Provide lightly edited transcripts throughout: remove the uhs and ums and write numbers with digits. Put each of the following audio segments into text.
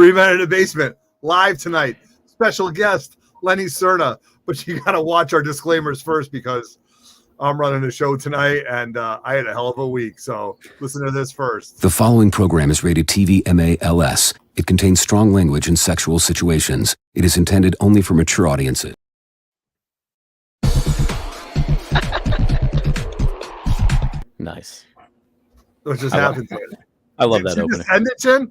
Three Men in the Basement, live tonight. Special guest, Lenny Cerna. But you got to watch our disclaimers first because I'm running the show tonight, and I had a hell of a week. So listen to this first. The following program is rated TV MALS. It contains strong language and sexual situations. It is intended only for mature audiences. Nice. What just happened? I love that opening. End it, Chin?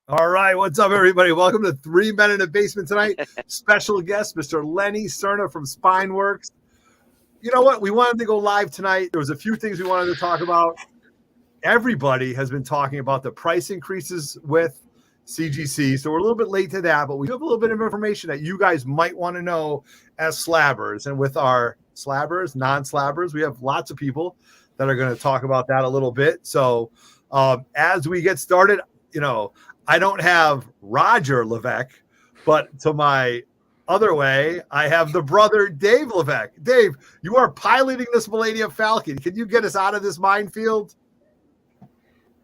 All right, what's up, everybody? Welcome to Three Men in the Basement tonight. Special guest, Mr. Lenny Cerna from Spineworks. You know what? We wanted to go live tonight. There was a few things we wanted to talk about. Everybody has been talking about the price increases with CGC, so we're a little bit late to that, but we have a little bit of information that you guys might want to know as slabbers. And with our slabbers, non-slabbers, we have lots of people that are going to talk about that a little bit. So as we get started, you know, I don't have Roger Levesque, but to my other way, I have the brother Dave Levesque. Dave, you are piloting this Millennium Falcon. Can you get us out of this minefield?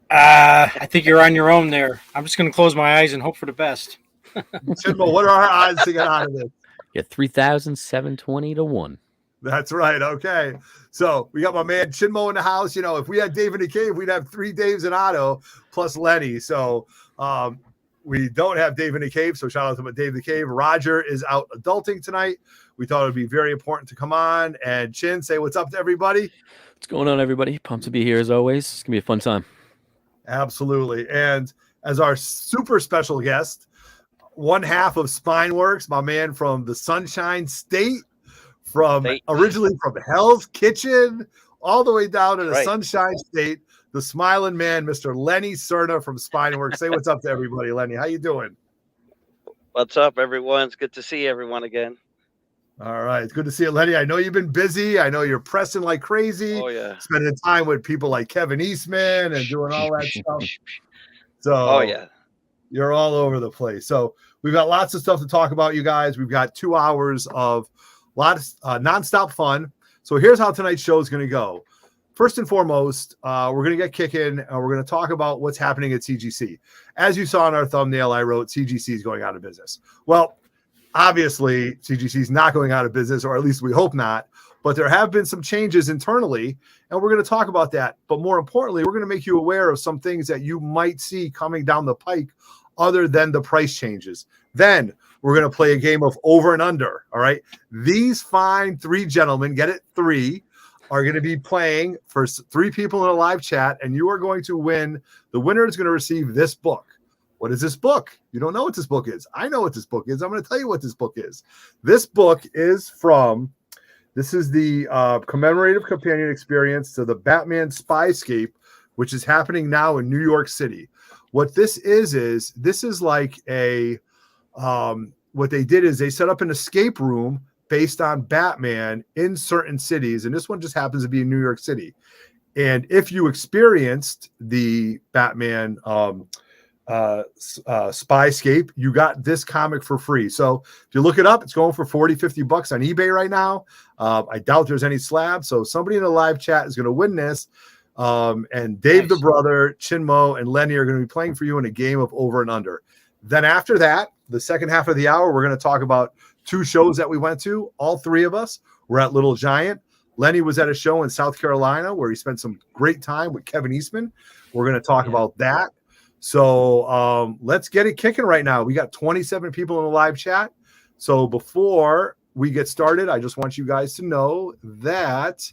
I think you're on your own there. I'm just going to close my eyes and hope for the best. Chinmo, what are our odds to get out of this? Yeah, 3,720 to 1. That's right. Okay. So we got my man Chinmo in the house. You know, if we had Dave in the cave, we'd have three Daves in Otto plus Lenny. So we don't have Dave in the cave. So shout out to Dave the Cave. Roger is out adulting tonight. We thought it would be very important to come on. And Chin, say what's up to everybody. What's going on, everybody? Pumped to be here as always. It's going to be a fun time. Absolutely. And as our super special guest, one half of Spineworks, my man from the Sunshine State, originally from Hell's Kitchen, all the way down to the Sunshine State, the smiling man, Mr. Lenny Cerna from Spineworks. Say what's up to everybody, Lenny. How you doing? What's up, everyone? It's good to see everyone again. All right. It's good to see you, Lenny. I know you've been busy. I know you're pressing like crazy. Oh, yeah. Spending time with people like Kevin Eastman and doing all that stuff. So, you're all over the place. So we've got lots of stuff to talk about, you guys. We've got 2 hours of lots of nonstop fun. So here's how tonight's show is going to go. First and foremost, we're going to get kicking, and we're going to talk about what's happening at CGC. As you saw in our thumbnail, I wrote CGC is going out of business. Well, obviously, CGC is not going out of business, or at least we hope not. But there have been some changes internally, and we're going to talk about that. But more importantly, we're going to make you aware of some things that you might see coming down the pike other than the price changes. Then we're going to play a game of over and under, all right? These fine three gentlemen, get it, three, are going to be playing for three people in a live chat, and you are going to win. The winner is going to receive this book. What is this book? You don't know what this book is. I know what this book is. I'm going to tell you what this book is. This book is this is the commemorative companion experience to the Batman Spyscape, which is happening now in New York City. What this is this is like a, what they did is they set up an escape room based on Batman in certain cities. And this one just happens to be in New York City. And if you experienced the Batman Spyscape, you got this comic for free. So if you look it up, it's going for $40-50 on eBay right now. I doubt there's any slab. So somebody in the live chat is going to win this. And Dave the brother, Chinmo, and Lenny are going to be playing for you in a game of over and under. Then after that, the second half of the hour, we're going to talk about two shows that we went to. All three of us were at Little Giant. Lenny was at a show in South Carolina where he spent some great time with Kevin Eastman. We're going to talk about that. So let's get it kicking right now. We got 27 people in the live chat. So before we get started, I just want you guys to know that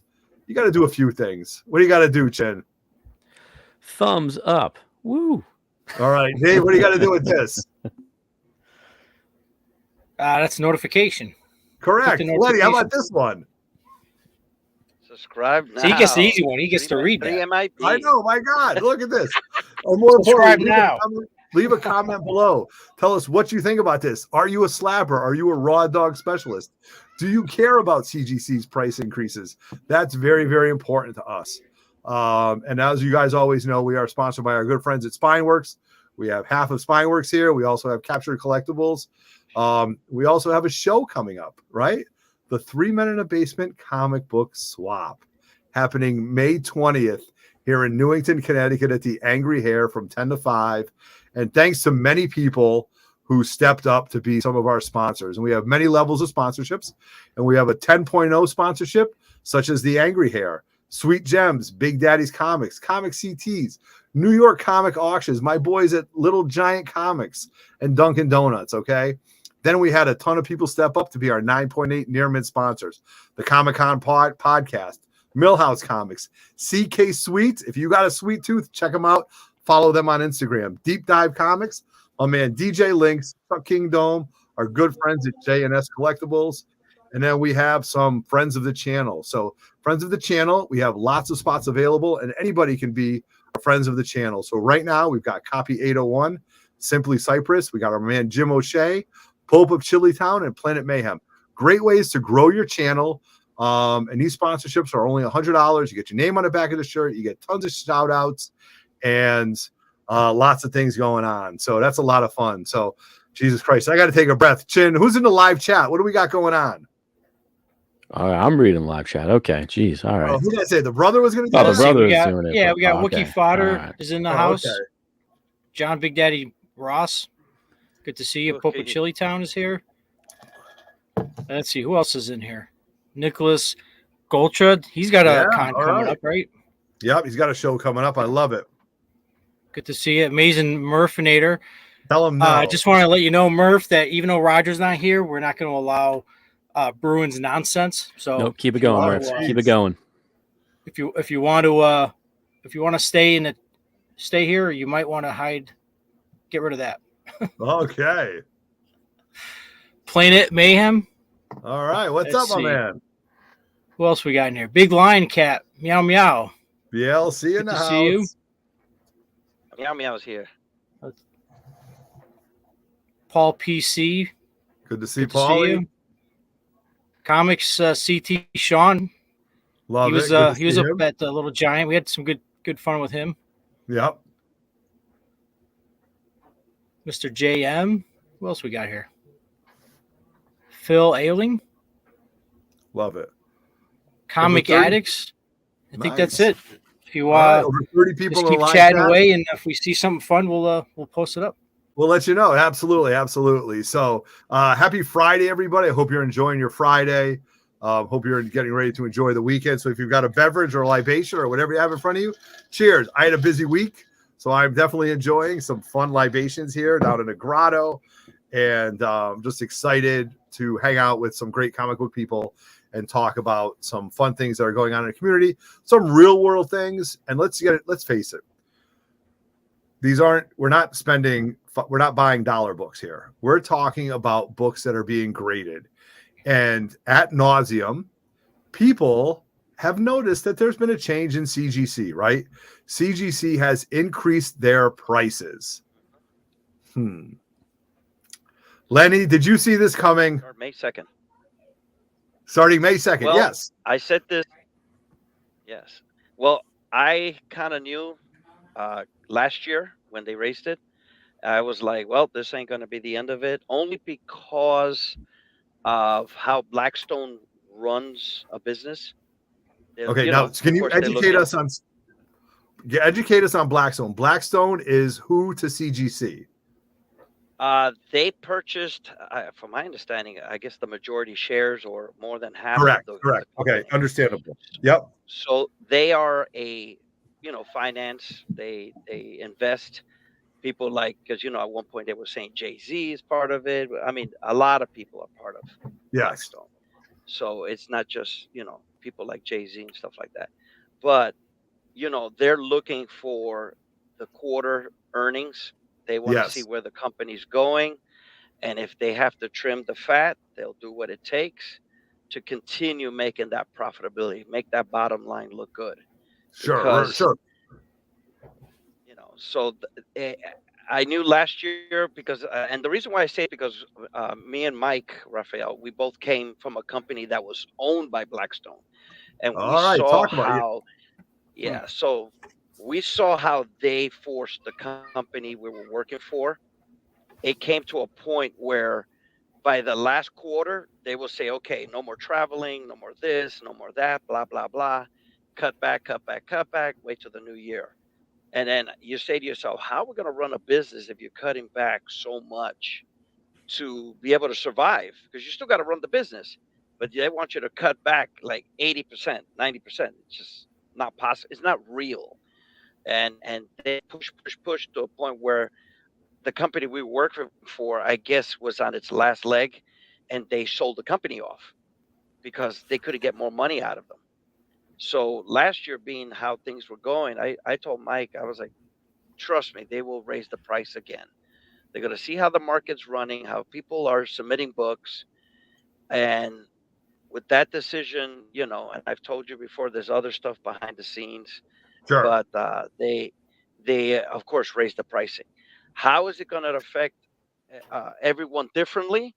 you got to do a few things. What do you got to do, Chin? Thumbs up. Woo. All right, Dave, what do you got to do with this? That's notification. Correct. Lenny, how about this one? Subscribe now. So he gets the easy one. He gets to read that. I know. My God, look at this. Or more Subscribe importantly, now. Leave a comment below. Tell us what you think about this. Are you a slabber? Are you a raw dog specialist? Do you care about CGC's price increases? That's very, very important to us. And as you guys always know, we are sponsored by our good friends at Spineworks. We have half of Spineworks here. We also have Captured Collectibles. We also have a show coming up, right? The 3 Men in a Basement comic book swap happening May 20th here in Newington, Connecticut at the Angry Hare from 10 to 5. And thanks to many people who stepped up to be some of our sponsors. And we have many levels of sponsorships. And we have a 10.0 sponsorship, such as the Angry Hare, Sweet Gems, Big Daddy's Comics, Comic CTs, New York Comic Auctions, my boys at Little Giant Comics, and Dunkin' Donuts, okay? Then we had a ton of people step up to be our 9.8 near-mint sponsors. The Comic-Con podcast, MILLHOUSE Comics, CK Sweets. If you got a sweet tooth, check them out. Follow them on Instagram. Deep Dive Comics, my man DJ LINX, CHUCKINGDOM, our good friends at J&S Collectibles. And then we have some friends of the channel. So friends of the channel, we have lots of spots available, and anybody can be friends of the channel. So right now we've got Copy 801, Simply Cypress. We got our man Jim O'Shea, Pope of Chillytown, and Planet Mayhem. Great ways to grow your channel. And these sponsorships are only $100. You get your name on the back of the shirt. You get tons of shout outs and lots of things going on. So that's a lot of fun. So Jesus Christ, I got to take a breath. Chin, who's in the live chat? What do we got going on? All right, I'm reading live chat. Okay, geez. All right. Who did I say? The brother was going to do the that? brother is doing it. Yeah, we got okay. Wookie Fodder Right. is in the house. Okay. John Big Daddy Ross. Good to see you. Pope of Chillytown is here. Let's see who else is in here. Nicholas Golcha. He's got a con coming up, right? Yep, he's got a show coming up. I love it. Good to see you. Amazing Murphinator. Tell him no. I just want to let you know, Murph, that even though Roger's not here, we're not going to allow Bruins nonsense. So nope, keep it going, Murph. Keep it going. If you want to stay here, you might want to hide. Get rid of that. Okay. Planet Mayhem. All right. What's up, my man? Who else we got in here? Big Lion Cat. Meow Meow. BLC in the house. See you. Meow Meow's here. Paul PC. Good to see Paulie. Comics CT Sean. Love he was it. He was up at the Little Giant. We had some good fun with him. Yep. Mr. JM. Who else we got here? Phil Ailing. Love it. Comic Addicts. I think that's it. If you over 30 people just keep chatting away, and if we see something fun, we'll post it up. We'll let you know. Absolutely, absolutely. So happy Friday, everybody. I hope you're enjoying your Friday. Hope you're getting ready to enjoy the weekend. So if you've got a beverage or a libation or whatever you have in front of you, cheers. I had a busy week, so I'm definitely enjoying some fun libations here down in the grotto. And I'm just excited to hang out with some great comic book people and talk about some fun things that are going on in the community, some real world things. And let's face it. We're not buying dollar books here. We're talking about books that are being graded. And ad nauseum, people have noticed that there's been a change in CGC, right? CGC has increased their prices. Lenny, did you see this coming? May 2nd. Starting May 2nd, well, yes. I said this. Yes. Well, I kind of knew last year when they raised it. I was like, well, this ain't going to be the end of it, only because of how Blackstone runs a business. Okay, now can you educate us on Blackstone? Blackstone is who to CGC? They purchased, from my understanding, I guess the majority shares or more than half. Correct. Okay, understandable. Yep. So they are a, finance. They invest. People like, because at one point they were saying Jay-Z is part of it. I mean, a lot of people are part of Blackstone. So it's not just people like Jay-Z and stuff like that. But, you know, they're looking for the quarter earnings. They want to see where the company's going. And if they have to trim the fat, they'll do what it takes to continue making that profitability, make that bottom line look good. Sure. You know, so I knew last year because, and the reason why I say it because me and Mike Raphael, we both came from a company that was owned by Blackstone, and we saw how, so we saw how they forced the company we were working for. It came to a point where by the last quarter, they will say, okay, no more traveling, no more this, no more that, blah, blah, blah. Cut back, wait till the new year. And then you say to yourself, how are we going to run a business if you're cutting back so much to be able to survive? Because you still got to run the business, but they want you to cut back like 80%, 90%. It's just not possible. It's not real. And they push to a point where the company we worked for, I guess, was on its last leg, and they sold the company off because they couldn't get more money out of them. So last year, being how things were going, I told Mike, I was like, trust me, they will raise the price again. They're going to see how the market's running, how people are submitting books. And with that decision, you know, and I've told you before, there's other stuff behind the scenes. But they of course, raised the pricing. How is it going to affect everyone differently?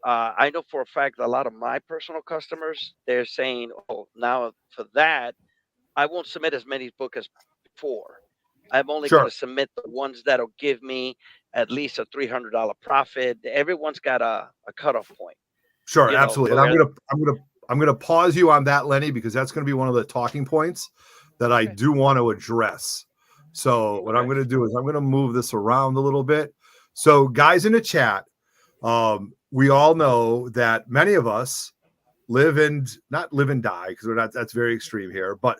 I know for a fact a lot of my personal customers, they're saying, oh, now for that, I won't submit as many books as before. I'm only going to submit the ones that'll give me at least a $300 profit. Everyone's got a cutoff point. Sure, absolutely. And I'm gonna pause you on that, Lenny, because that's going to be one of the talking points that I do want to address. So what I'm going to do is I'm going to move this around a little bit. So guys in the chat, we all know that many of us not live and die, because we're not, that's very extreme here, but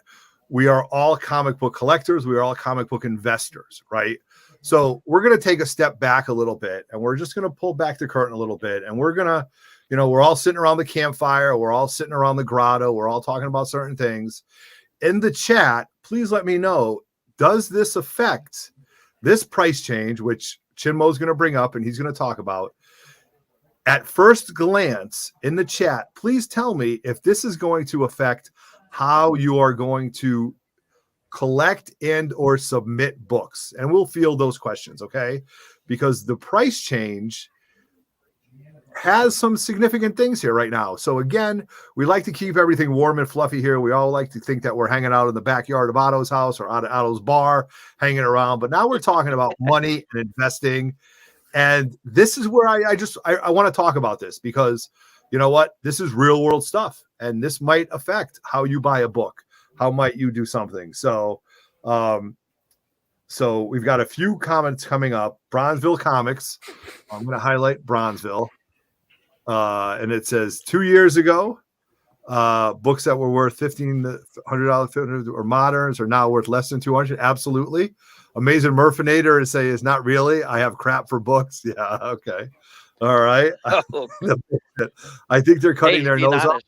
we are all comic book collectors. We are all comic book investors, right? So we're going to take a step back a little bit, and we're just going to pull back the curtain a little bit, and we're going to, you know, we're all sitting around the campfire. We're all sitting around the grotto. We're all talking about certain things. In the chat, please let me know, does this affect this price change, which Chinmo is going to bring up and he's going to talk about? At first glance in the chat, please tell me if this is going to affect how you are going to collect and or submit books. And we'll field those questions, okay? Because the price change has some significant things here right now. So again, we like to keep everything warm and fluffy here. We all like to think that we're hanging out in the backyard of Otto's house or out of Otto's bar, hanging around. But now we're talking about money and investing. And this is where I want to talk about this, because you know what? This is real world stuff, and this might affect how you buy a book. How might you do something? So, so we've got a few comments coming up. Bronzeville Comics. I'm going to highlight Bronzeville. And it says 2 years ago, books that were worth $1,500 or moderns are now worth less than $200. Absolutely. Amazing Murfinator is not really. I have crap for books. Yeah. Okay. All right. I think they're cutting their nose off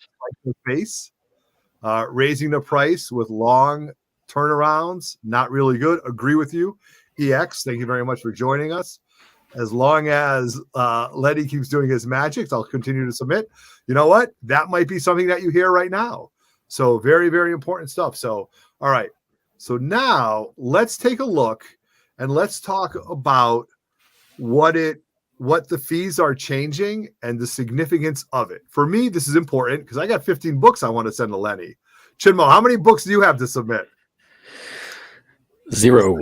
the face, raising the price with long turnarounds. Not really good. Agree with you. EX, thank you very much for joining us. As long as Letty keeps doing his magic, I'll continue to submit. You know what? That might be something that you hear right now. So very, very important stuff. So, all right. So now let's take a look and let's talk about what the fees are changing and the significance of it. For me, this is important because I got 15 books I want to send to Lenny. Chinmo, how many books do you have to submit? 0.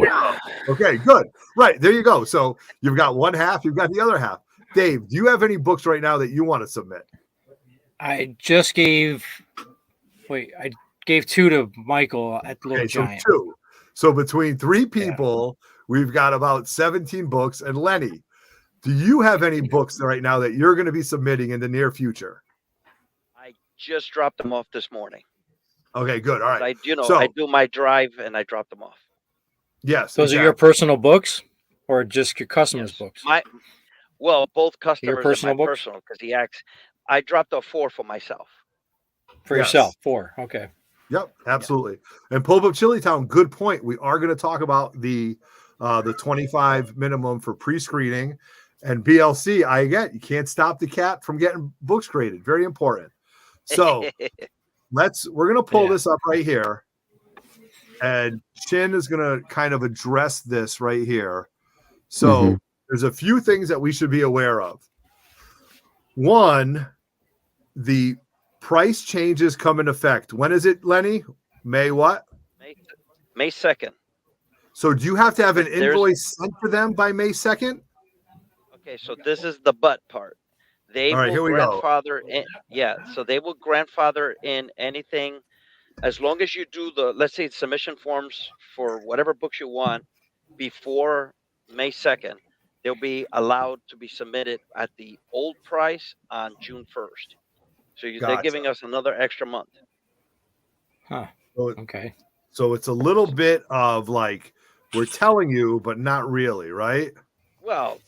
Okay, good. Right, there you go. So you've got one half, you've got the other half. Dave, do you have any books right now that you want to submit? I just gave 2 to Michael at the Little Giant. So 2. So between 3 people, we've got about 17 books. And Lenny, do you have any books right now that you're going to be submitting in the near future? I just dropped them off this morning. Okay, good. All right. I do my drive and I drop them off. Yes. Those are your personal books or just your customers' books? Both customers your personal and my books? personal, because I dropped off 4 for myself. For yourself, 4. Okay. Yep, absolutely. Yeah. And Pulp Up Chillytown, good point. We are going to talk about the 25 minimum for pre-screening and BLC. I get you can't stop the cat from getting books graded. Very important. So we're going to pull this up right here, and Chin is going to kind of address this right here. So there's a few things that we should be aware of. One, the price changes come in effect. When is it, Lenny? May what? May 2nd. So do you have to have an invoice sent to them by May 2nd? Okay, so this is the but part. They will grandfather in. Yeah, so they will grandfather in anything as long as you do the, let's say, submission forms for whatever books you want before May 2nd. They'll be allowed to be submitted at the old price on June 1st. So they're giving us another extra month. Huh. Okay. So it's a little bit of like, we're telling you, but not really, right? Well,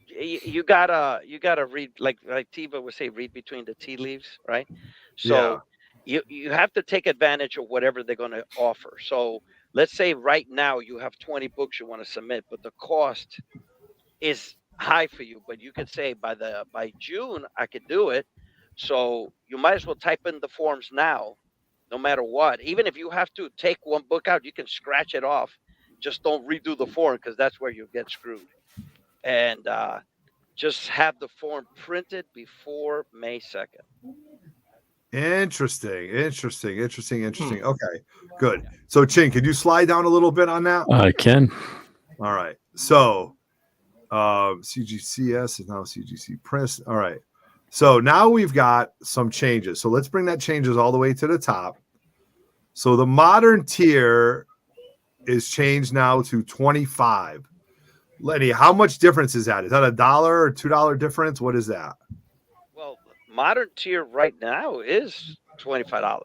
you gotta read, like Tiva would say, read between the tea leaves, right? So you have to take advantage of whatever they're going to offer. So let's say right now you have 20 books you want to submit, but the cost is high for you. But you could say by June I could do it. So you might as well type in the forms now, no matter what. Even if you have to take one book out, you can scratch it off. Just don't redo the form, because that's where you get screwed. And just have the form printed before May 2nd. Interesting. Okay, good. So Chin, can you slide down a little bit on that? I can. All right. So CGCS is now CGC Press. All right. So now we've got some changes. So let's bring that changes all the way to the top. So the modern tier is changed now to 25. Lenny, how much difference is that? Is that $1 or $2 difference? What is that? Well, modern tier right now is $25.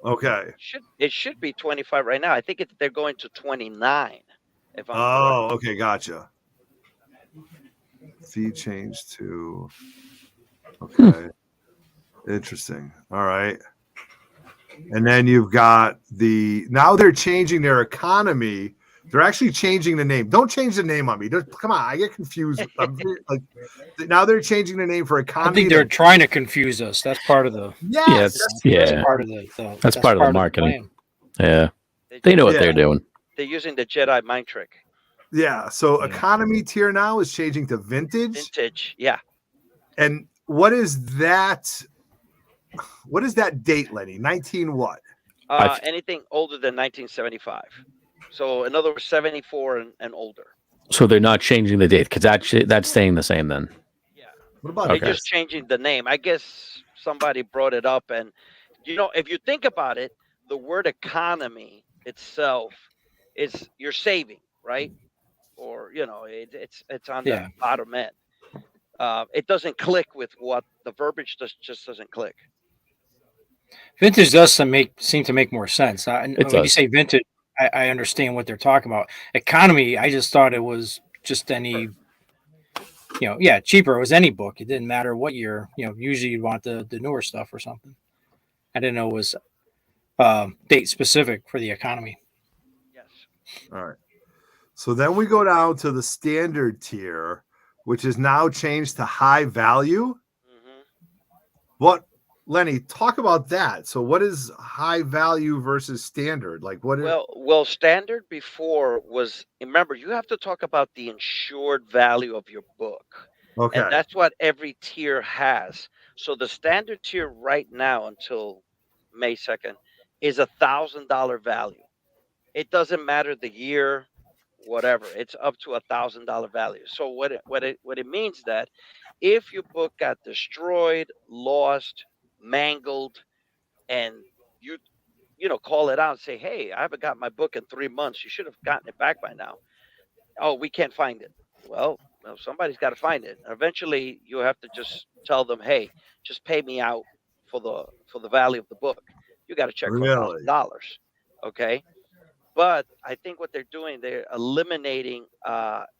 Okay. It should be 25 right now. I think they're going to 29. If I'm correct. Okay, gotcha. Fee change to okay. Interesting. All right. And then you've got now they're changing their economy. They're actually changing the name. Don't change the name on me. Come on, I get confused. Now they're changing the name for economy. I think they're trying to confuse us. That's part of the that's part of the that's part of the marketing. They know what they're doing. They're using the Jedi mind trick. Yeah. So economy tier now is changing to vintage. Vintage, yeah. And what is that? What is that date, Lenny? 19 what? Anything older than 1975. So in other words, 74 and older. So they're not changing the date, because that's staying the same then. Yeah. What about they're just changing the name? I guess somebody brought it up, and if you think about it, the word economy itself is you're saving, right? Or it's on the bottom end. It doesn't click with what the verbiage just doesn't click. Vintage does seem to make more sense. When you say vintage, I understand what they're talking about. Economy, I just thought it was just any, cheaper. It was any book. It didn't matter what year. Usually you'd want the newer stuff or something. I didn't know it was date specific for the economy. Yes. All right. So then we go down to the standard tier, which is now changed to high value. What, Lenny, talk about that. So what is high value versus standard? Like what? Well, standard before was, remember, you have to talk about the insured value of your book. Okay. And that's what every tier has. So the standard tier right now until May 2nd is $1,000 value. It doesn't matter the year, whatever. It's up to $1,000 value. So what it means that if your book got destroyed, lost, mangled, and you call it out and say, hey, I haven't got my book in 3 months, you should have gotten it back by now. Oh, we can't find it. Well, somebody's got to find it. Eventually you have to just tell them, hey, just pay me out for the value of the book. You got to check for $1,000. Okay. But I think what they're doing, they're eliminating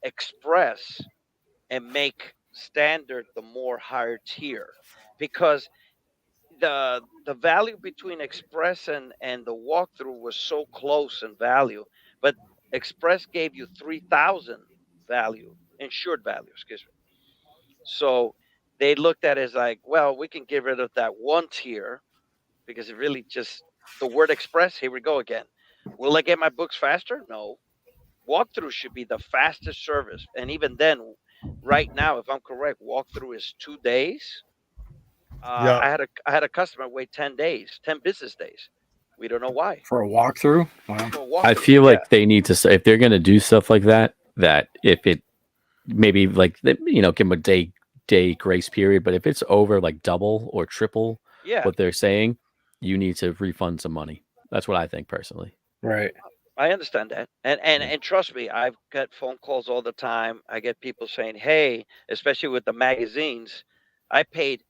express and make standard the more higher tier, because the value between Express and the walkthrough was so close in value, but Express gave you 3,000 value, insured value, excuse me. So they looked at it as like, well, we can get rid of that one tier because it really just the word Express. Here we go again. Will I get my books faster? No. Walkthrough should be the fastest service, and even then, right now, if I'm correct, walkthrough is 2 days. I had a customer wait 10 days, 10 business days. We don't know why. For a walkthrough? Wow. I feel like they need to say, if they're going to do stuff like that, that if it maybe like, you know, give them a day grace period, but if it's over like double or triple what they're saying, you need to refund some money. That's what I think personally. Right. I understand that. And trust me, I've got phone calls all the time. I get people saying, hey, especially with the magazines, I paid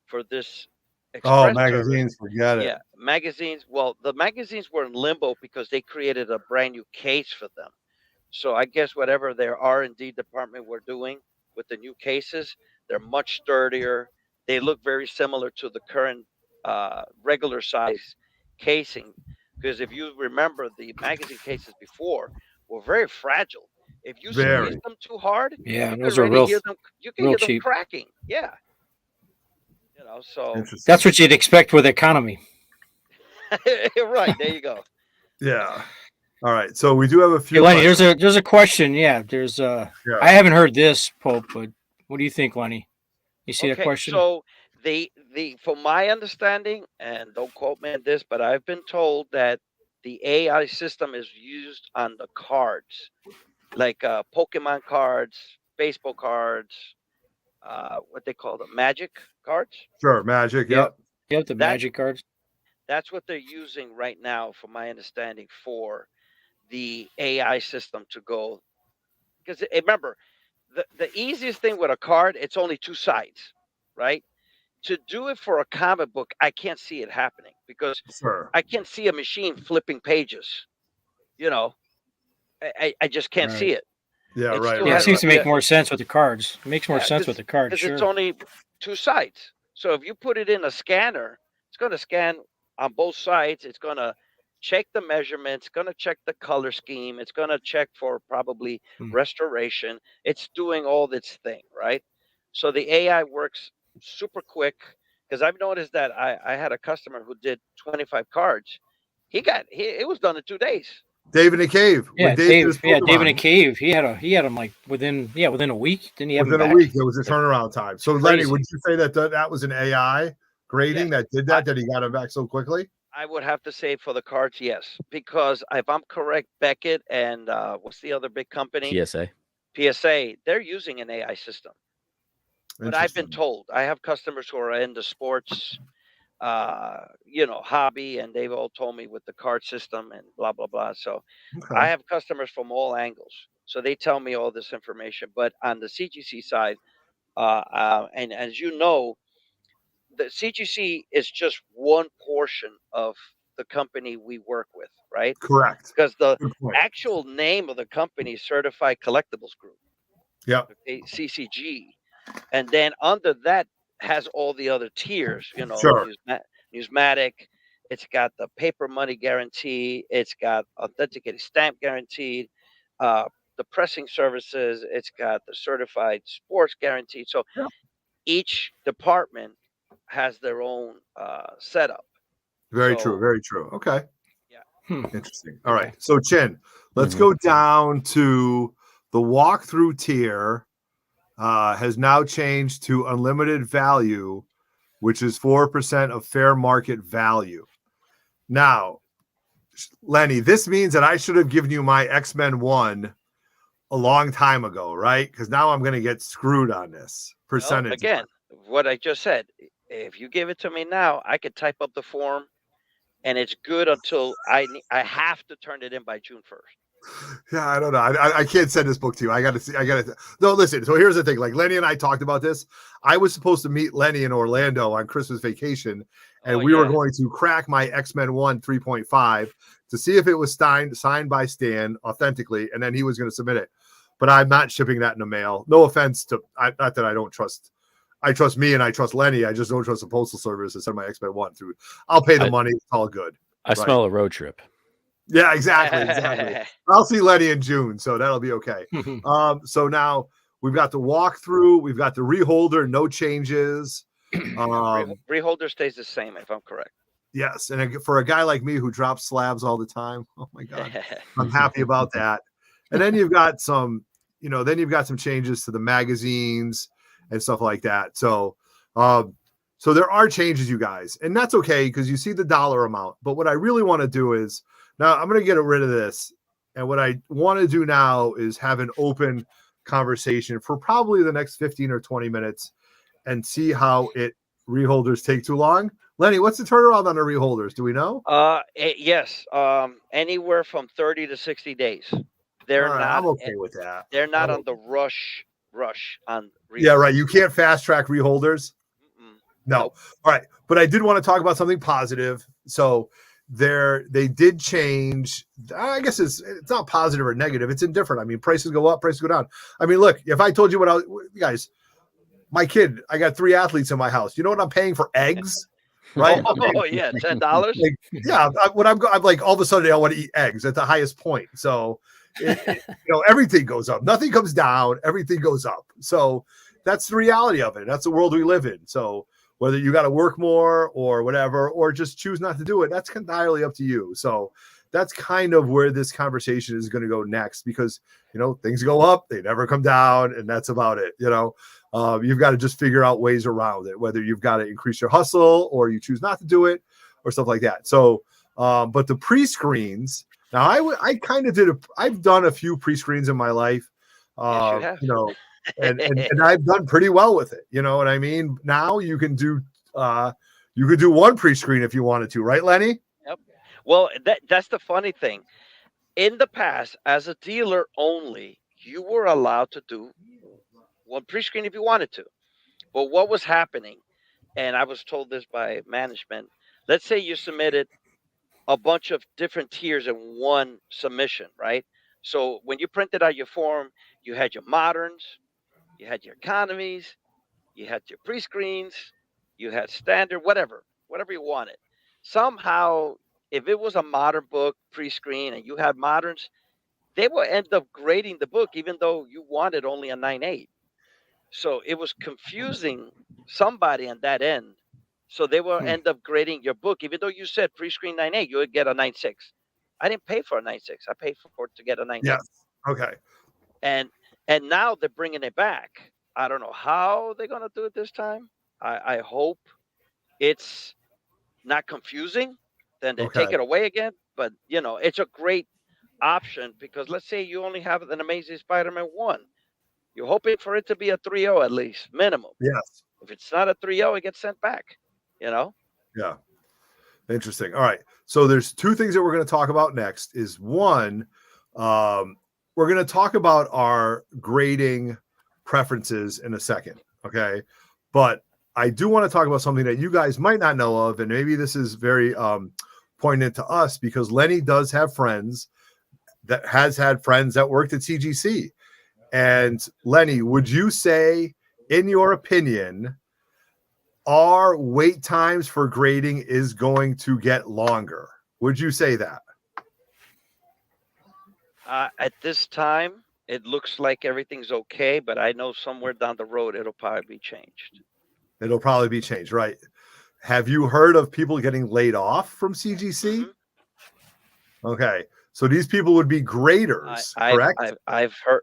for this Express magazines, service. forget it. Yeah, magazines. Well, the magazines were in limbo because they created a brand new case for them. So I guess whatever their R&D department were doing with the new cases, they're much sturdier. They look very similar to the current regular size casing. Because if you remember, the magazine cases before were very fragile. If you squeeze them too hard, yeah, you those can are real. hear them. You can hear them cracking. Yeah, you know. So that's what you'd expect with economy. Right, there you go. Yeah. All right. So we do have a few. Hey, Lenny, there's a question. Yeah, there's I haven't heard this, Pope, but what do you think, Lenny? You see that question? So the from my understanding, and don't quote me on this, but I've been told that the AI system is used on the cards, like Pokemon cards, baseball cards, what they call the Magic cards. Sure, Magic. Yep. Yep, the Magic cards. That's what they're using right now, from my understanding, for the AI system to go. Because remember, the easiest thing with a card, it's only two sides, right? To do it for a comic book, I can't see it happening because I can't see a machine flipping pages. You know, I just can't see it. Yeah, right. Yeah, it seems to make more sense with the cards. It makes more sense with the cards, because it's only two sides. So if you put it in a scanner, it's going to scan on both sides. It's going to check the measurements, going to check the color scheme. It's going to check for probably restoration. It's doing all this thing, right? So the AI works super quick, because I've noticed that I had a customer who did 25 cards. It was done in 2 days. Dave in a cave. Yeah, Dave in a cave. He had him like within a week. Didn't he have within a week? It was a turnaround time. So Lenny, would you say that was an AI grading that did that he got him back so quickly? I would have to say for the cards, yes, because if I'm correct, Beckett and what's the other big company? PSA, they're using an AI system. But I've been told, I have customers who are in the sports, hobby, and they've all told me with the card system and blah, blah, blah. So I have customers from all angles. So they tell me all this information. But on the CGC side, and as you know, the CGC is just one portion of the company we work with, right? Correct. Because the actual name of the company is Certified Collectibles Group. Yep. CCG. And then under that has all the other tiers, Newsmatic. It's got the paper money guarantee. It's got authenticated stamp guaranteed. The pressing services. It's got the certified sports guarantee. So each department has their own setup. Very true. Very true. Okay. Yeah. Interesting. All right. So Chin, let's go down to the walkthrough tier. Has now changed to unlimited value, which is 4% of fair market value. Now, Lenny, this means that I should have given you my X-Men 1 a long time ago, right? Because now I'm going to get screwed on this percentage. Well, again, what I just said, if you give it to me now, I could type up the form, and it's good until I have to turn it in by June 1st. Yeah, I don't know. I can't send this book to you. I got to. No, listen. So here's the thing. Like Lenny and I talked about this. I was supposed to meet Lenny in Orlando on Christmas vacation, and we were going to crack my X-Men 1 3.5 to see if it was signed by Stan authentically, and then he was going to submit it. But I'm not shipping that in the mail. No offense to, not that I don't trust I trust me and I trust Lenny. I just don't trust the Postal Service to send my expedite one through. I'll pay the money. It's all good. I smell a road trip. Yeah, exactly. I'll see Lenny in June, so that'll be okay. So now we've got the walkthrough. We've got the reholder, no changes. Reholder stays the same, if I'm correct. Yes, and for a guy like me who drops slabs all the time, oh my God, I'm happy about that. And then you've got some, some changes to the magazines and stuff like that. So, so there are changes, you guys, and that's okay because you see the dollar amount. But what I really want to do is now I'm going to get rid of this, and what I want to do now is have an open conversation for probably the next 15 or 20 minutes, and see how reholders take too long. Lenny, what's the turnaround on the reholders? Do we know? Yes. Anywhere from 30 to 60 days. They're not. I'm okay with that. They're not on the rush on reholders. Yeah, right. You can't fast track reholders. No. Nope. All right. But I did want to talk about something positive. So they did change. I guess it's not positive or negative. It's indifferent. I mean, prices go up, prices go down. I mean, look, if I told you you guys, my kid, I got 3 athletes in my house. You know what I'm paying for eggs? Right? Oh yeah, $10. Yeah, when I'm like, all of a sudden I want to eat eggs at the highest point. So, everything goes up. Nothing comes down. Everything goes up. So that's the reality of it. That's the world we live in. So whether you got to work more or whatever, or just choose not to do it, that's entirely up to you. So that's kind of where this conversation is going to go next, because things go up, they never come down, and that's about it. You've got to just figure out ways around it, whether you've got to increase your hustle or you choose not to do it or stuff like that. So, but the pre-screens, now I kind of I've done a few pre-screens in my life, yes, you have. and I've done pretty well with it. You know what I mean? Now you can do one pre-screen if you wanted to, right, Lenny? Yep. Well, that's the funny thing. In the past, as a dealer only, you were allowed to do one pre-screen if you wanted to. But what was happening, and I was told this by management, let's say you submitted a bunch of different tiers in one submission, right? So when you printed out your form, you had your moderns, you had your economies, you had your pre-screens, you had standard, whatever you wanted. Somehow, if it was a modern book pre-screen and you had moderns, they will end up grading the book even though you wanted only a 9.8. So it was confusing somebody on that end. So they will end up grading your book. Even though you said pre-screen 9.8, you would get a 9.6. I didn't pay for a 9.6. I paid for it to get a 9.8. Yes. Okay. And now they're bringing it back. I don't know how they're going to do it this time. I hope it's not confusing. Then they take it away again. But, it's a great option, because let's say you only have an Amazing Spider-Man 1. You're hoping for it to be a 3.0 at least, minimum. Yes. If it's not a 3.0, it gets sent back, Yeah. Interesting. All right. So there's 2 things that we're going to talk about next. Is one, we're going to talk about our grading preferences in a second. Okay. But I do want to talk about something that you guys might not know of. And maybe this is very poignant to us, because Lenny does have friends that has had friends that worked at CGC. And Lenny, would you say, in your opinion, our wait times for grading is going to get longer? Would you say that? At this time, it looks like everything's okay, but I know somewhere down the road, it'll probably be changed. It'll probably be changed, right? Have you heard of people getting laid off from CGC? Mm-hmm. Okay. So these people would be graders, correct? I've heard.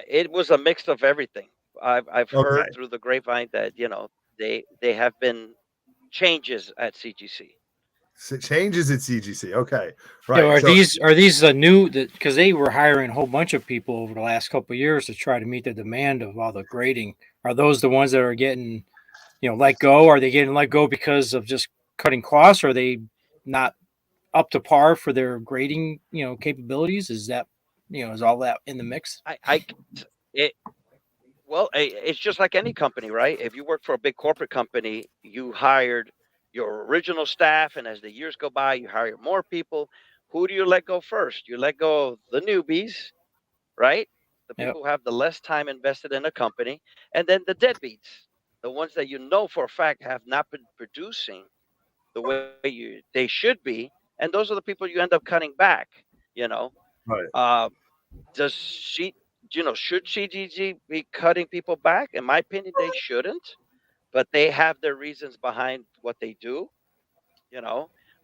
It was a mix of everything. I've heard through the grapevine that they have been changes at CGC. Changes at CGC. Okay, right. So are these the new? Because they were hiring a whole bunch of people over the last couple of years to try to meet the demand of all the grading. Are those the ones that are getting, let go? Are they getting let go because of just cutting costs? Or are they not up to par for their grading, capabilities? Is that, is all that in the mix? It's just like any company, right? If you work for a big corporate company, you hired your original staff, and as the years go by, you hire more people. Who do you let go first? You let go of the newbies, right? the people who have the less time invested in a company, and then the deadbeats, the ones that for a fact have not been producing the way they should be, and those are the people you end up cutting back. Right. Should CGG be cutting people back? In my opinion, they shouldn't, but they have their reasons behind what they do.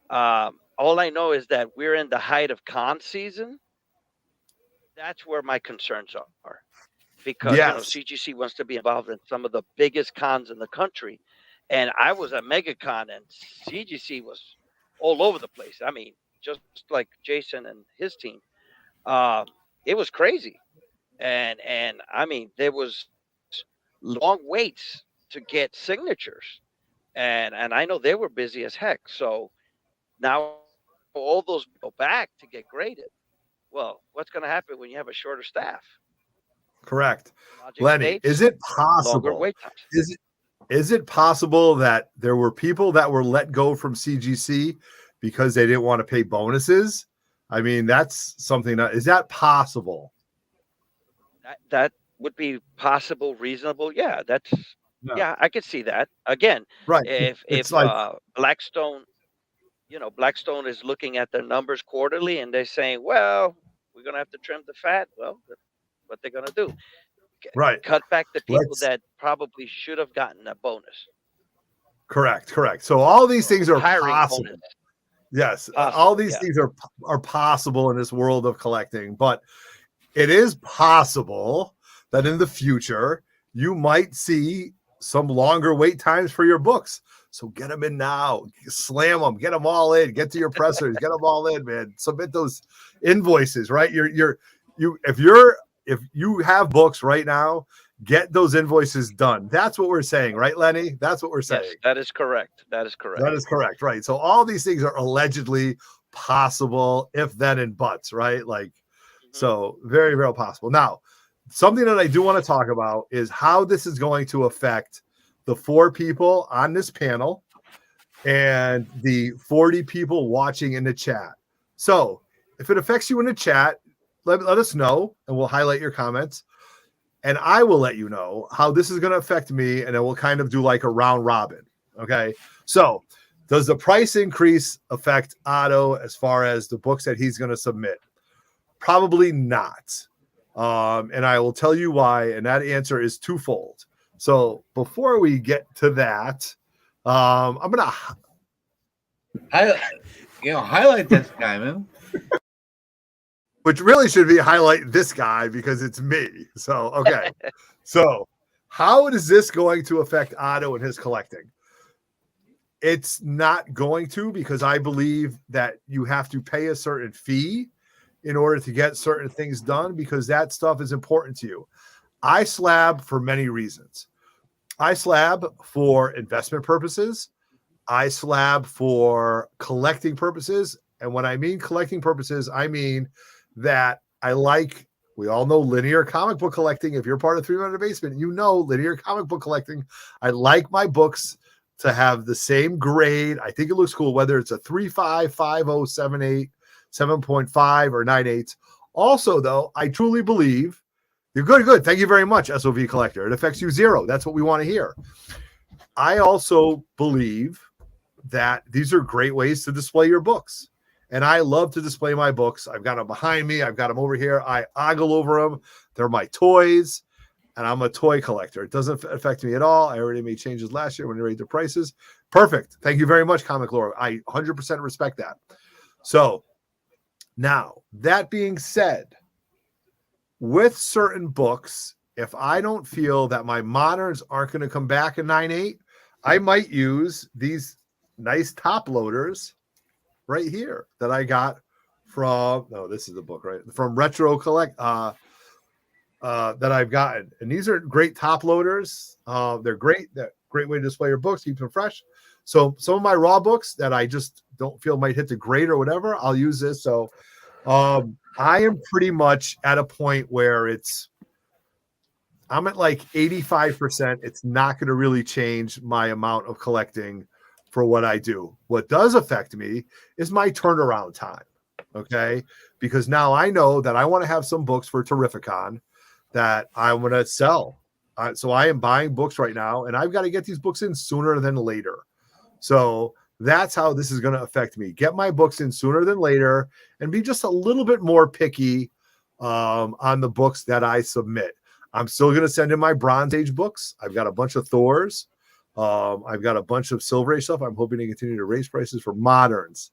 All I know is that we're in the height of con season. That's where my concerns are, because CGC wants to be involved in some of the biggest cons in the country, and I was at MegaCon, and CGC was all over the place. I mean, just like Jason and his team, it was crazy, and I mean, there was long waits to get signatures, and I know they were busy as heck. So now all those go back to get graded. Well, what's going to happen when you have a shorter staff? Correct. Lenny, is it possible? Is it possible that there were people that were let go from CGC because they didn't want to pay bonuses? I mean, that's something is that possible? That would be possible, reasonable. Yeah, I could see that. Again, right. If Blackstone, Blackstone is looking at their numbers quarterly and they're saying, well, we're going to have to trim the fat. Well, that's what they're going to do. Right. Cut back the people that probably should have gotten a bonus. Correct. So all these things are possible. Bonus. Yes. All these things are possible in this world of collecting, but it is possible that in the future you might see some longer wait times for your books. So get them in now, slam them, get them all in, get to your pressers, get them all in, man. Submit those invoices, right? If you have books right now, get those invoices done. That's what we're saying, right, Lenny? That's what we're saying. Yes, that is correct. That is correct, right? So all these things are allegedly possible, if, then, and buts, right? Like, so very, very possible. Now, something that I do want to talk about is how this is going to affect the 4 people on this panel and the 40 people watching in the chat. So if it affects you in the chat, let us know and we'll highlight your comments. And I will let you know how this is going to affect me, and then we'll kind of do like a round robin. Okay. So does the price increase affect Otto as far as the books that he's going to submit? Probably not. And I will tell you why. And that answer is twofold. So before we get to that, I'm going to highlight this guy, man. Which really should be highlight this guy because it's me. So, okay. So how is this going to affect Otto and his collecting? It's not going to, because I believe that you have to pay a certain fee in order to get certain things done, because that stuff is important to you. I slab for many reasons. I slab for investment purposes. I slab for collecting purposes. And when I mean collecting purposes, I mean that we all know linear comic book collecting. If you're part of 300 Basement, you know linear comic book collecting. I like my books to have the same grade. I think it looks cool, whether it's a 3.5, 5.0, 7.8, 7.5, or 9.8. Also, though, I truly believe you're good. Thank you very much, SOV Collector. It affects you 0. That's what we want to hear. I also believe that these are great ways to display your books. And I love to display my books. I've got them behind me. I've got them over here. I ogle over them. They're my toys. And I'm a toy collector. It doesn't affect me at all. I already made changes last year when they raised the prices. Perfect. Thank you very much, Comic Lore. I 100% respect that. So now, that being said, with certain books, if I don't feel that my moderns aren't going to come back in 9.8, I might use these nice top loaders right here that I got from, this is the book, right? From Retro Collect, that I've gotten. And these are great top loaders. They're great. They're great way to display your books, keep them fresh. So some of my raw books that I just don't feel might hit the grade or whatever, I'll use this. So I am pretty much at a point where I'm at like 85%. It's not going to really change my amount of collecting for what I do. What does affect me is my turnaround time. Okay. Because now I know that I want to have some books for Terrificon that I want to sell. So I am buying books right now, and I've got to get these books in sooner than later. So that's how this is going to affect me. Get my books in sooner than later and be just a little bit more picky on the books that I submit. I'm still going to send in my Bronze Age books. I've got a bunch of Thors. I've got a bunch of Silver Age stuff. I'm hoping to continue to raise prices for moderns.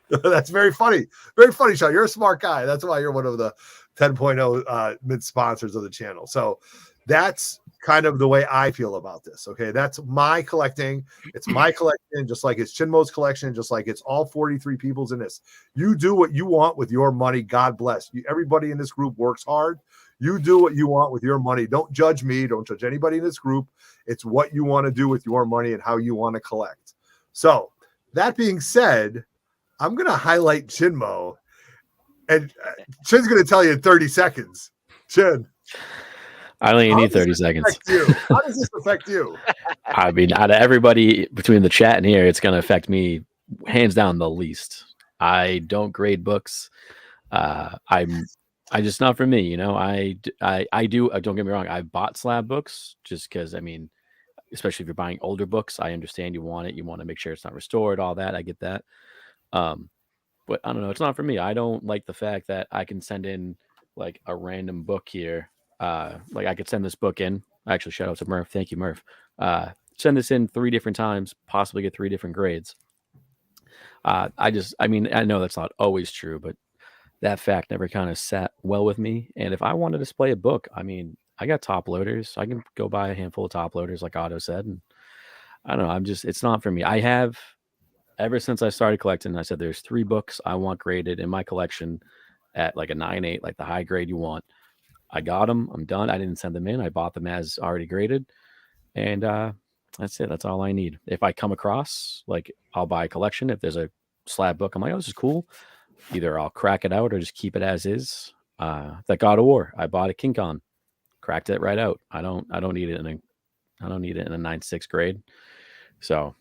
That's very funny. Very funny, Sean. You're a smart guy. That's why you're one of the 10.0 mid sponsors of the channel. So that's kind of the way I feel about this. Okay. That's my collecting. It's my collection, just like it's Chinmo's collection, just like it's all 43 people's in this. You do what you want with your money. God bless you. Everybody in this group works hard. You do what you want with your money. Don't judge me. Don't judge anybody in this group. It's what you want to do with your money and how you want to collect. So that being said, I'm going to highlight Chinmo, and Chin's going to tell you in 30 seconds. Chin. I only need 30 seconds. How does this affect you? I mean, out of everybody between the chat and here, it's going to affect me hands down the least. I don't grade books. I just not for me, you know. I do. Don't get me wrong. I bought slab books just because, I mean, especially if you're buying older books, I understand you want it. You want to make sure it's not restored, all that. I get that. But I don't know. It's not for me. I don't like the fact that I can send in like a random book here. Like I could send this book in. Actually, shout out to Murph. Thank you, Murph. Send this in 3 different times, possibly get 3 different grades. I mean, I know that's not always true, but that fact never kind of sat well with me. And if I want to display a book, I mean, I got top loaders. I can go buy a handful of top loaders, like Otto said. And I don't know. It's not for me. I have, ever since I started collecting, I said there's 3 books I want graded in my collection at like a 9.8, like the high grade you want. I got them. I'm done. I didn't send them in. I bought them as already graded. And that's it. That's all I need. If I come across, like, I'll buy a collection. If there's a slab book, I'm like, oh, this is cool. Either I'll crack it out or just keep it as is. That God of War, I bought a King Kong, cracked it right out. I don't need it in a 9.6 grade. So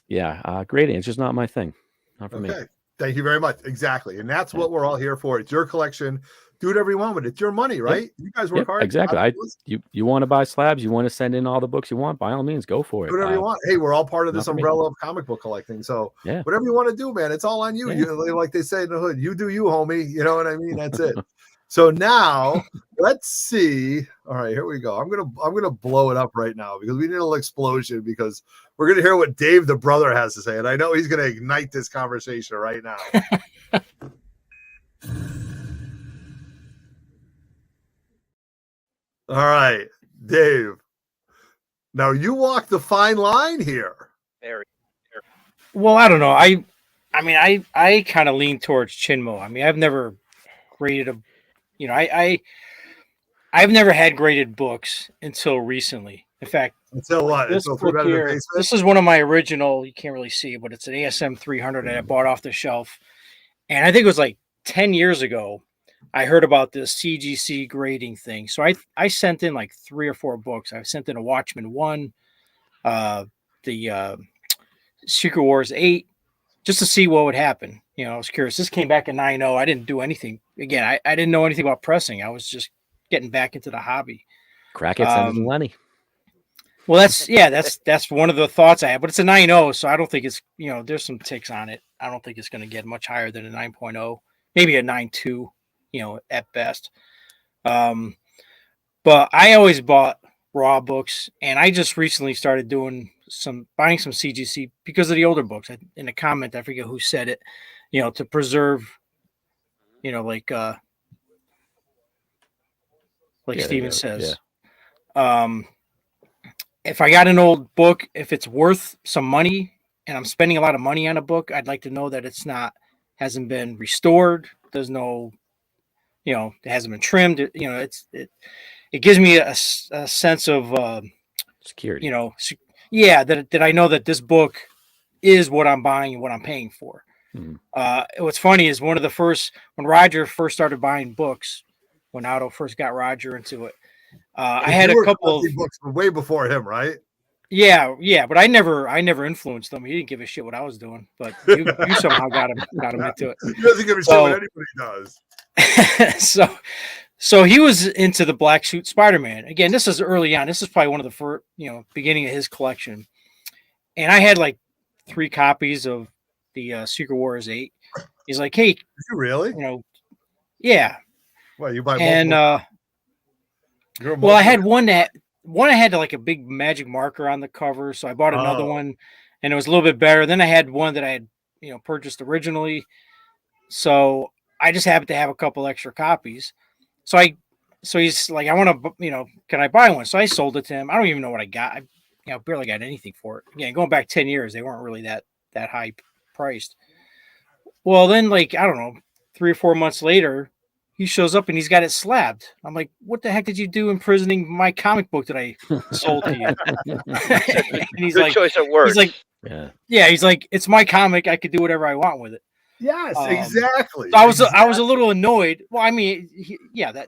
yeah, grading, it's just not my thing. Not for me. Thank you very much. Exactly. And that's what we're all here for. It's your collection. Do whatever you want with it. It's your money, right? You guys work hard. Exactly. You want to buy slabs, you want to send in all the books you want, by all means, go for it. Do whatever you want. Hey, we're all part of this umbrella of comic book collecting. So whatever you want to do, man, it's all on you. Like they say in the hood, you do you, homie. You know what I mean? That's it. So now let's see. All right, here we go. I'm gonna blow it up right now because we need a little explosion because we're gonna hear what Dave the brother has to say, and I know he's gonna ignite this conversation right now. All right, Dave. Now you walk the fine line here. Very. Well, I don't know. I mean, I kind of lean towards Chinmo. I mean, I've never graded a, you know, I've never had graded books until recently. In fact, until what? This book here, this is one of my original. You can't really see it, but it's an ASM 300 that I bought off the shelf, and I think it was like 10 years ago. I heard about this CGC grading thing. So I sent in like 3 or 4 books. I sent in a Watchmen 1, the Secret Wars 8, just to see what would happen. You know, I was curious. This came back in 9.0. I didn't do anything. Again, I didn't know anything about pressing. I was just getting back into the hobby. Crack it, send it to Lenny. Well, that's one of the thoughts I have. But it's a 9.0, so I don't think it's, you know, there's some ticks on it. I don't think it's going to get much higher than a 9.0, maybe a 9.2. You know, at best. But I always bought raw books, and I just recently started buying some CGC because of the older books. In a comment, I forget who said it, you know, to preserve, you know, like Steven says. Yeah. If I got an old book, if it's worth some money and I'm spending a lot of money on a book, I'd like to know that hasn't been restored. There's no, you know, it hasn't been trimmed. You know, it gives me a sense of security. You know, that I know that this book is what I'm buying and what I'm paying for. What's funny is when Roger first started buying books, when Otto first got Roger into it, I had a couple of books way before him, right? Yeah, but I never influenced him. He didn't give a shit what I was doing, but you somehow got him into it. He doesn't give a shit what anybody does. So he was into the black suit Spider-Man. Again, this is early on. This is probably one of the first, beginning of his collection. And I had like 3 copies of the Secret Wars 8. He's like, "Hey, did you really? Yeah." Well, you buy multiple. And well, I had one I had like a big magic marker on the cover, so I bought another one, and it was a little bit better. Then I had one that I had purchased originally, so I just happened to have a couple extra copies. So he's like, "I want to, can I buy one?" So I sold it to him. I don't even know what I got. I barely got anything for it. Again, going back 10 years, they weren't really that high priced. Well, then, like, I don't know, 3 or 4 months later, he shows up and he's got it slabbed. I'm like, "What the heck did you do imprisoning my comic book that I sold to you?" And he's Good like, choice of words. He's like, yeah, he's like, "It's my comic. I could do whatever I want with it." Yes, exactly. So I was a little annoyed. Well, I mean,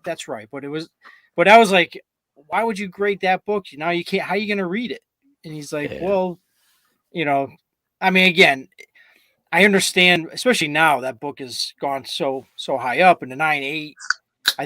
that's right. But I was like, "Why would you grade that book? Now you can't. How are you going to read it?" And he's like, "Well, I mean, again, I understand, especially now that book has gone so high up in the 9.8. I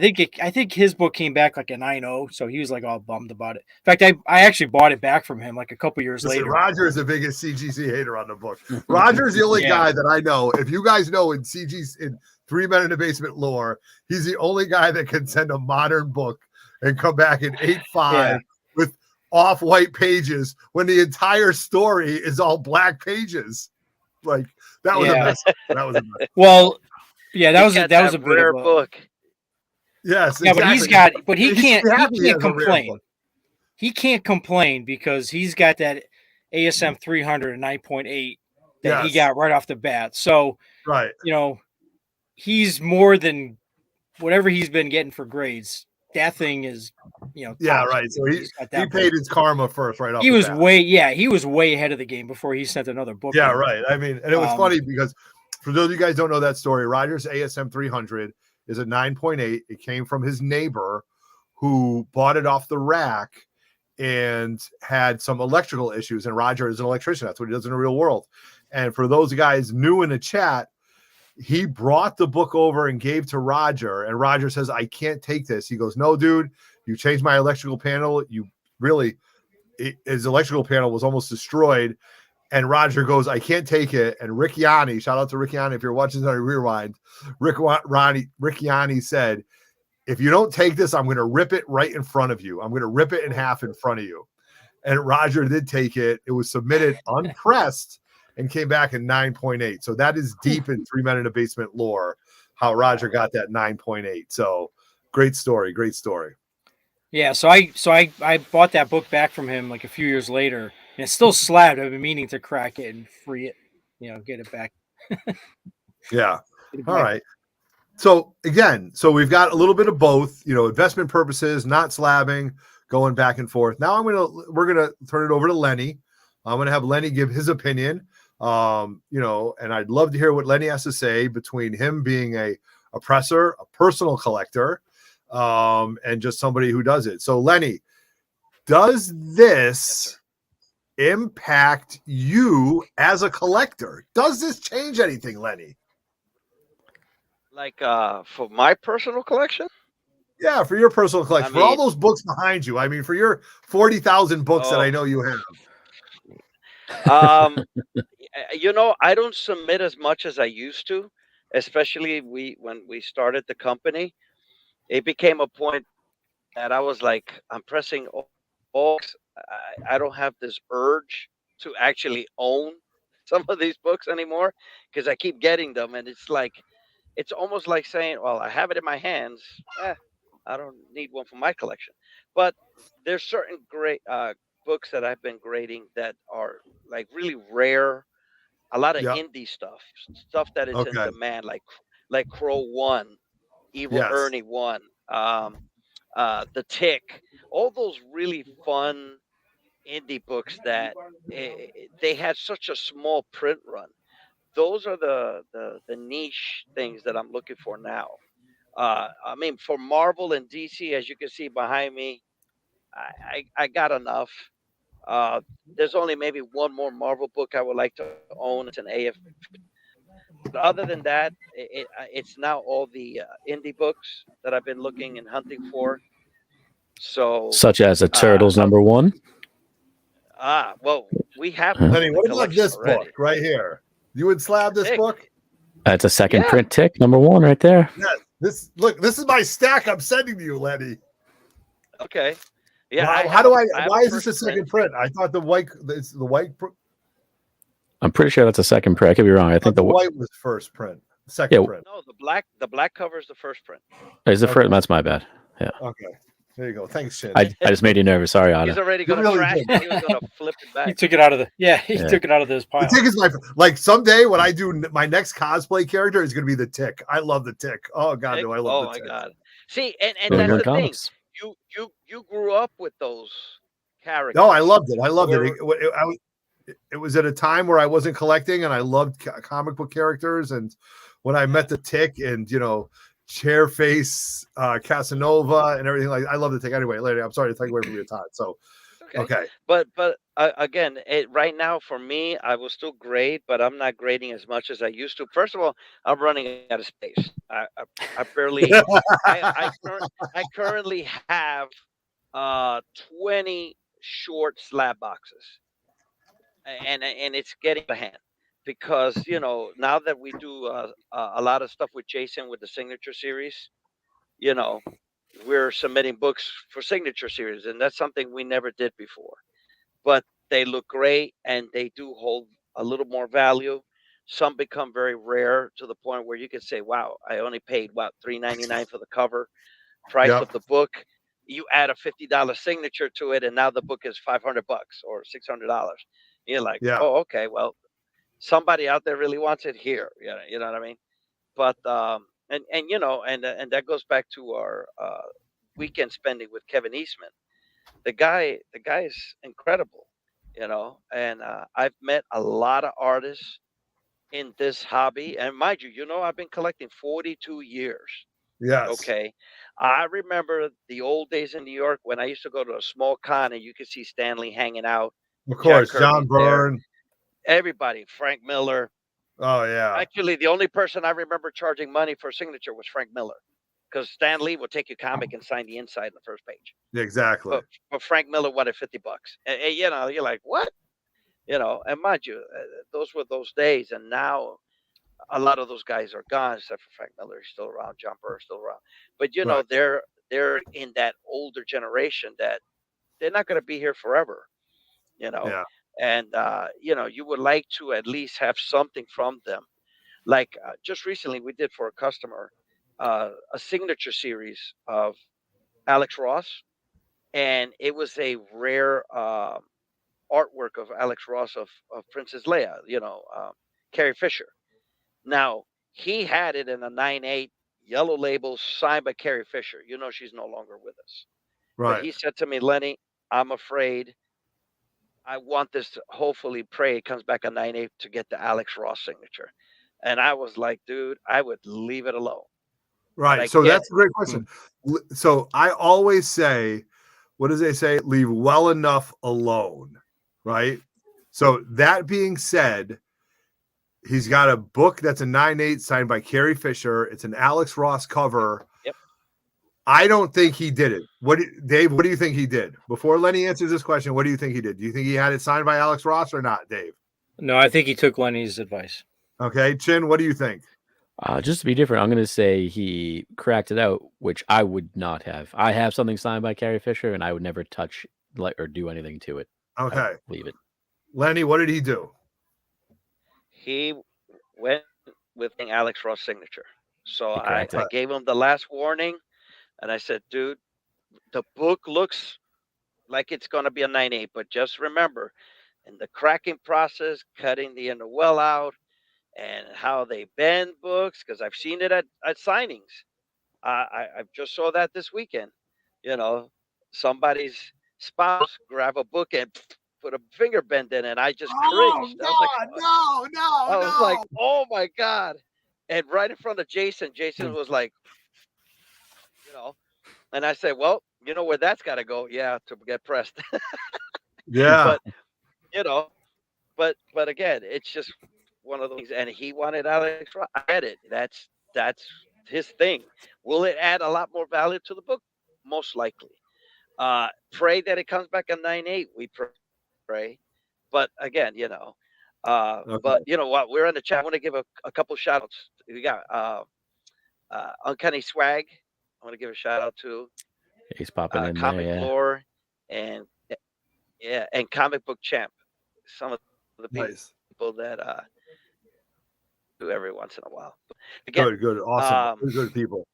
think his book came back like a 9.0, so he was like all bummed about it. In fact, I actually bought it back from him like a couple years later. Roger is the biggest CGC hater on the book. Roger's the only guy that I know. If you guys know in 3 Men in the Basement lore, he's the only guy that can send a modern book and come back in 8.5 with off-white pages when the entire story is all black pages. Like that was a mess. That was a mess. Well, yeah, that was a rare book. Yes, yeah, exactly. But he can't complain. He can't complain because he's got that ASM 300 and 9.8 that he got right off the bat. So right, he's more than whatever he's been getting for grades. That thing is, right. So he paid his karma first, right off. He was way ahead of the game before he sent another book. Yeah, right. I mean, and it was funny because for those of you guys don't know that story, Roger's ASM 300 is a 9.8. It came from his neighbor who bought it off the rack and had some electrical issues. And Roger is an electrician. That's what he does in the real world. And for those guys new in the chat, he brought the book over and gave to Roger. And Roger says, "I can't take this." He goes, "No, dude, you changed my electrical panel. His electrical panel was almost destroyed." And Roger goes, "I can't take it." And Rick Yanni, shout out to Rick Yanni if you're watching on Rewind, Rick Yanni said, "If you don't take this, I'm going to rip it right in front of you. I'm going to rip it in half in front of you." And Roger did take it. It was submitted unpressed and came back in 9.8. So that is deep in 3 Men in a Basement lore, how Roger got that 9.8. So great story. Yeah. So I bought that book back from him like a few years later. And it's still slabbed. I've been meaning to crack it and free it, get it back. Yeah. All right. So again, we've got a little bit of both, investment purposes, not slabbing, going back and forth. Now we're gonna turn it over to Lenny. I'm gonna have Lenny give his opinion. And I'd love to hear what Lenny has to say between him being a presser, a personal collector, and just somebody who does it. So Lenny, does this impact you as a collector? Does this change anything, Lenny? Like for my personal collection? Yeah, for your personal collection, for all those books behind you. I mean, for your 40,000 books that I know you have. I don't submit as much as I used to, especially when we started the company. It became a point that I was like, I'm pressing all. I don't have this urge to actually own some of these books anymore because I keep getting them, and it's almost like saying, well, I have it in my hands. I don't need one for my collection. But there's certain great books that I've been grading that are like really rare. A lot of indie stuff that is in demand, like Crow 1, Evil Ernie 1, The Tick, all those really fun indie books that they had such a small print run. Those are the niche things that I'm looking for now. I mean, for Marvel and DC, as you can see behind me, I got enough. There's only maybe one more Marvel book I would like to own. It's an AF other than that, it's now all the indie books that I've been looking and hunting for. So, such as a Turtles #1. Well, we have Lenny, what about this already. book right here? You would slab this book? That's a second print tick, #1 right there. Yeah. This is my stack I'm sending to you, Lenny. Okay. Yeah. Why is this a second print? I thought the white. It's the white. I'm pretty sure that's a second print. I could be wrong. I think the white was first print. Second print. No, the black cover is the first print. Is the first? That's my bad. Yeah. Okay. There you go. Thanks, Shin. I just made you nervous. Sorry, Otto. He's already going to trash it. He was going to flip it back. He took it out of took it out of this pile. The Tick is my someday when I do my next cosplay character is going to be the Tick. I love the Tick. Oh God, do I love the Tick. Oh my God. See, and that's the thing. You grew up with those characters. No, I loved it. I loved it. It was at a time where I wasn't collecting, and I loved comic book characters. And when I met the Tick, and Chairface, Casanova, and everything I love the Tick. Anyway, later. I'm sorry to take away from your time. So, okay. But again, right now for me, I will still grade, but I'm not grading as much as I used to. First of all, I'm running out of space. I barely. I currently have 20 short slab boxes, and it's getting the hand. Because now that we do a lot of stuff with Jason with the signature series, we're submitting books for signature series, and that's something we never did before. But they look great, and they do hold a little more value. Some become very rare to the point where you can say, "Wow, I only paid $3.99 for the cover price of the book." You add a $50 signature to it, and now the book is $500 or $600. You're like, "Oh, okay, well." Somebody out there really wants it here. You know what I mean? But and that goes back to our weekend spending with Kevin Eastman. The guy is incredible, and I've met a lot of artists in this hobby. And mind you, I've been collecting 42 years. Yes. Okay. I remember the old days in New York when I used to go to a small con and you could see Stanley hanging out. Of course, John Byrne. Everybody, Frank Miller. Oh yeah. Actually, the only person I remember charging money for a signature was Frank Miller, because Stan Lee would take your comic and sign the inside on the first page. Exactly. But Frank Miller wanted $50. And, you're like, what? And mind you, those were those days, and now a lot of those guys are gone, except for Frank Miller. He's still around. John Burr is still around. But they're in that older generation that they're not going to be here forever. Yeah. And, you would like to at least have something from them. Like just recently we did for a customer a signature series of Alex Ross. And it was a rare artwork of Alex Ross of Princess Leia, Carrie Fisher. Now, he had it in a 9/8 yellow label signed by Carrie Fisher. She's no longer with us. Right. But he said to me, Lenny, I'm afraid I want this to hopefully pray it comes back a 9/8 to get the Alex Ross signature. And I was like, dude, I would leave it alone. Right. So that's a great question. So I always say, what does they say? Leave well enough alone. Right. So that being said, he's got a book that's a 9/8 signed by Carrie Fisher. It's an Alex Ross cover. Yep. I don't think he did it. Dave, what do you think he did? Before Lenny answers this question, what do you think he did? Do you think he had it signed by Alex Ross or not, Dave? No, I think he took Lenny's advice. Okay. Chin, what do you think? Just to be different, I'm going to say he cracked it out, which I would not have. I have something signed by Carrie Fisher, and I would never touch or do anything to it. Okay. Leave it. Lenny, what did he do? He went with the Alex Ross signature. So I gave him the last warning, and I said, dude, the book looks like it's going to be a 9/8, but just remember, in the cracking process, cutting the inner well out, and how they bend books, because I've seen it at signings. I just saw that this weekend. Somebody's spouse grab a book and put a finger bend in it, and I just cringed. No, I was like, oh my God. And right in front of Jason was like, and I said, well, you know where that's got to go? Yeah, to get pressed. Yeah. But again, it's just one of those things, and he wanted Alex Ross. I get it. That's his thing. Will it add a lot more value to the book? Most likely. Pray that it comes back at 9.8. We pray. But again, but you know what? We're in the chat. I want to give a couple shout outs. We got Uncanny Swag. I want to give a shout out to. He's popping in Comic there, Lore and Comic Book Champ. Some of the people that do every once in a while. Again, good, awesome, good people.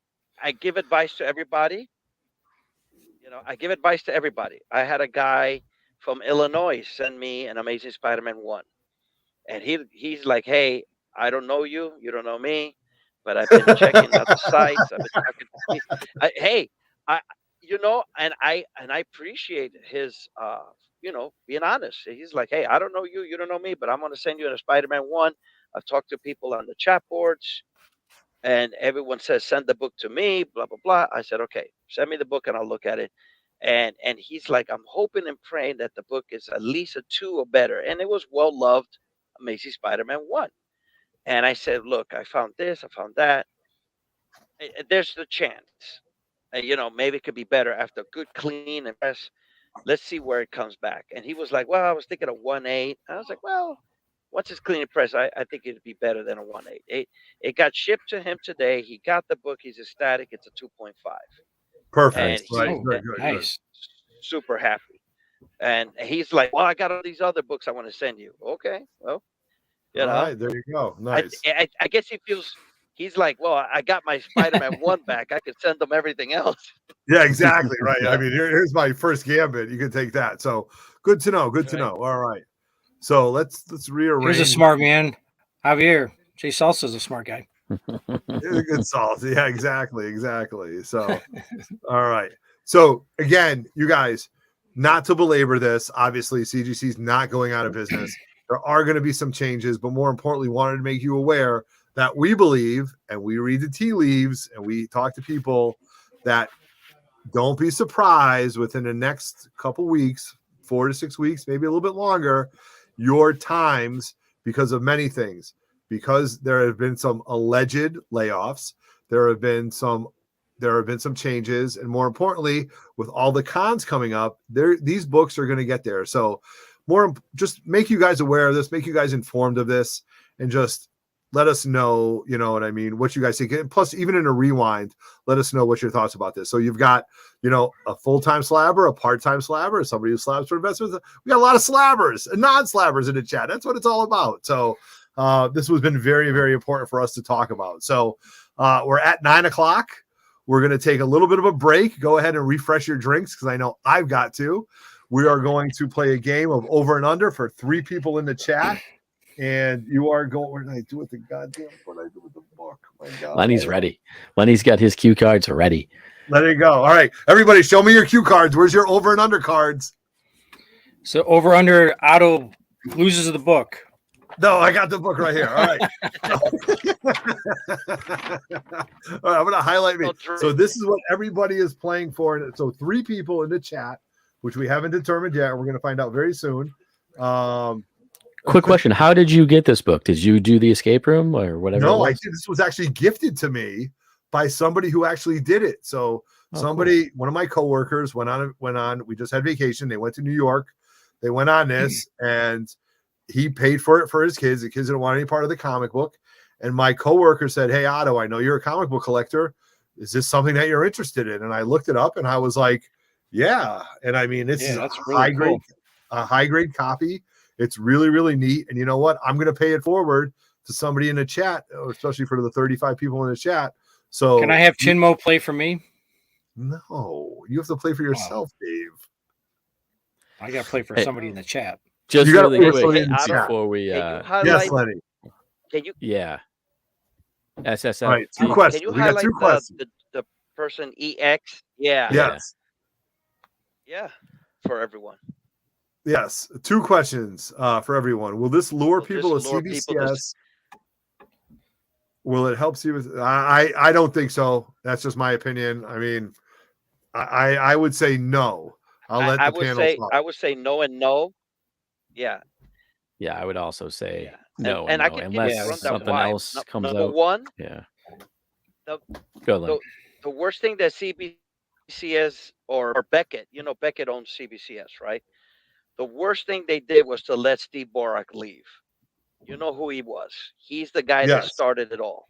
I give advice to everybody. I had a guy from Illinois send me an Amazing Spider-Man 1. And he's like, hey, I don't know you. You don't know me. But I've been checking out the sites. I've been talking to and I appreciate his, being honest. He's like, hey, I don't know you. You don't know me. But I'm going to send you a Spider-Man 1. I've talked to people on the chat boards. And everyone says, send the book to me, blah, blah, blah. I said, okay, send me the book and I'll look at it. And he's like, I'm hoping and praying that the book is at least a 2 or better. And it was well-loved, Amazing Spider-Man 1. And I said, look, I found this, I found that. There's the chance. Maybe it could be better after a good clean and press. Let's see where it comes back. And he was like, well, I was thinking of 1.8. I was like, well, once it's clean and pressed, I think it'd be better than a 1.8. It got shipped to him today. He got the book. He's ecstatic. It's a 2.5. Perfect. And nice. Super happy. And he's like, well, I got all these other books I want to send you. Okay. Well, all right, there you go. Nice. I guess he's like, well, I got my Spider-Man 1 back. I could send them everything else. Yeah, exactly. Right. I mean, here's my first gambit. You can take that. So good to know. Good to know. All right. So let's rearrange. Here's a smart man. Javier. Jay Salsa's a smart guy. Here's a good salsa. Yeah, exactly. So, all right. So again, you guys, not to belabor this, obviously CGC is not going out of business. There are going to be some changes, but more importantly, wanted to make you aware that we believe, and we read the tea leaves, and we talk to people, that don't be surprised within the next couple weeks, 4 to 6 weeks, maybe a little bit longer, your times, because of many things. Because there have been some alleged layoffs, there have been some changes, and more importantly, with all the cons coming up, these books are going to get there. So just make you guys aware of this, make you guys informed of this, and just let us know, you know what I mean, what you guys think. And plus, even in a rewind, let us know what your thoughts about this. So you've got, a full-time slabber, a part-time slabber, somebody who slabs for investments. We got a lot of slabbers and non-slabbers in the chat. That's what it's all about. So this has been very, very important for us to talk about. So we're at 9 o'clock. We're going to take a little bit of a break. Go ahead and refresh your drinks, because I know I've got to. We are going to play a game of over and under for 3 people in the chat. And you are going, what did I do with the goddamn, what did I do with the book? My God. Lenny's ready. Lenny's got his cue cards ready. Let it go. All right. Everybody, show me your cue cards. Where's your over and under cards? So over under, Otto loses the book. No, I got the book right here. All right. All right, I'm going to highlight me. So this is what everybody is playing for. So 3 people in the chat, which we haven't determined yet. We're going to find out very soon. Quick question. How did you get this book? Did you do the escape room or whatever? No, I did. This was actually gifted to me by somebody who actually did it. So somebody, one of my coworkers went on, we just had vacation. They went to New York. They went on this and he paid for it for his kids. The kids didn't want any part of the comic book. And my coworker said, hey, Otto, I know you're a comic book collector. Is this something that you're interested in? And I looked it up and I was like, yeah. And I mean, this is that's really a high grade copy. It's really, really neat. And you know what? I'm going to pay it forward to somebody in the chat, especially for the 35 people in the chat. So can I have Chinmo play for me? No, you have to play for yourself, Dave. I got to play for somebody in the chat. Just you really quick before we yes, Lenny. Yeah. SSL. All right, 2 questions. Can you we got 2 questions. The person EX? Yeah. Yes. Yeah. For everyone. Yes. 2 questions for everyone. Will this lure people to CBCS? Will it help you with? I don't think so. That's just my opinion. I mean, I would say no. I'll let the panel talk. I would say no and no. Yeah. Yeah, I would also say No, and I can give you unless something else comes number out. One, yeah. The worst thing that CBCS or Beckett, Beckett owns CBCS, right? The worst thing they did was to let Steve Borak leave. You know who he was. He's the guy that started it all.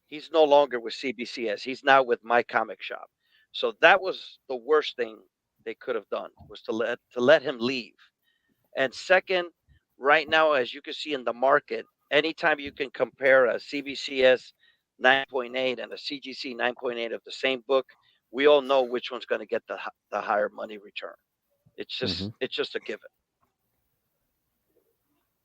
He's no longer with CBCS. He's now with My Comic Shop. So that was the worst thing they could have done, was to let him leave. And second, right now, as you can see in the market, anytime you can compare a CBCS 9.8 and a CGC 9.8 of the same book, we all know which one's going to get the higher money return. It's just a given.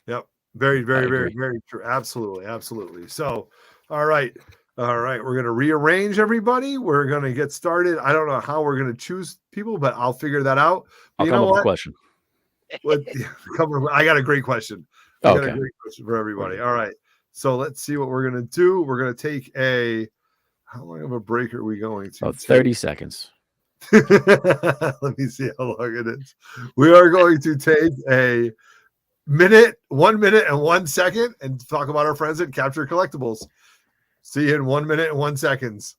Yep. Very, very, very, very true. Absolutely. Absolutely. So, all right. We're going to rearrange everybody. We're going to get started. I don't know how we're going to choose people, but I'll figure that out. I'll come up with a question. I got a great question. I got a great question for everybody. All right. So let's see what we're going to do. We're going to take how long of a break are we going to? 30 seconds. Let me see how long it is. We are going to take a 1 minute and 1 second and talk about our friends at Capture Collectibles. See you in 1 minute and 1 second.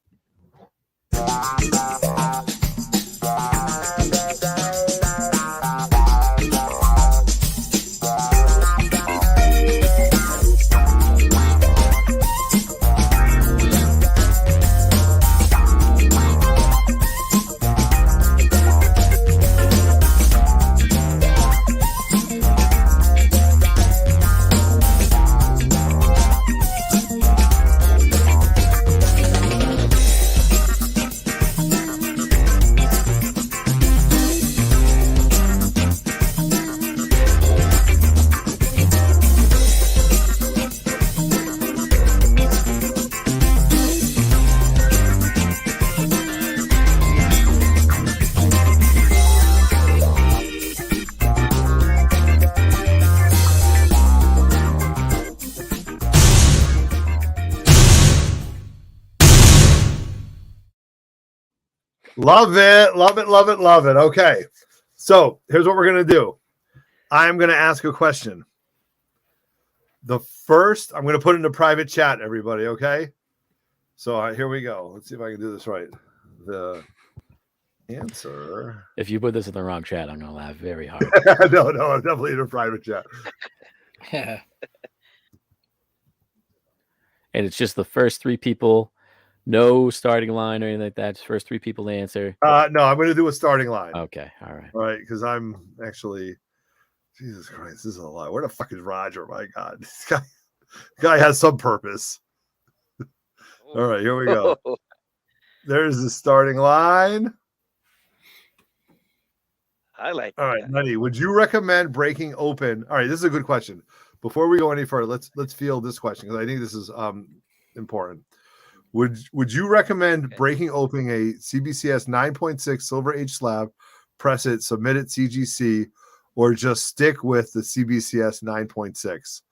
Love it. Love it. Love it. Love it. Okay. So here's what we're going to do. I'm going to ask a question. I'm going to put it in a private chat, everybody. Okay. So here we go. Let's see if I can do this right. The answer. If you put this in the wrong chat, I'm going to laugh very hard. No, I'm definitely in a private chat. Yeah. And it's just the first three people. No starting line or anything like that. Just first three people to answer. No, I'm going to do a starting line. Okay. All right. All right. Because I'm actually, Jesus Christ, this is a lot. Where the fuck is Roger? My God. This guy has some purpose. All right. Here we go. There's the starting line. I like All right, Nutty, would you recommend breaking open? All right, this is a good question. Before we go any further, let's field this question because I think this is important. Would you recommend breaking open a CBCS 9.6 Silver Age slab, press it, submit it CGC, or just stick with the CBCS 9.6?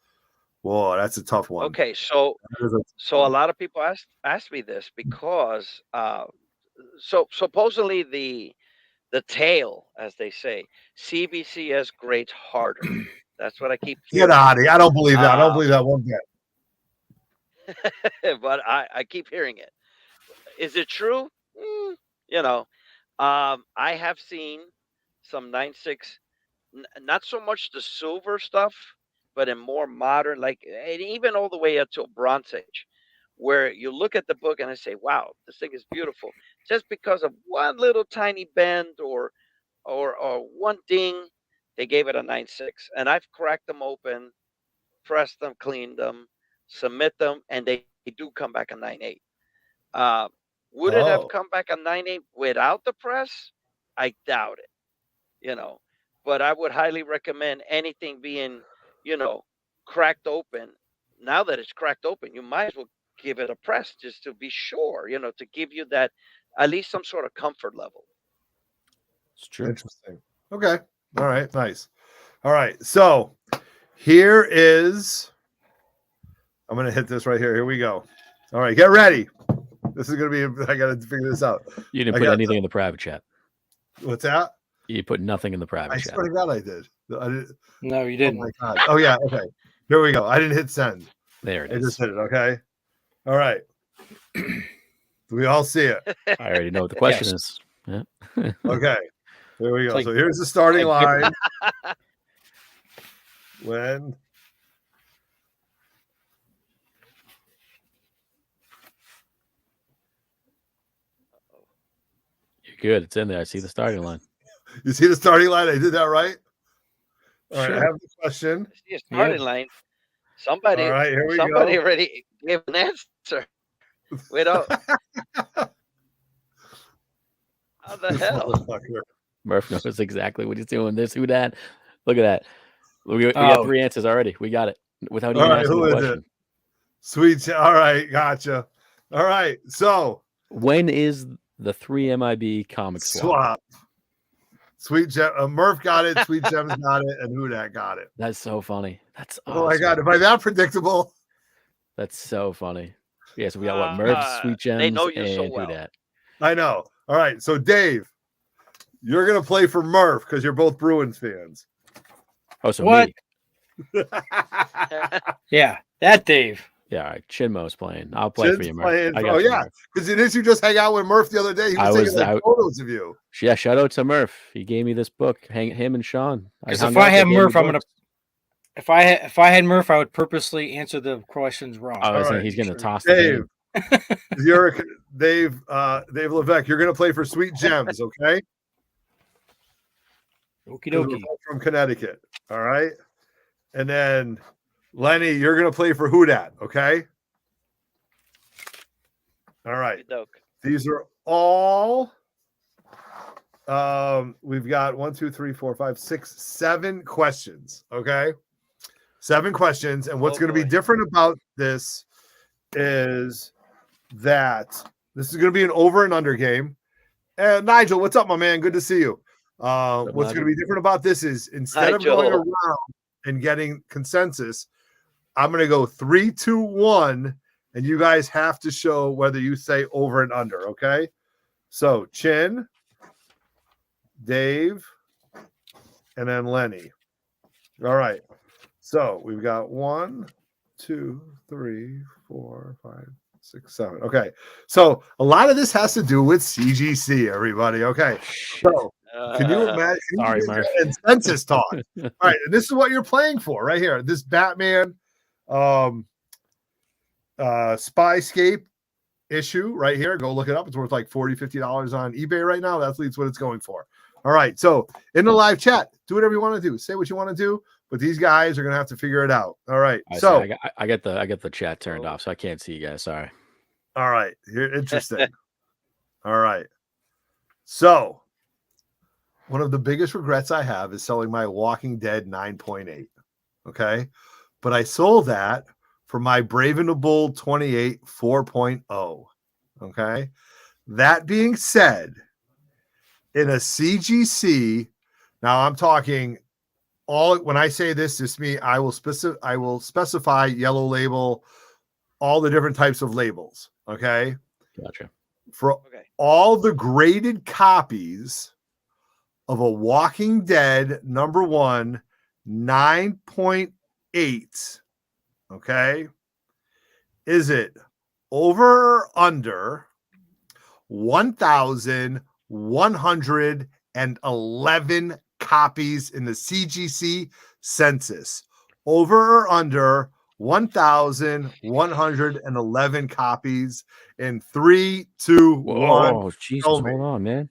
Whoa, that's a tough one. Okay, so a lot of people ask me this because so supposedly the tail, as they say, CBCS grades harder. That's what I keep hearing. Get out of here. I don't believe that. I don't believe that one bit. But I keep hearing it. Is it true? I have seen some 9.6, not so much the silver stuff, but in more modern, like, and even all the way up to a Bronze Age, where you look at the book and I say, wow, this thing is beautiful. Just because of one little tiny bend or one ding, they gave it a 9.6. And I've cracked them open, pressed them, cleaned them, submit them, and they do come back a 9.8. Would it have come back a 9.8 without the press? I doubt it, But I would highly recommend anything being, cracked open. Now that it's cracked open, you might as well give it a press just to be sure, to give you that at least some sort of comfort level. It's true. Interesting. Okay. All right. Nice. All right. So here is, I'm going to hit this right here. Here we go. All right. Get ready. This is going to be, I got to figure this out. You didn't put anything in the private chat. What's that? You put nothing in the private chat. I swear to God I did. No, you didn't. Oh my God. Oh yeah. Okay. Here we go. I didn't hit send. There it I is. just hit it. Okay. All right. Do we all see it? I already know what the question is. Yeah. Okay. Here we go. Like, so here's the starting like line. When You're good. It's in there. I see the starting line. you see the starting line, I did that right. All right, I Sure. have the question. I see a starting line. Somebody, All right, here we somebody go. already gave an answer. Wait up. How the hell? Motherfucker. Murph knows exactly what he's doing. This, who that? Look at that. We got 3 answers already. We got it without even All right, asking who the is question. it? Sweet. All right, gotcha. All right, so When is the 3 MIB comic swap? Sweet Gem, Murph got it, Sweet Gems got it, and who that got it. That's so funny. That's awesome. Oh my god, am I that predictable? That's so funny. Yeah, so we got what? Murph, Sweet Gems, they know you and so well. who dat? I know. All right, so Dave, you're gonna play for Murph because you're both Bruins fans. Oh, so What? me. Yeah, that Dave. Yeah, all right. Chinmo's playing. I'll play for you, Murph. I got Oh you, yeah, Murph. because didn't you just hang out with Murph the other day? He was taking photos of you. Yeah, shout out to Murph. He gave me this book. Him and Sean. Because if I had Murph, I'm gonna. If I had Murph, I would purposely answer the questions wrong. I was saying he's gonna toss Dave. the You're Dave Levesque. You're gonna play for Sweet Gems, okay? Okie dokie. From Connecticut. All right. And then Lenny, you're gonna play for who dat, okay? All right. These are all we've got 1, 2, 3, 4, 5, 6, 7 questions. Okay. 7 questions. And what's going to be different about this is that this is going to be an over and under game. And Nigel, what's up, my man? Good to see you. What's going to be different about this is instead of going around and getting consensus, I'm going to go 3, 2, 1. And you guys have to show whether you say over and under, okay? So, Chin, Dave, and then Lenny. All right. So, we've got 1, 2, 3, 4, 5, 6, 7. Okay. So, a lot of this has to do with CGC, everybody. Okay. So, can you imagine? Sorry, Murph. And census talk. All right. And this is what you're playing for right here. This Batman Spyscape issue right here. Go look it up. It's worth like $40-$50 on eBay right now. That's what it's going for. All right. So in the live chat, do whatever you want to do. Say what you want to do, but these guys are gonna have to figure it out. All right. So I get the chat turned off, so I can't see you guys. Sorry. All right. You're interesting. All right. So one of the biggest regrets I have is selling my Walking Dead 9.8. Okay. But I sold that for my Brave and the Bold 28 4.0. Okay. That being said, in a CGC, now I'm talking all when I say this me, I will specify yellow label, all the different types of labels. Okay. Gotcha. For all the graded copies of a Walking Dead #1 9.8. Okay. Is it over or under 1,111 copies in the CGC census? Over or under 1,111 copies in 3, 2, 1. Oh, Jesus. Hold on, man.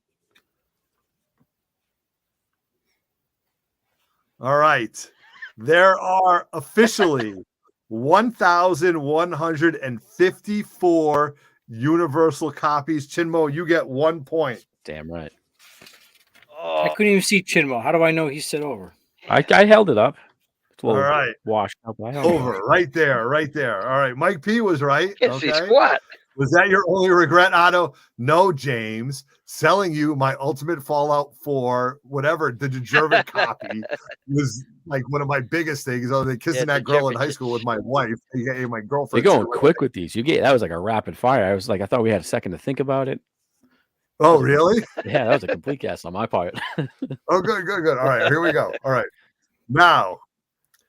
All right. There are officially 1,154 universal copies. Chinmo, you get 1 point. Damn right. I couldn't even see Chinmo. How do I know he said over? I held it up. It's a little All right. washed up. Over. Right there. Right there. All right. Mike P was right. Okay. Squat. Was that your only regret, Otto? No, James. Selling you my Ultimate Fallout 4, whatever, the deserved copy was like one of my biggest things. Other than kissing that girl in high school with my wife, my girlfriend. You're going quick with these. That was like a rapid fire. I thought we had a second to think about it. Oh, really? Yeah, that was a complete guess on my part. Oh, good. All right, here we go. All right. Now,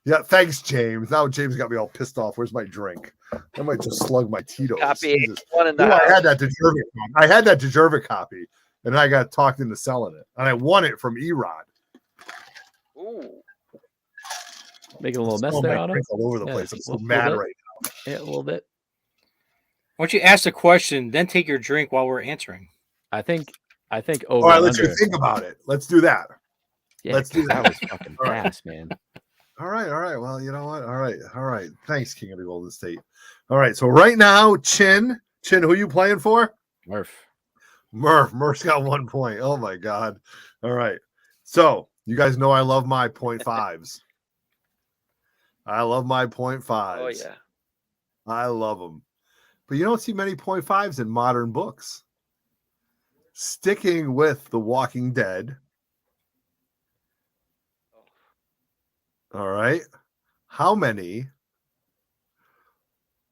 Yeah, thanks, James. Now James got me all pissed off. Where's my drink? I might just slug my Tito's. Copy I had that DeJervic copy, and I got talked into selling it, and I won it from Erod. Ooh, making a little mess there, Otto. All over the place. I'm so mad right now. Yeah, a little bit. Why don't you ask the question, then take your drink while we're answering? I think over. All right, let's think about it. Let's do that. Yeah, let's do that. That was fucking fast, man. All right. Well, you know what? All right. Thanks, King of the Golden State. All right. So right now, Chin, who you playing for? Murph's got 1 point. Oh my God. All right. So you guys know I love my 0.5s. I love my 0.5s. Oh yeah. I love them. But you don't see many 0.5s in modern books. Sticking with The Walking Dead. All right. How many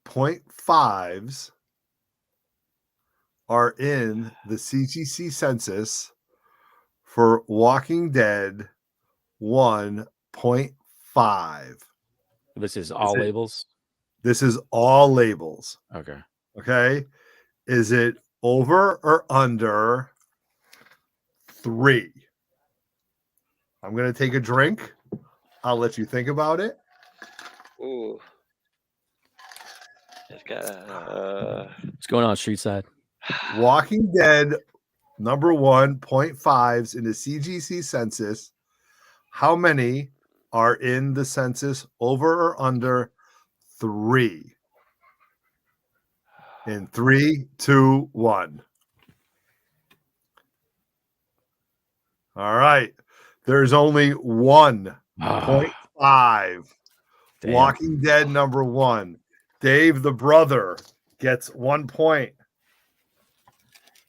0.5s are in the CGC census for Walking Dead 1.5? This is all labels? This is all labels. Okay. Okay. Is it over or under 3? I'm going to take a drink. I'll let you think about it. Ooh. It's got what's going on, Street Side? Walking Dead number 1.5s in the CGC census. How many are in the census over or under 3? In 3, 2, 1. All right. There's only 1.5. Walking Dead number 1. Dave the brother gets 1 point.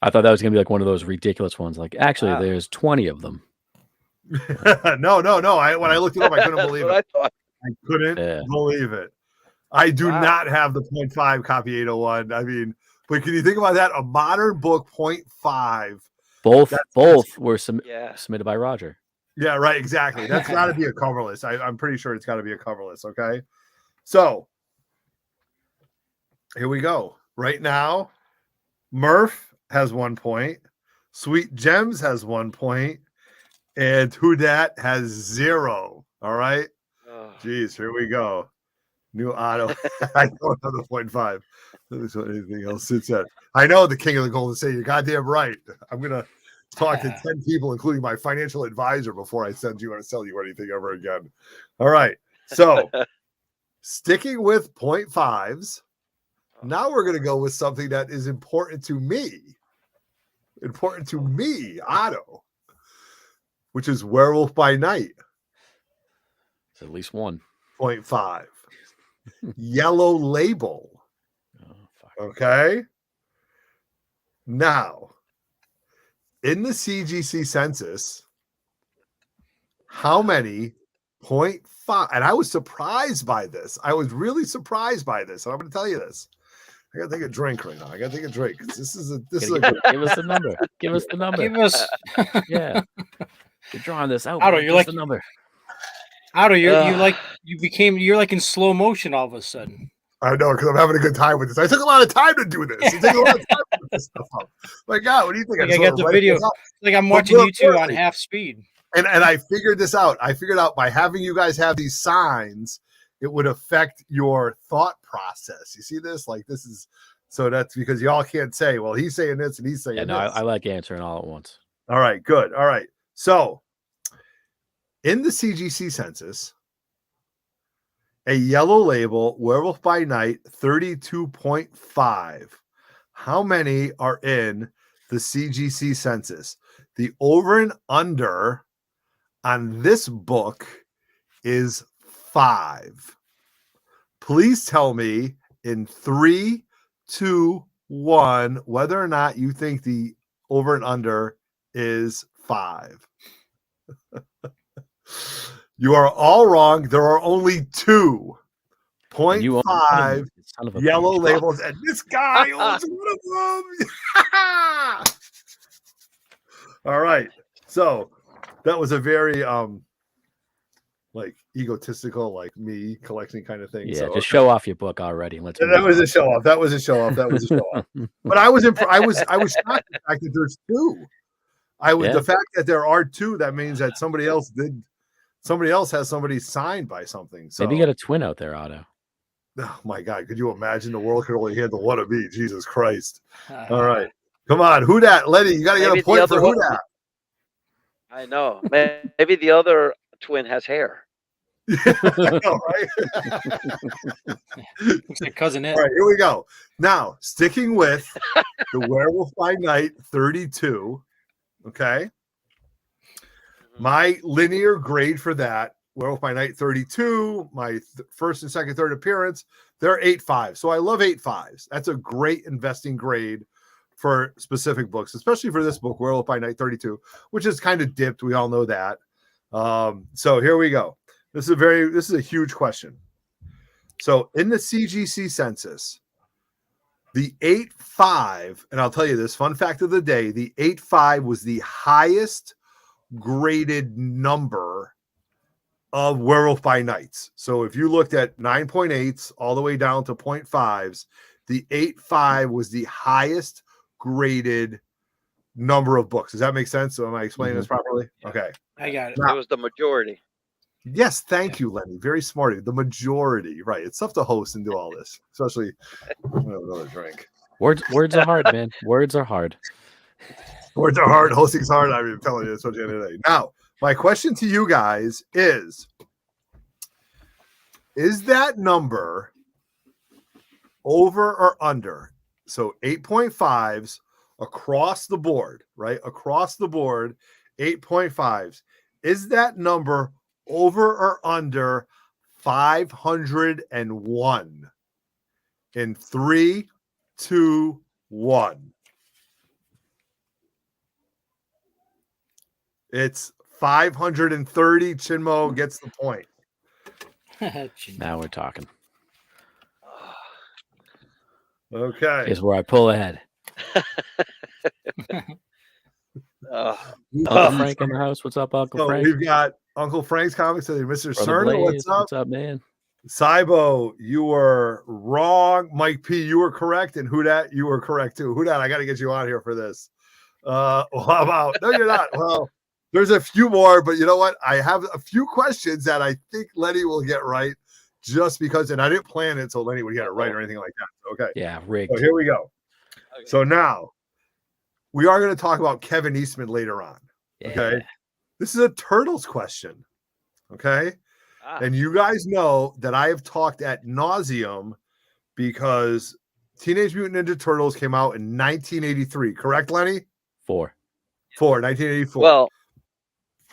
I thought that was gonna be like one of those ridiculous ones. Like, actually, there's 20 of them. No. When I looked it up, I couldn't believe it. I couldn't believe it. I do not have the 0.5 copy 801. I mean, but can you think about that? A modern book 0.5. Both were submitted by Roger. Yeah, right. Exactly. That's got to be a coverless. I'm pretty sure it's got to be a coverless. Okay. So here we go. Right now, Murph has 1 point. Sweet Gems has 1 point. And Who Dat has 0. All right. Jeez, here we go. New Otto. I don't have the 0.5. Anything else sits at. I know the King of the Golden State. You're goddamn right. I'm gonna talk to 10 people, including my financial advisor, before I sell you anything ever again. All right. So sticking with 0.5s. Now we're gonna go with something that is important to me. Otto, which is Werewolf by Night. It's at least 1.5. Yellow label. Okay. Now, in the CGC census, how many 0.5? And I was surprised by this. I was really surprised by this. And I'm going to tell you this. I got to take a drink right now. Give us the number. Give us the number. Yeah. You're drawing this out. Otto, you're like the number. Otto, you're like in slow motion all of a sudden. I know, because I'm having a good time with this. I took a lot of time to do this. It took a lot of time to put this stuff up. My God, what do you think? I got the video. Like I'm watching YouTube on half speed. And I figured this out. I figured out by having you guys have these signs, it would affect your thought process. You see this? Like this is so that's because y'all can't say, well, he's saying this and he's saying this. I like answering all at once. All right, good. All right. So in the CGC census, a yellow label, Werewolf by Night, 32.5. How many are in the CGC census? The over and under on this book is 5. Please tell me in 3, 2, 1 whether or not you think the over and under is 5. You are all wrong. There are only 2.5 yellow labels, and this guy owns one of them. All right. So that was a very like egotistical, like me collecting kind of thing. Yeah, so, just show off your book already. Let's. That was a show off. That was a show off. That was a show off. But I was shocked at the fact that there's two. The fact that there are two. That means that somebody else has somebody signed by something. So maybe you got a twin out there, Otto. Oh my God! Could you imagine the world could only handle one of me? Jesus Christ! All right, come on, who dat? Lenny, you got to get a point for who dat. I know. Maybe the other twin has hair. I know, right? Looks like cousin Ed. All right, here we go. Now, sticking with the Werewolf by Night 32. Okay, my linear grade for that. Werewolf by Night 32, my first and second, third appearance, they're 8.5. So I love 8.5s. That's a great investing grade for specific books, especially for this book, Werewolf by Night 32, which is kind of dipped. We all know that. So here we go. This is a huge question. So in the CGC census, the 8.5, and I'll tell you this fun fact of the day, the 8.5 was the highest graded number of Werewolf by Nights. So if you looked at 9.8s all the way down to 0.5s, the 8.5 was the highest graded number of books. Does that make sense? So am I explaining this properly? Okay. I got it. It was the majority. Yes, thank you, Lenny. Very smart. The majority, right? It's tough to host and do all this, especially another drink. Words are hard, man. Words are hard. Words are hard. Hosting's hard. I'm telling you, especially today. Now, my question to you guys is that number over or under? So 8.5s across the board, right? Across the board, 8.5s. Is that number over or under 501? In 3, 2, 1. It's 530. Chinmo gets the point. Now we're talking. Okay. Here's where I pull ahead. Uncle Frank in the house. What's up, Uncle Frank? We've got Uncle Frank's comics and Mr. Brother Cerner. Blaze, What's up, man? Cybo, you were wrong. Mike P, you were correct. And Hudat, you were correct too. Hudat, I got to get you on here for this. How about? No, you're not. Well, there's a few more, but you know what? I have a few questions that I think Lenny will get right just because, and I didn't plan it so Lenny would get it right or anything like that. Okay. Yeah, rigged. So here we go. Okay. So now we are going to talk about Kevin Eastman later on. Yeah. Okay. This is a Turtles question. Okay. And you guys know that I have talked ad nauseum because Teenage Mutant Ninja Turtles came out in 1983. Correct, Lenny? 1984.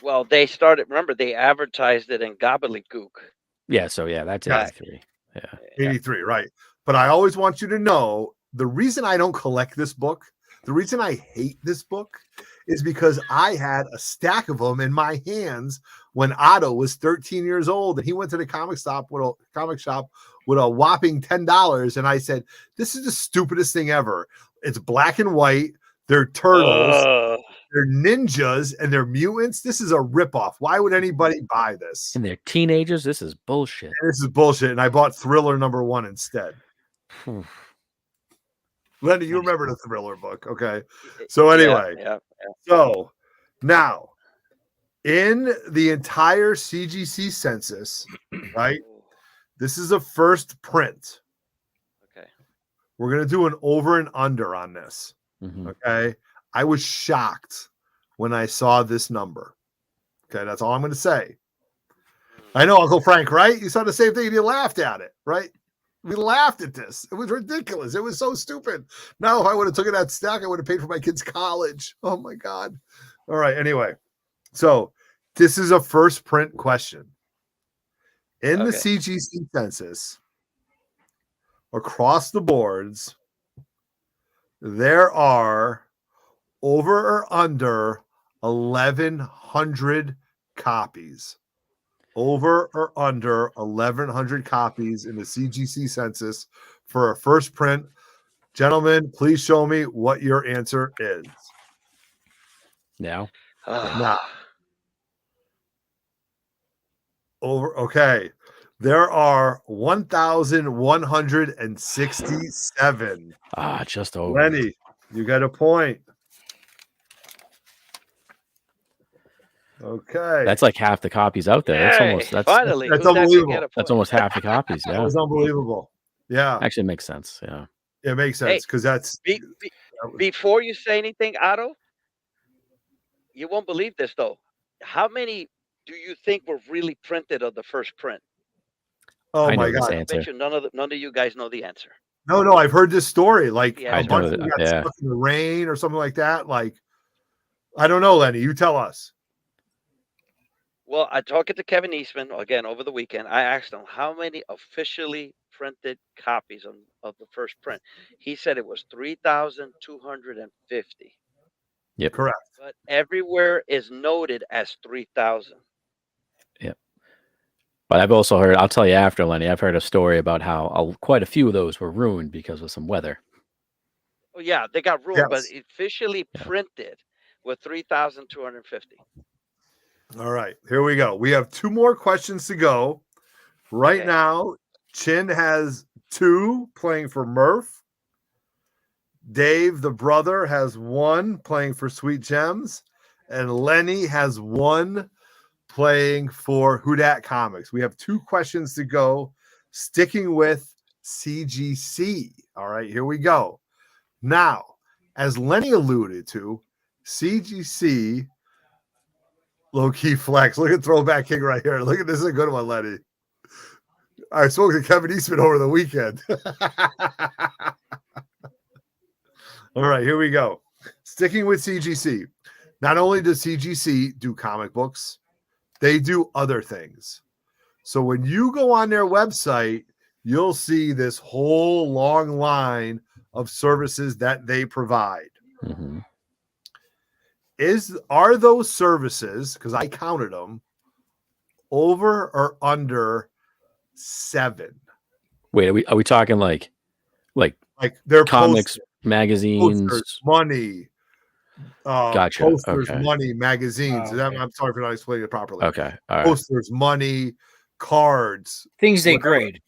Well, they started. Remember, they advertised it in Gobbledygook. Yeah. So yeah, that's 83. Yeah. 83, right. But I always want you to know the reason I don't collect this book, the reason I hate this book is because I had a stack of them in my hands when Otto was 13 years old and he went to the comic shop with a whopping $10. And I said, this is the stupidest thing ever. It's black and white. They're turtles. They're ninjas and they're mutants. This is a ripoff. Why would anybody buy this? And they're teenagers. This is bullshit. This is bullshit. And I bought Thriller #1 instead. Lenny, you remember the Thriller book. Okay. So anyway, so now in the entire CGC census, right? This is a first print. Okay. We're going to do an over and under on this. Okay. I was shocked when I saw this number. Okay. That's all I'm going to say. I know, Uncle Frank, right? You saw the same thing and you laughed at it, right? We laughed at this. It was ridiculous. It was so stupid. Now, if I would have taken that stack, I would have paid for my kids' college. Oh my God. All right. Anyway, so this is a first print question. In the CGC census, across the boards, there are over or under 1,100 copies. Over or under 1,100 copies in the CGC census for a first print. Gentlemen, please show me what your answer is. Now. Now. Okay. There are 1,167. Just over. Lenny, you got a point. Okay. That's like half the copies out there. That's unbelievable. That's almost half the copies. Yeah. That was unbelievable. Yeah. Actually, it makes sense. Yeah. It makes sense because that's before you say anything, Otto, you won't believe this though. How many do you think were really printed of the first print? Oh my God! I bet you none of you guys know the answer. No, I've heard this story. Like Yeah, a bunch of them got stuck in the rain or something like that. Like, I don't know, Lenny. You tell us. Well, I talked to Kevin Eastman again over the weekend. I asked him how many officially printed copies of the first print. He said it was 3,250. Yep, correct. But everywhere is noted as 3,000. Yep. But I've also heard, I'll tell you after, Lenny, I've heard a story about how quite a few of those were ruined because of some weather. Oh, yeah, they got ruined, but officially printed with 3,250. All right, here we go. We have 2 more questions to go. Right now, Chin has 2 playing for Murph. Dave, the brother, has 1 playing for Sweet Gems. And Lenny has 1 playing for Who Dat Comics. We have 2 questions to go, sticking with CGC. All right, here we go. Now, as Lenny alluded to, CGC low-key flex. Look at Throwback King right here. Look at this is a good one, Lenny. I spoke to Kevin Eastman over the weekend. All right, here we go. Sticking with CGC. Not only does CGC do comic books, they do other things. So when you go on their website, you'll see this whole long line of services that they provide. Mm-hmm. Are those services, because I counted them, over or under 7? Wait, are we talking like their comics, magazines, posters, money, gotcha. posters, Okay. money, magazines. Oh, okay. I'm sorry for not explaining it properly. Okay, all right. Posters, money, cards, things they grade.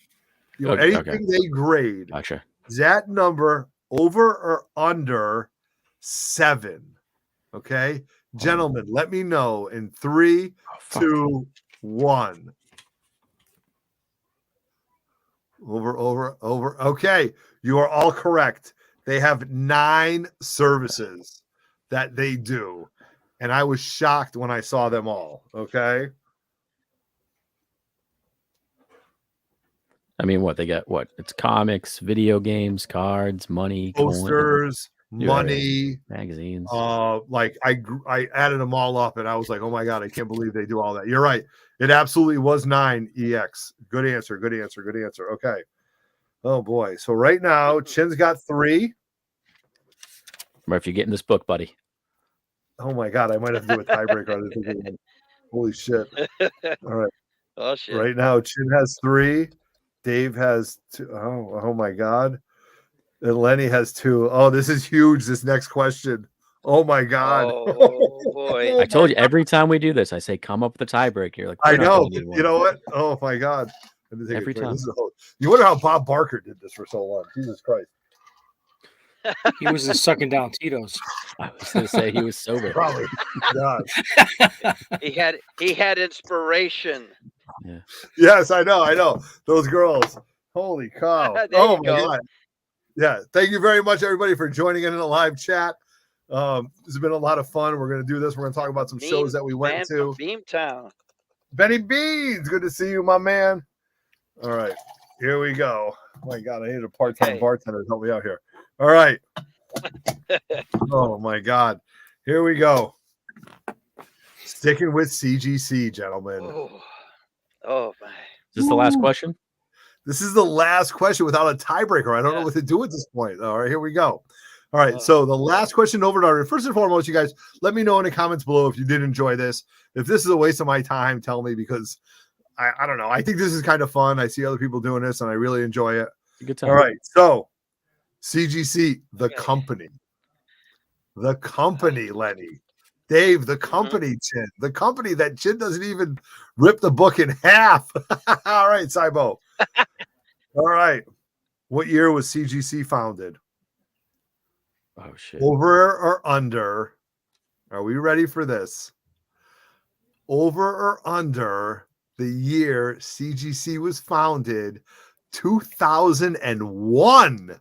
Anything they grade. Gotcha. Is that number over or under 7? Okay, gentlemen, let me know in 3, 2, 1. Over. Okay, you are all correct. They have 9 services that they do, and I was shocked when I saw them all. Okay. I mean, what they got? What it's comics, video games, cards, money, posters, money, magazines. Like I added them all up, and I was like, oh my God, I can't believe they do all that. You're right. It absolutely was 9 EX. Good answer. Okay. Oh boy. So right now, Chin's got 3. Murph, you're getting this book, buddy. Oh my God, I might have to do a tiebreaker. Holy shit. All right. Oh shit. Right now, Chin has 3. Dave has 2. Oh my God. And Lenny has 2. Oh, this is huge. This next question. Oh my God. Oh boy. I told you every time we do this, I say come up with a tiebreaker. You're like, I know. You know what? Oh my God. Every time. You wonder how Bob Barker did this for so long. Jesus Christ. He was just sucking down Tito's. I was going to say he was sober. Probably. God. He had inspiration. Yeah. Yes, I know. Those girls. Holy cow. Oh my God. Yeah. Thank you very much, everybody, for joining in the live chat. This has been a lot of fun. We're going to do this. We're going to talk about some shows that we went to. Beamtown. Benny Beans. Good to see you, my man. All right. Here we go. Oh my God. I need a part-time bartender to help me out here. All right. Oh my God. Here we go. Sticking with CGC, gentlemen. Oh my. Is this the last question? This is the last question without a tiebreaker. I don't know what to do at this point. All right, here we go. All right, so the last question over to our first and foremost, you guys, let me know in the comments below if you did enjoy this. If this is a waste of my time, tell me, because I don't know. I think this is kind of fun. I see other people doing this, and I really enjoy it. Good time. All right, so CGC, the company, Lenny. Dave, the company, Chin. The company that Chin doesn't even rip the book in half. All right, Cybo. All right. What year was CGC founded? Oh, shit. Over or under? Are we ready for this? Over or under the year CGC was founded? 2001.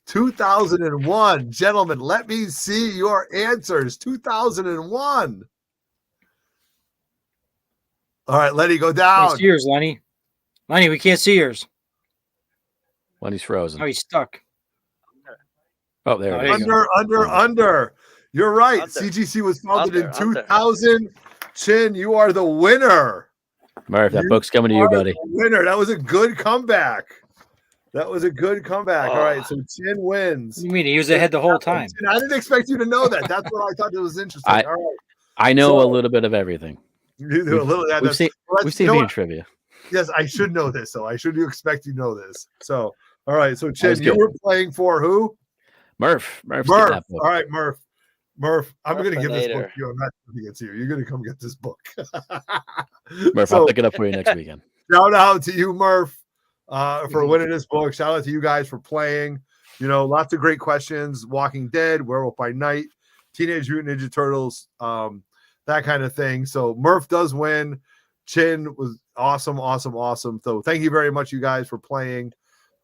2001. Gentlemen, let me see your answers. 2001. All right, Lenny, go down. Can't see yours, Lenny. Lenny, we can't see yours. Lenny's frozen. Oh, he's stuck. Oh, there it is. Under. You're right. Under. CGC was founded in 2000. Chin, you are the winner. Murph, that book's coming to you, buddy. Winner. That was a good comeback. All right, so Chin wins. What do you mean? He was ahead the whole time. Chin, I didn't expect you to know that. That's what I thought it was interesting. All right. I know a little bit of everything. You do a little. We've seen me in trivia. Yes, I should know this, though. I should expect you to know this. So, all right. So, Chin, you were playing for who? Murph. All right, Murph. I'm going to give this book to you. I'm not giving it to you. You're going to come get this book. Murph, I'll pick it up for you next weekend. Shout out to you, Murph, for winning this book. Shout out to you guys for playing. You know, lots of great questions. Walking Dead, Werewolf by Night, Teenage Mutant Ninja Turtles, that kind of thing. So Murph does win. Chin was awesome. So thank you very much, you guys, for playing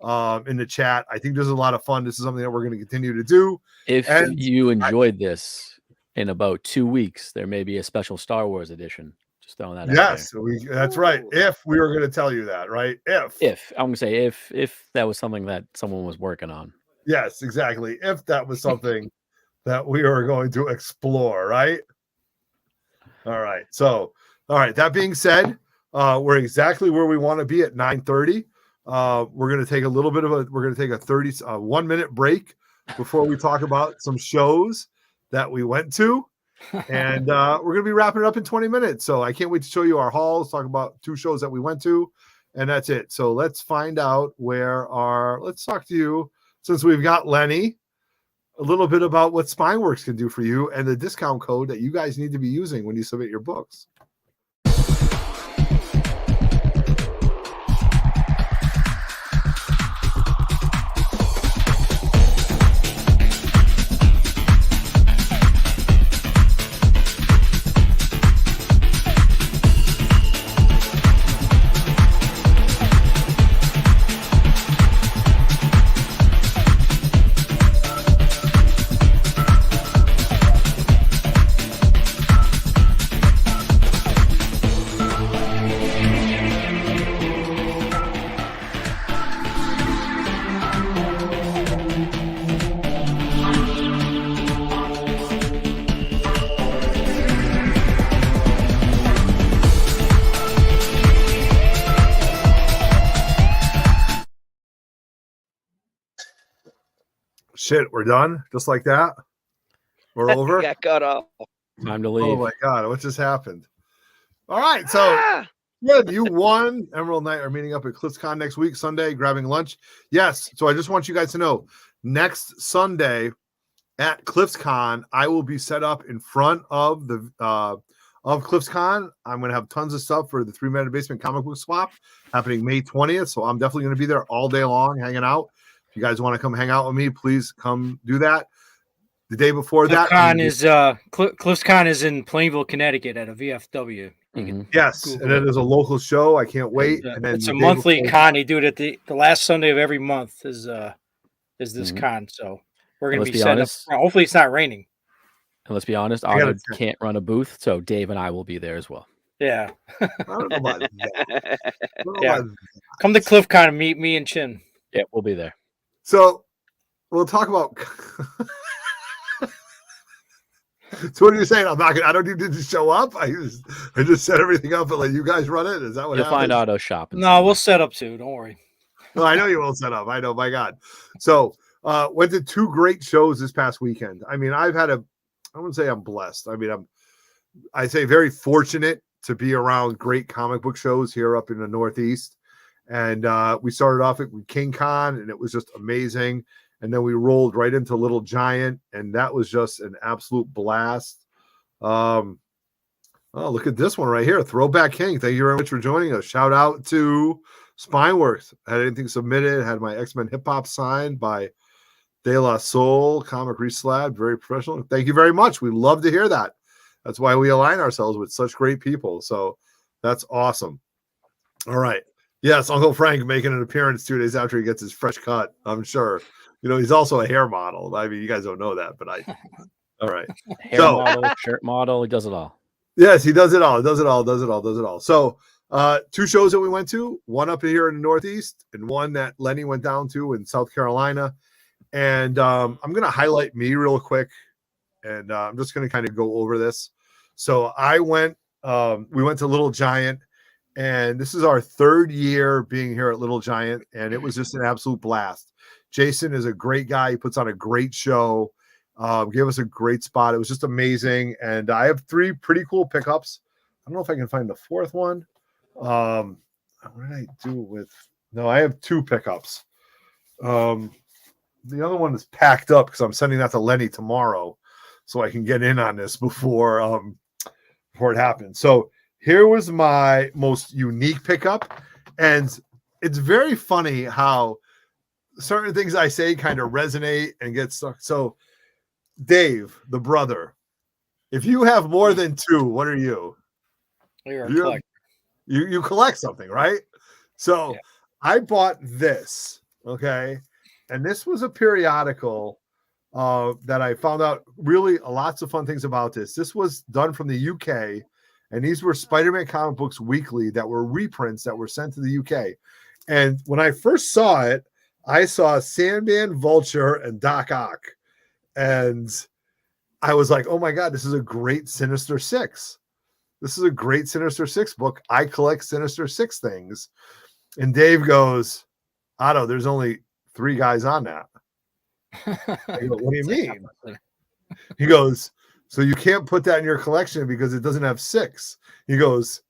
in the chat. I think this is a lot of fun. This is something that we're going to continue to do. If you enjoyed this, in about 2 weeks, there may be a special Star Wars edition. Just throwing that out there. That's right. If we were going to tell you that, right? If I'm going to say if that was something that someone was working on. Yes, exactly. If that was something that we were going to explore, right? All right. So, all right. That being said, we're exactly where we want to be at 9:30. We're going to take a little bit of a 1 minute break before we talk about some shows that we went to. And we're going to be wrapping it up in 20 minutes. So I can't wait to show you our hauls, talk about 2 shows that we went to, and that's it. So let's find out let's talk to you, since we've got Lenny, a little bit about what Spineworks can do for you and the discount code that you guys need to be using when you submit your books. Shit, we're done just like that. We're over. Got cut off. Time to leave. Oh my god, what just happened? All right, so good. You won. Emerald Knight are meeting up at CliffsCon next week, Sunday, grabbing lunch. Yes. So I just want you guys to know, next Sunday at CliffsCon, I will be set up in front of the of CliffsCon. I'm going to have tons of stuff for the 3 Man in the Basement comic book swap happening May 20th. So I'm definitely going to be there all day long, hanging out. If you guys want to come hang out with me, please come do that. The day before CliffsCon is in Plainville, Connecticut at a VFW. Yes, and then there's a local show. I can't wait. And then it's a monthly con. They do it at the last Sunday of every month is this con. So we're going to be set up. Hopefully it's not raining. And let's be honest, Otto can't run a booth, so Dave and I will be there as well. Yeah. I don't know about that. Come to CliffCon and meet me and Chin. Yeah, we'll be there. So we'll talk about. So what are you saying? I don't need to show up. I just set everything up and let you guys run it. Is that what you'll happens? find Otto shop? No, we'll set up too. Don't worry. No, I know you will set up. I know. My God. So went to 2 great shows this past weekend. I mean, I wouldn't say I'm blessed. I mean, I say very fortunate to be around great comic book shows here up in the Northeast. And we started off at King Con, and it was just amazing. And then we rolled right into Little Giant, and that was just an absolute blast. Oh, look at this one right here. Throwback King. Thank you very much for joining us. Shout out to Spineworks. Had anything submitted. Had my X-Men hip hop signed by De La Soul, comic reslab. Very professional. Thank you very much. We love to hear that. That's why we align ourselves with such great people. So that's awesome. All right. Yes, Uncle Frank making an appearance 2 days after he gets his fresh cut, I'm sure. You know, he's also a hair model. I mean, you guys don't know that, but I. All right. Hair model, shirt model, he does it all. Yes, he does it all. Does it all. So 2 shows that we went to, one up here in the Northeast and one that Lenny went down to in South Carolina. And I'm going to highlight me real quick. And I'm just going to kind of go over this. So we went to Little Giant, and this is our 3rd year being here at Little Giant. And it was just an absolute blast. Jason is a great guy. He puts on a great show. Gave us a great spot. It was just amazing. And I have 3 pretty cool pickups. I don't know if I can find the 4th one. What did I do with? No, I have 2 pickups. The other one is packed up because I'm sending that to Lenny tomorrow, so I can get in on this before it happens. So here was my most unique pickup, and it's very funny how certain things I say kind of resonate and get stuck. So Dave, the brother, if you have more than 2, what are you? You're a collector. You collect something, right? So yeah. I bought this, okay? And this was a periodical that I found out really lots of fun things about this. This was done from the UK, and these were Spider-Man comic books weekly that were reprints that were sent to the UK. And when I first saw it, I saw Sandman, Vulture, and Doc Ock. And I was like, oh my God, this is a great Sinister Six. This is a great Sinister Six book. I collect Sinister Six things. And Dave goes, Otto, there's only 3 guys on that. I go, what do you mean? He goes, so you can't put that in your collection because it doesn't have 6. He goes,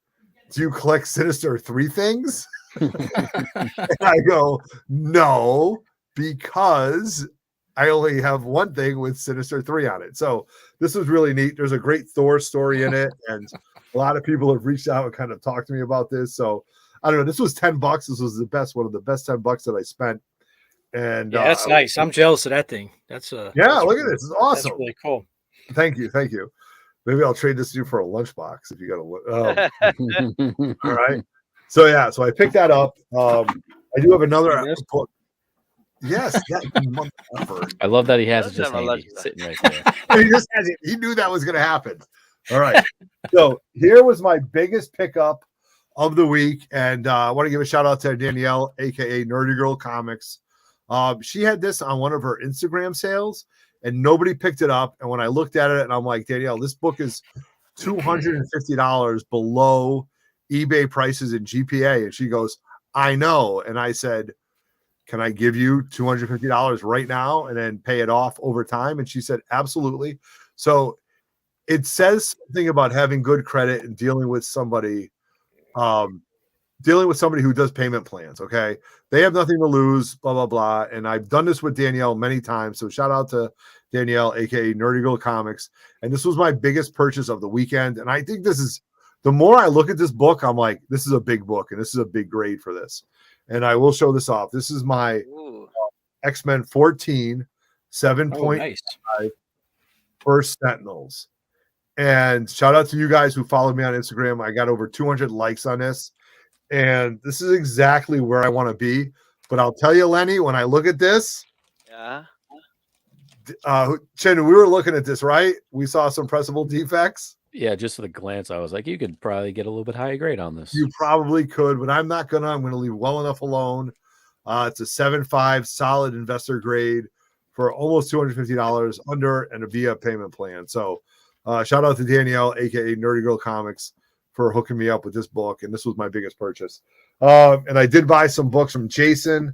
do you collect Sinister 3 things? And I go, no, because I only have 1 thing with Sinister 3 on it. So this was really neat. There's a great Thor story in it, and a lot of people have reached out and kind of talked to me about this. So I don't know. This was $10. This was one of the best $10 that I spent. And yeah, that's nice. I'm jealous of that thing. That's look at this. It's awesome. That's really cool. Thank you. Maybe I'll trade this to you for a lunchbox if you got a. All right. So yeah, so I picked that up. I do have another book. Yes, I love that he has it just sitting right there. He just has it. He knew that was going to happen. All right. So here was my biggest pickup of the week, and I want to give a shout out to Danielle, aka Nerdy Girl Comics. She had this on one of her Instagram sales, and nobody picked it up. And when I looked at it, and I'm like, Danielle, this book is $250 below eBay prices in GPA, and she goes, I know. And I said, can I give you $250 right now and then pay it off over time? And she said, absolutely. So it says something about having good credit and dealing with somebody who does payment plans. Okay. They have nothing to lose, blah, blah, blah. And I've done this with Danielle many times. So shout out to Danielle, aka Nerdy Girl Comics. And this was my biggest purchase of the weekend. And I think this is, the more I look at this book, I'm like, this is a big book and this is a big grade for this. And I will show this off. This is my X-Men 14 7.5 First Sentinels. And shout out to you guys who followed me on Instagram. I got over 200 likes on this. And this is exactly where I want to be. But I'll tell you, Lenny, when I look at this, Chin, we were looking at this, right? We saw some Pressable Deffects. Yeah, just at a glance, I was like, you could probably get a little bit higher grade on this. You probably could, but I'm not gonna. I'm gonna leave well enough alone. It's a 7.5 solid investor grade for almost $250 under and via payment plan. So shout out to Danielle, aka Nerdy Girl Comics, for hooking me up with this book. And this was my biggest purchase. And I did buy some books from Jason.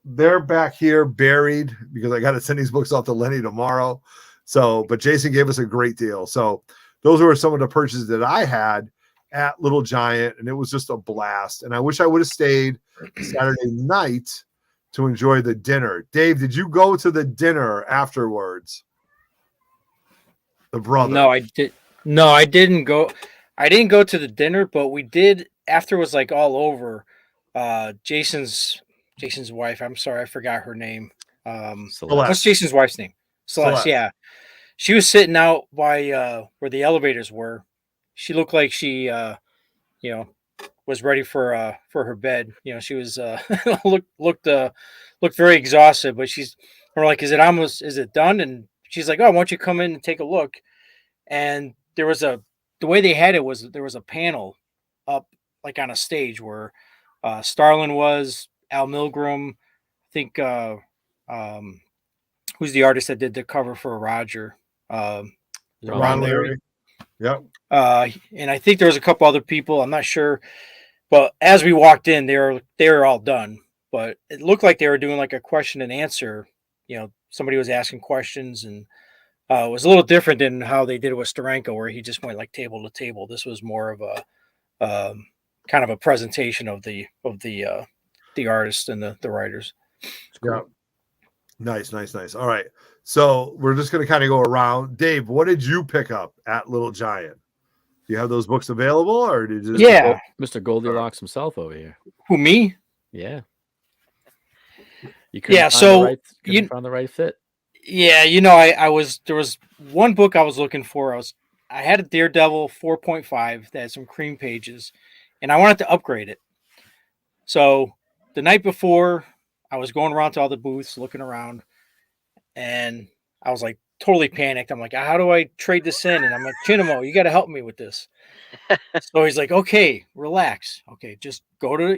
They're back here buried because I got to send these books off to Lenny tomorrow. So, but Jason gave us a great deal. So those were some of the purchases that I had at Little Giant, and it was just a blast. And I wish I would have stayed Saturday night to enjoy the dinner. Dave, did you go to the dinner afterwards? The brother. No, I did. No, I didn't go. I didn't go to the dinner, but we did after it was like all over. Jason's wife. I'm sorry, I forgot her name. What's Jason's wife's name? Celeste. Yeah, she was sitting out by where the elevators were. She looked like she, was ready for her bed. She was looked very exhausted. But we're like, is it done? And she's like, oh, why don't you come in and take a look? And there was the way they had it was there was a panel up like on a stage where Starlin was, Al Milgram, I think who's the artist that did the cover for Roger? Ron Larry. Yep. And I think there was a couple other people, I'm not sure. But as we walked in, they were all done. But it looked like they were doing like a question and answer. Somebody was asking questions, and it was a little different than how they did it with Steranko, where he just went like table to table. This was more of a kind of a presentation of the artists and the writers. Cool. Yeah. Nice. All right. So we're just going to kind of go around. Dave, what did you pick up at Little Giant? Do you have those books available, or did you just Mr. Goldilocks himself over here? Who, me? Yeah. You couldn't find the right fit. Yeah, there was one book I was looking for. I had a Daredevil 4.5 that had some cream pages, and I wanted to upgrade it. So the night before, I was going around to all the booths, looking around, and I was like totally panicked. I'm like, how do I trade this in? And I'm like, Chinamo, you got to help me with this. So he's like, okay, relax. Okay, just go to,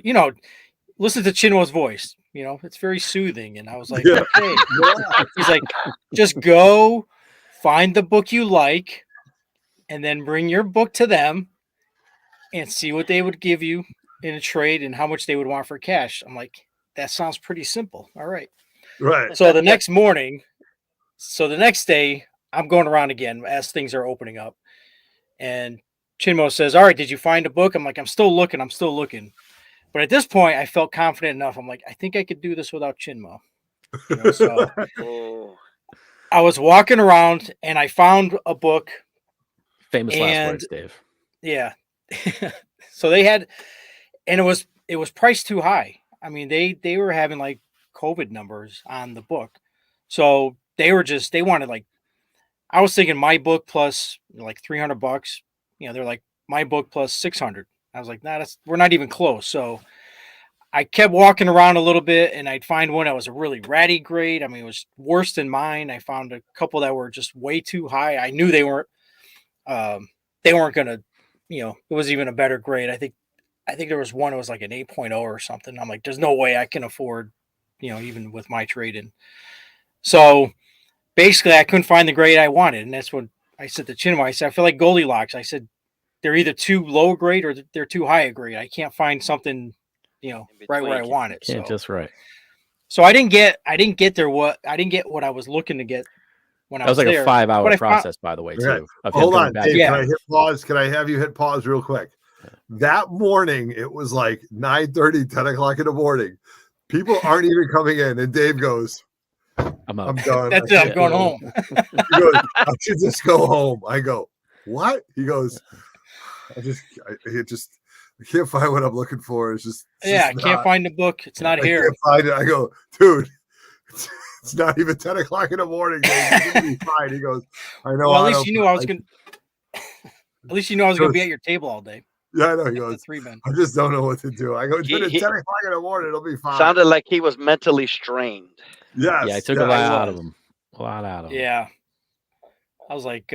listen to Chinamo's voice. It's very soothing. And I was like, okay. He's like, just go find the book you like and then bring your book to them and see what they would give you in a trade and how much they would want for cash. I'm like, that sounds pretty simple. All right. Right. So the next day, I'm going around again as things are opening up. And Chinmo says, all right, did you find a book? I'm like, I'm still looking. But at this point, I felt confident enough. I'm like, I think I could do this without Chinmo. So I was walking around and I found a book. Famous last words, Dave. Yeah. So they had, and it was priced too high. I mean, they were having like COVID numbers on the book. So they wanted like, I was thinking my book plus like $300. They're like my book plus 600. I was like, nah, we're not even close. So I kept walking around a little bit and I'd find one that was a really ratty grade. I mean, it was worse than mine. I found a couple that were just way too high. I knew they weren't going to, it was even a better grade. I think there was one that was like an 8.0 or something. I'm like, there's no way I can afford, even with my trade in. So basically I couldn't find the grade I wanted. And that's what I said to Chinmo. I said, I feel like Goldilocks. I said, they're either too low grade or they're too high a grade. I can't find something, right where I want it. Just right. So I didn't get what I was looking to get when I was there. That was like a 5-hour process, by the way, too. Hold on, Dave, can I hit pause? Can I have you hit pause real quick? That morning, it was like 9:30, 10 o'clock in the morning. People aren't even coming in, and Dave goes, I'm done. That's it. I'm going home. He goes, I should just go home. I go, what? He goes, I can't find what I'm looking for. I can't find the book. It's not here. I can't find it. I go, dude, it's not even 10 o'clock in the morning. Be fine. He goes, I know. Well, at least you knew I was going to be at your table all day. Yeah, I know. He goes, I just don't know what to do. I go, dude, it's 10 o'clock in the morning. It'll be fine. Sounded like he was mentally strained. Yes. Yeah, I took a lot out of him. Yeah. I was like,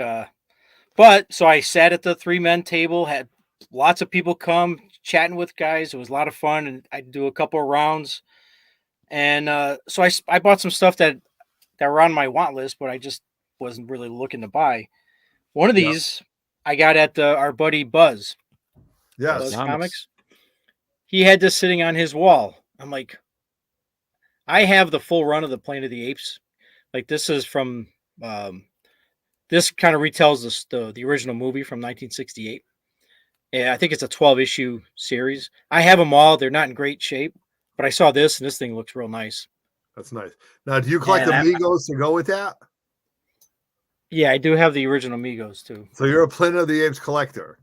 but so I sat at the 3-man table, had lots of people come chatting with guys. It was a lot of fun, and I'd do a couple of rounds. And so I bought some stuff that were on my want list, but I just wasn't really looking to buy. One of these I got at our buddy Buzz. Yes. Buzz Comics. He had this sitting on his wall. I'm like, I have the full run of the Planet of the Apes. Like this is from this kind of retells the original movie from 1968. Yeah, I think it's a 12-issue series. I have them all. They're not in great shape, but I saw this, and this thing looks real nice. That's nice. Now, do you collect the Legos to go with that? Yeah, I do have the original Migos too. So you're a Planet of the Apes collector.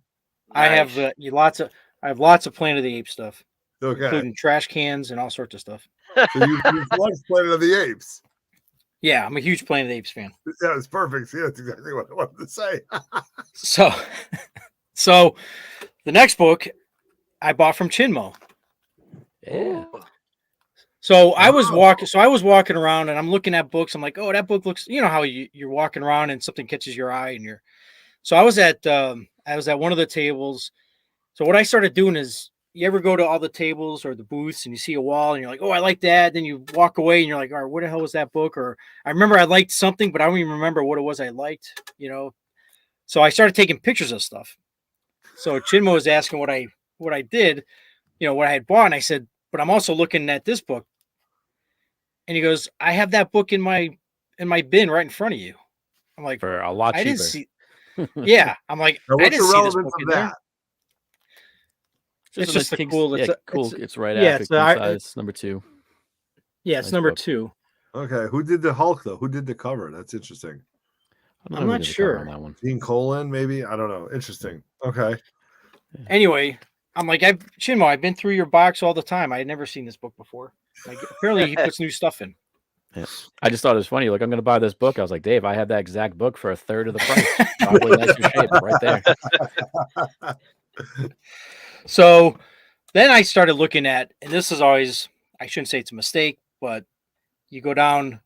I have lots of Planet of the Apes stuff, including trash cans and all sorts of stuff. So you love Planet of the Apes. Yeah, I'm a huge Planet of the Apes fan. Yeah, it's perfect. Yeah, that's exactly what I wanted to say. So the next book I bought from Chinmo. Yeah. So I was walking around and I'm looking at books. I'm like, oh, that book looks, you know how you're walking around and something catches your eye and so I was at one of the tables. So what I started doing is, you ever go to all the tables or the booths and you see a wall and you're like, oh, I like that. Then you walk away and you're like, all right, what the hell was that book? Or I remember I liked something, but I don't even remember what it was I liked, So I started taking pictures of stuff. So Chinmo was asking what I did, what I had bought. And I said, but I'm also looking at this book. And he goes, I have that book in my bin right in front of you. I'm like, for a lot cheaper. I didn't see. Yeah. I'm like, I didn't see this book in there. It's just a cool. It's right after King size number 2. Yeah, it's number 2. Okay, who did the Hulk though? Who did the cover? That's interesting. I'm not sure. On that one. Dean Colin, maybe. I don't know. Interesting. Okay. Anyway, I'm like, Chinmo, I've been through your box all the time. I had never seen this book before. Like, apparently he puts new stuff in. Yeah. I just thought it was funny. Like, I'm going to buy this book. I was like, Dave, I have that exact book for a third of the price. Probably nicer shape right there. So then I started looking at, and this is always, I shouldn't say it's a mistake, but you go down.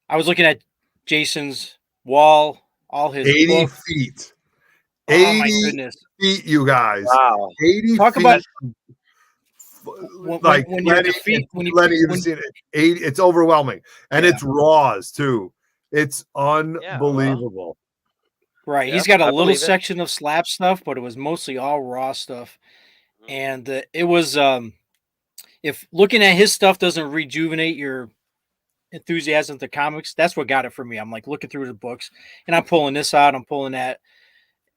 I was looking at Jason's wall, all his 80 books. feet. 80 oh my goodness. Feet, you guys. Wow. 80 Talk feet. About like when Lenny, you've seen it. 80, it's overwhelming. And it's raws too. It's unbelievable. Right. Yeah, he's got a little section of slab stuff, but it was mostly all raw stuff. And it was if looking at his stuff doesn't rejuvenate your enthusiasm to comics, that's what got it for me. I'm like looking through the books and I'm pulling this out, I'm pulling that.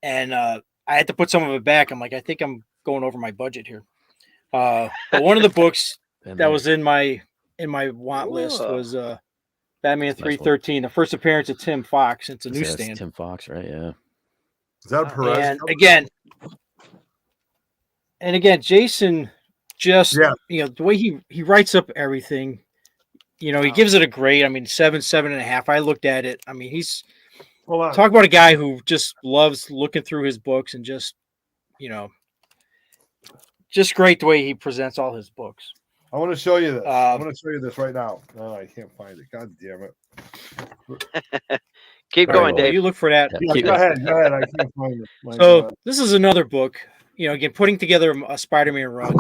And I had to put some of it back. I'm like, I think I'm going over my budget here. But one of the books that was in my want list was Batman 313, the first appearance of Tim Fox. It's a newsstand. Tim Fox, right? Yeah. Is that Perez? And again, Jason just the way he writes up everything. He gives it a grade. I mean, 7.5. I looked at it. I mean, he's talk about a guy who just loves looking through his books and just just great the way he presents all his books. I want to show you this. I'm going to show you this right now. No, I can't find it. God damn it. Keep going, Dave. You look for that. Yeah, go ahead. I can't find it. So this is another book. Again, putting together a Spider-Man run.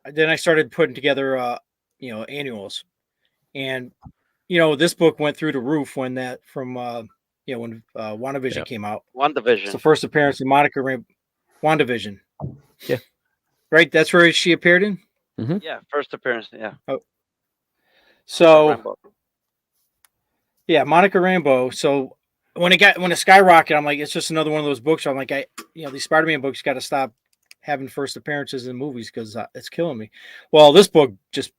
Then I started putting together, annuals, and this book went through the roof when when WandaVision came out. WandaVision. It's the first appearance of Monica Rambeau. WandaVision. Yeah. Right. That's where she appeared in. Mm-hmm. Yeah, first appearance. Yeah. Oh. So. Yeah, Monica Rambeau. So when it skyrocketed, I'm like, it's just another one of those books. I'm like, these Spider-Man books got to stop having first appearances in movies because it's killing me. Well, this book just,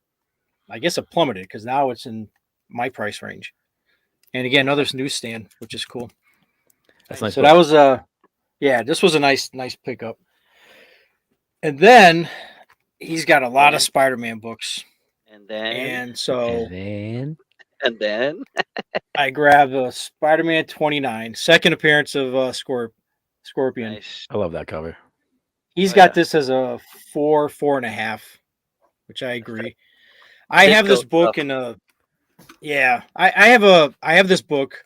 I guess, it plummeted because now it's in my price range. And again, another newsstand, which is cool. That's nice. So that was this was a nice pickup. And then he's got a lot of Spider-Man books. And then I grabbed a Spider-Man 29, second appearance of Scorpion. Nice. I love that cover. He's got this as a 4.5, which I agree. I have this book in a I have this book,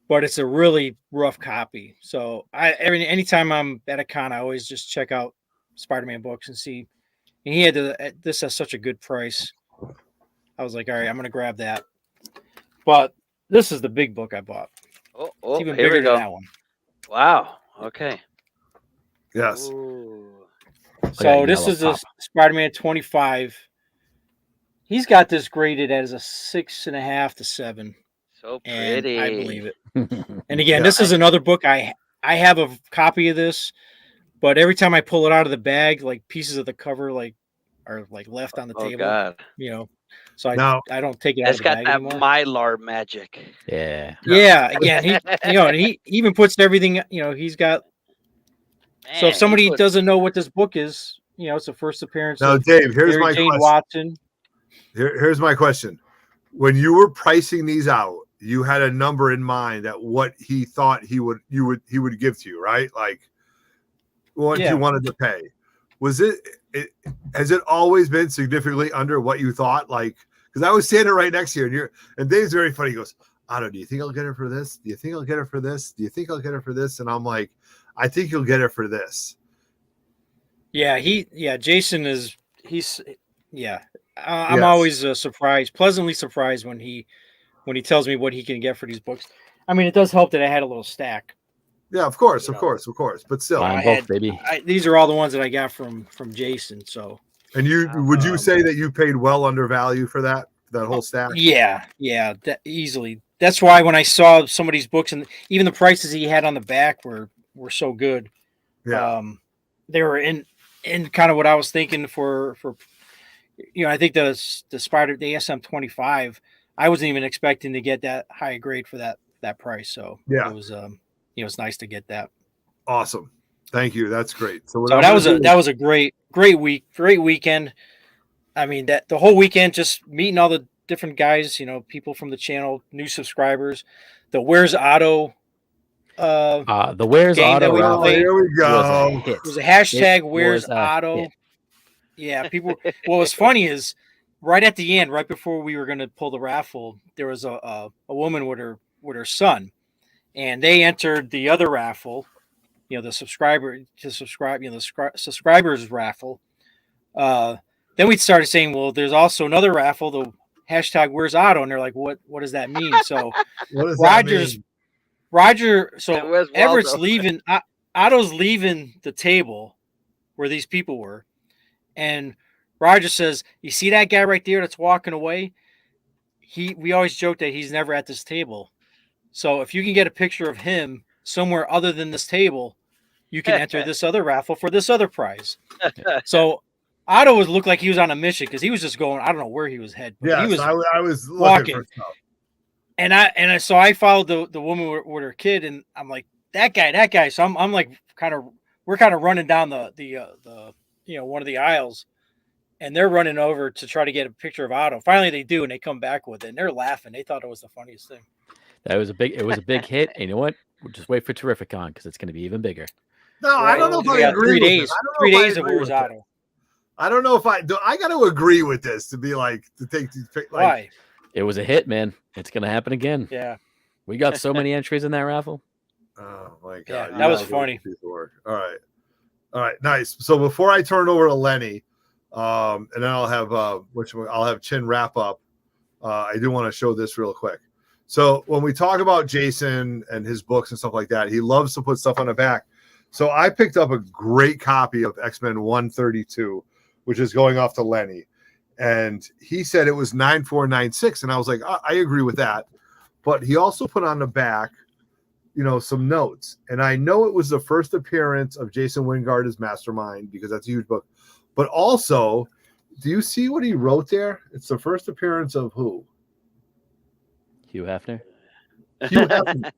but it's a really rough copy. So anytime I'm at a con, I always just check out Spider-Man books and see. And he had this at such a good price. I was like, all right, I'm gonna grab that. But this is the big book I bought. Oh, it's even bigger than that one. Wow. Okay. Yes. Ooh. So this is a Spider-Man 25. He's got this graded as a 6.5 to 7. So pretty. And I believe it. And again, this is another book. I have a copy of this, but every time I pull it out of the bag, like pieces of the cover are left on the table. God. So I don't take it out of the bag anymore. Mylar magic. Yeah. Yeah. Again, and he even puts everything. He's got. Man, so if somebody doesn't know what this book is, it's the first appearance. Now, of Dave, here's my Jane question. Watson. Here's my question. When you were pricing these out, you had a number in mind that what he thought he would give to you, right? Like what you wanted to pay. Was has it always been significantly under what you thought? Like, because I was standing right next to you, and Dave's very funny. He goes, Otto, do you think I'll get her for this? Do you think I'll get her for this? Do you think I'll get her for this? And I'm like, I think you'll get her for this. Yeah, Jason is I'm always pleasantly surprised when he tells me what he can get for these books. I mean, it does help that I had a little stack. Yeah, of course. But still, these are all the ones that I got from Jason. So, and would you say that you paid well under value for that whole stack? Yeah, easily. That's why when I saw some of these books and even the prices he had on the back were so good. Yeah, they were in kind of what I was thinking for. I think the SM25, I wasn't even expecting to get that high grade for that price. So it was it's nice to get that. Awesome. Thank you. That's great. So that was a great weekend. I mean, that the whole weekend, just meeting all the different guys, people from the channel, new subscribers, the Where's Otto. The Where's Otto. Here we go. It was a hashtag Where's Otto. Yeah, people. What was funny is right at the end, right before we were going to pull the raffle, there was a woman with her son, and they entered the other raffle, the subscribers raffle. Then we started saying, well, there's also another raffle, the hashtag Where's Otto, and they're like, what does that mean? So so Everett's leaving, Otto's leaving the table where these people were. And Roger says, you see that guy right there that's walking away? We always joke that he's never at this table. So if you can get a picture of him somewhere other than this table, you can enter this other raffle for this other prize. So Otto looked like he was on a mission because he was just going, I don't know where he was heading. Yeah, he was I was walking. For stuff. So I followed the woman with her kid, and I'm like, that guy. So I'm like, we're kind of running down the one of the aisles, and they're running over to try to get a picture of Otto. Finally they do, and they come back with it, and they're laughing. They thought it was the funniest thing. It was a big hit. And you know what? We'll just wait for Terrificon because it's going to be even bigger. No, right? I don't know if I agree 3 days. 3 days of Where's Otto. I don't know if I do. I got to agree with this to be like to take these. Why? It was a hit, man. It's going to happen again. Yeah. We got so many entries in that raffle. Oh my god, that was funny. All right, nice. So before I turn over to Lenny, and then I'll have Chin wrap up. I do want to show this real quick. So when we talk about Jason and his books and stuff like that, he loves to put stuff on the back. So I picked up a great copy of X-Men 132, which is going off to Lenny. And he said it was 9496. And I was like, I agree with that. But he also put on the back, some notes. And I know it was the first appearance of Jason Wingard as Mastermind because that's a huge book. But also, do you see what he wrote there? It's the first appearance of who? Hugh Hefner. Hugh Hefner.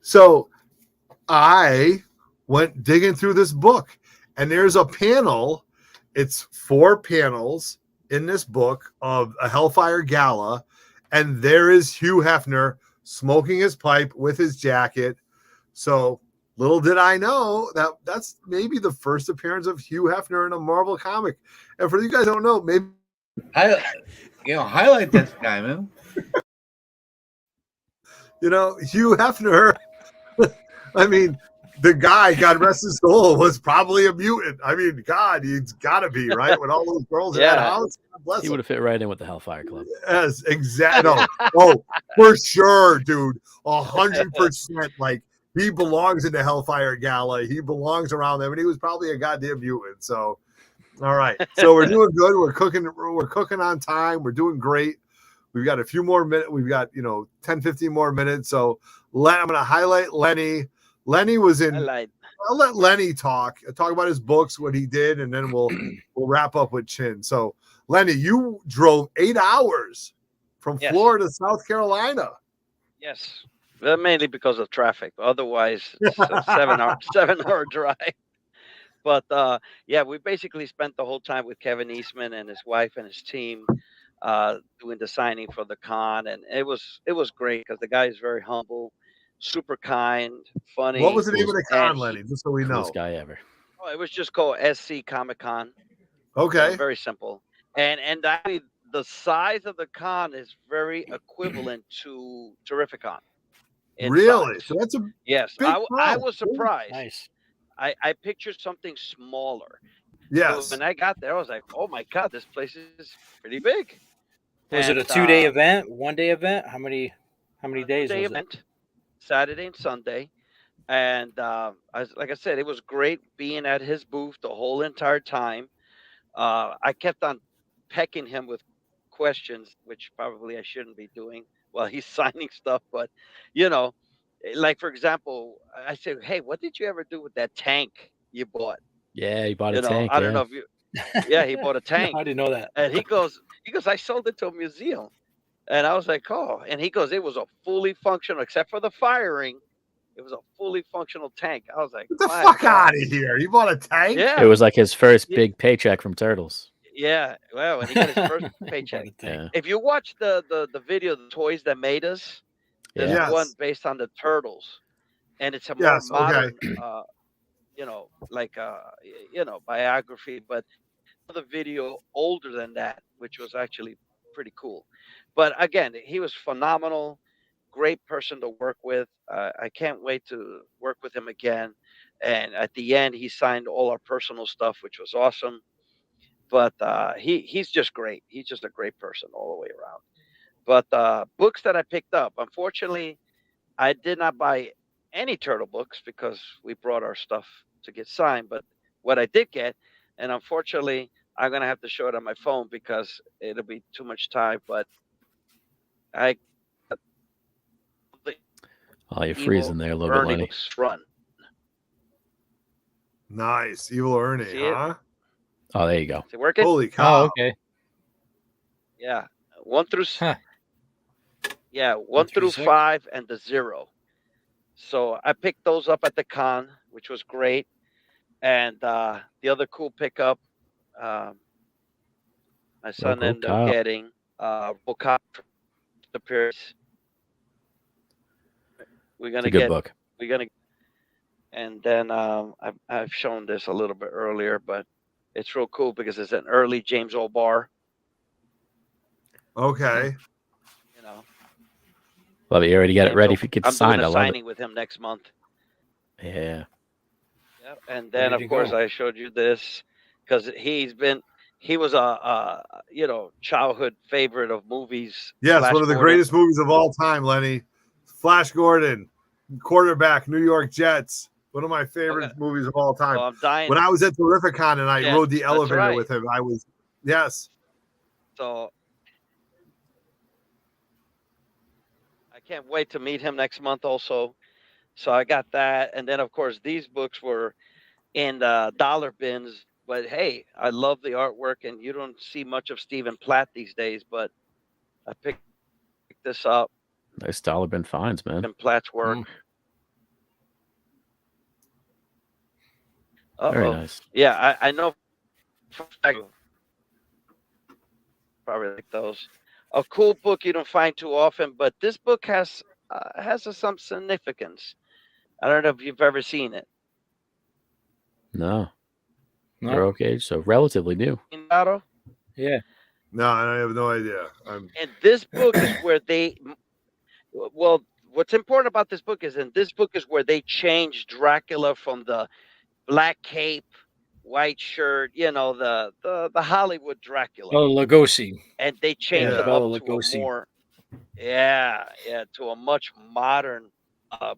So I went digging through this book, and there's a panel. It's 4 panels in this book of a Hellfire Gala, and there is Hugh Hefner smoking his pipe with his jacket. So little did I know that's maybe the first appearance of Hugh Hefner in a Marvel comic. And for you guys who don't know, maybe highlight this guy, man. Hugh Hefner. I mean, the guy, God rest his soul, was probably a mutant. I mean, God, he's got to be, right? With all those girls in that house. He would have fit right in with the Hellfire Club. Yes, exactly. Oh, for sure, dude. 100%. Like, he belongs in the Hellfire Gala. He belongs around them, and he was probably a goddamn mutant. So, all right. So we're doing good. We're cooking on time. We're doing great. We've got a few more minutes. We've got, 10, 15 more minutes. So I'm going to highlight Lenny. Lenny was in I'll let Lenny talk about his books, what he did, and then we'll wrap up with Chin. So, Lenny, you drove 8 hours from Florida to South Carolina. Yes, mainly because of traffic. Otherwise, it's a 7-hour drive. But we basically spent the whole time with Kevin Eastman and his wife and his team doing the signing for the con, and it was great because the guy is very humble, super kind, funny. What was the name of the con, Lenny? Just so we know. Coolest guy ever. Oh, it was just called SC Comic Con. Okay. Very simple. And actually, the size of the con is very equivalent to Terrificon. Really? Size. So that's a yes. big I was surprised. Nice. I pictured something smaller. Yes. So when I got there, I was like, "Oh my god, this place is pretty big." Was it a 2-day event, 1-day event? How many days was event, Saturday and Sunday, and like I said, it was great being at his booth the whole entire time. I kept on pecking him with questions, which probably I shouldn't be doing while he's signing stuff. But, like, for example, I said, "Hey, what did you ever do with that tank you bought?" Yeah, he bought a tank. I don't know if you. Yeah, he bought a tank. No, I didn't know that. And he goes, I sold it to a museum. And I was like, oh. And he goes, it was a fully functional, except for the firing. It was a fully functional tank. I was like, get the fuck out of here. You bought a tank? Yeah. It was like his first big paycheck from Turtles. Yeah. Well, when he got his first paycheck. Yeah. If you watch the video, the Toys That Made Us, there's one based on the Turtles. And it's a more modern, biography. But the video older than that, which was actually pretty cool. But again, he was phenomenal. Great person to work with. I can't wait to work with him again. And at the end, he signed all our personal stuff, which was awesome. But he's just great. He's just a great person all the way around. But books that I picked up, unfortunately, I did not buy any Turtle books because we brought our stuff to get signed. But what I did get, and unfortunately, I'm going to have to show it on my phone because it'll be too much time. But you're freezing there a little bit, Lenny. Run. Nice. Evil Ernie, huh? Oh, there you go. Is it working? Holy cow. Oh, okay. Yeah. 1 through 5 and the 0. So I picked those up at the con, which was great. And the other cool pickup, my son ended up getting Robocop appearance. We're gonna get book. We're gonna, and then I've shown this a little bit earlier, but it's real cool because it's an early James O'Barr. Okay. Well, you already got it ready if you get signed. I'm signing with him next month. Yeah. Yep. And then of course I showed you this because he was a childhood favorite of movies. Yes, Flash one of the Gordon. greatest movies of all time, Lenny. Flash Gordon, quarterback, New York Jets. One of my favorite movies of all time. Well, I'm dying. When I was at Terrificon and I rode the elevator with him, I was So I can't wait to meet him next month also. So I got that. And then, of course, these books were in dollar bins. But, hey, I love the artwork. And you don't see much of Stephen Platt these days. But I picked this up. Nice dollar bin finds, man. Stephen Platt's work. Very nice. Yeah, I know. Probably like those. A cool book you don't find too often, but this book has some significance. I don't know if you've ever seen it. No. Broke age, so relatively new. Yeah. No, I have no idea. And this book is where what's important about this book is where they changed Dracula from the black cape, white shirt, the Hollywood Dracula. Oh, Lugosi. And they changed it up to a more, to a much modern,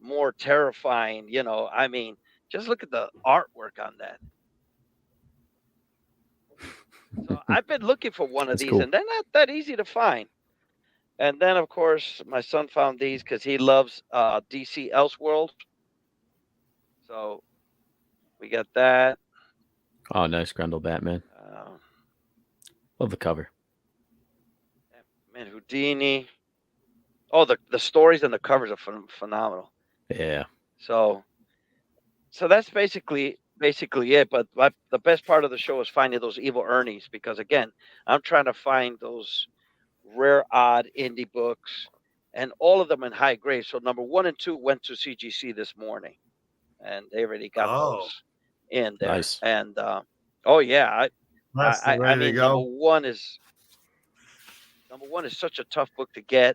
more terrifying, I mean, just look at the artwork on that. So I've been looking for one of these, and they're not that easy to find. And then, of course, my son found these because he loves DC Elseworld. So We got that. Oh, nice Grundle Batman. Love the cover. Man, Houdini. Oh, the stories and the covers are phenomenal. Yeah. So that's basically it. But the best part of the show is finding those evil Ernies, because again, I'm trying to find those rare, odd indie books, and all of them in high grade. So number 1 and 2 went to CGC this morning, and they already got those in there. Nice. And oh yeah, I mean, number one is such a tough book to get,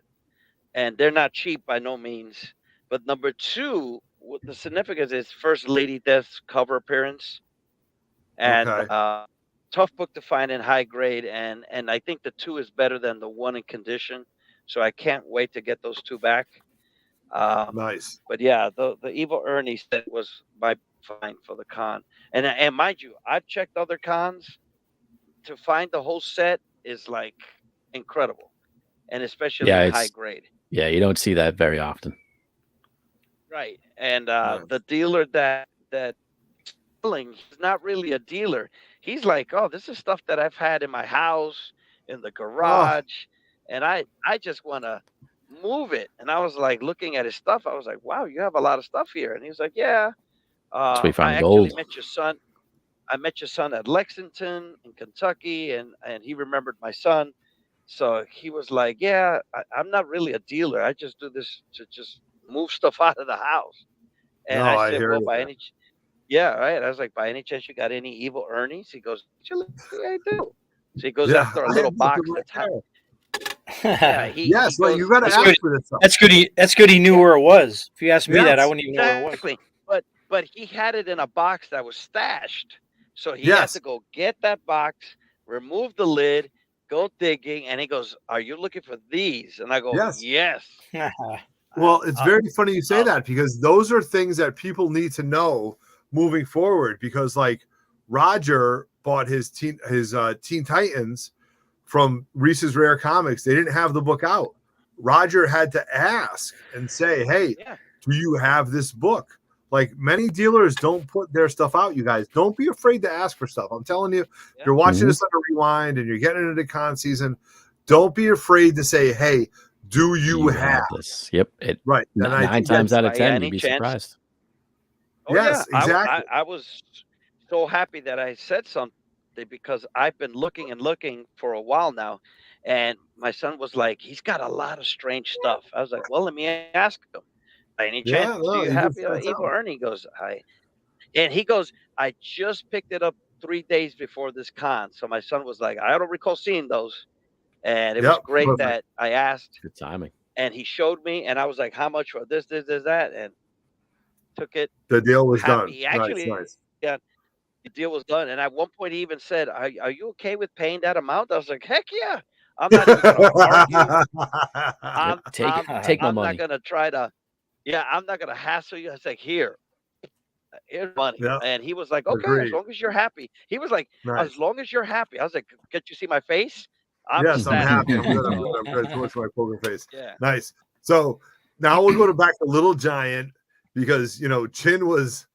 and they're not cheap by no means. But number 2, what the significance is, First Lady Death's cover appearance, and tough book to find in high grade, and I think the 2 is better than the 1 in condition. So I can't wait to get those 2 back. Nice. But yeah, the Evil Ernie set was my find for the con, and mind you, I've checked other cons. To find the whole set is like incredible, and especially in high grade. Yeah, you don't see that very often. Right, and the dealer that selling, he's not really a dealer. He's like, oh, this is stuff that I've had in my house, in the garage, and I just want to move it. And I was like, looking at his stuff, I was like, wow, you have a lot of stuff here. And he was like, yeah. So we found I gold. actually met your son. I met your son at Lexington in Kentucky, and he remembered my son. So he was like, yeah, I'm not really a dealer. I just do this to just move stuff out of the house. And I said, well, by any right. I was like, by any chance you got any evil Ernies? He goes, actually, I do. So he goes after a little box that's yes, well, you got to ask for this stuff. That's good. That's good. He knew where it was. If you asked me that, I wouldn't even know where it was. But he had it in a box that was stashed. So he had to go get that box, remove the lid, go digging, and he goes, "Are you looking for these?" And I go, "Yes." Well, it's very funny you say that, because those are things that people need to know moving forward. Because like Roger bought his Teen Titans from Reese's Rare Comics. They didn't have the book out. Roger had to ask and say, "Hey, do you have this book?" Like, many dealers don't put their stuff out, you guys. Don't be afraid to ask for stuff. I'm telling you, you're watching this on a rewind and you're getting into con season. Don't be afraid to say, hey, do you have this? Yep. Right. And 9 times out of 10, you'd be surprised. Oh, yes, exactly. I was so happy that I said something, because I've been looking for a while now. And my son was like, he's got a lot of strange stuff. I was like, well, let me ask him. By any chance, do you have Evil Ernie? He goes, he goes, I just picked it up 3 days before this con. So my son was like, I don't recall seeing those. And it was great that I asked. Good timing. And he showed me, and I was like, how much for this, that? And took it. The deal was done. He actually, the deal was done. And at one point, he even said, are you okay with paying that amount? I was like, heck yeah. I'm not even going to argue. Take my money. I'm not going to try to. Yeah, I'm not gonna hassle you. I was like, here's money. And he was like, okay, as long as you're happy. He was like, as long as you're happy. I was like, get you see my face? I'm happy. I'm good. I'm good. Too much for my poker face. Yeah. Nice. So now we'll go back to Little Giant, because Chin was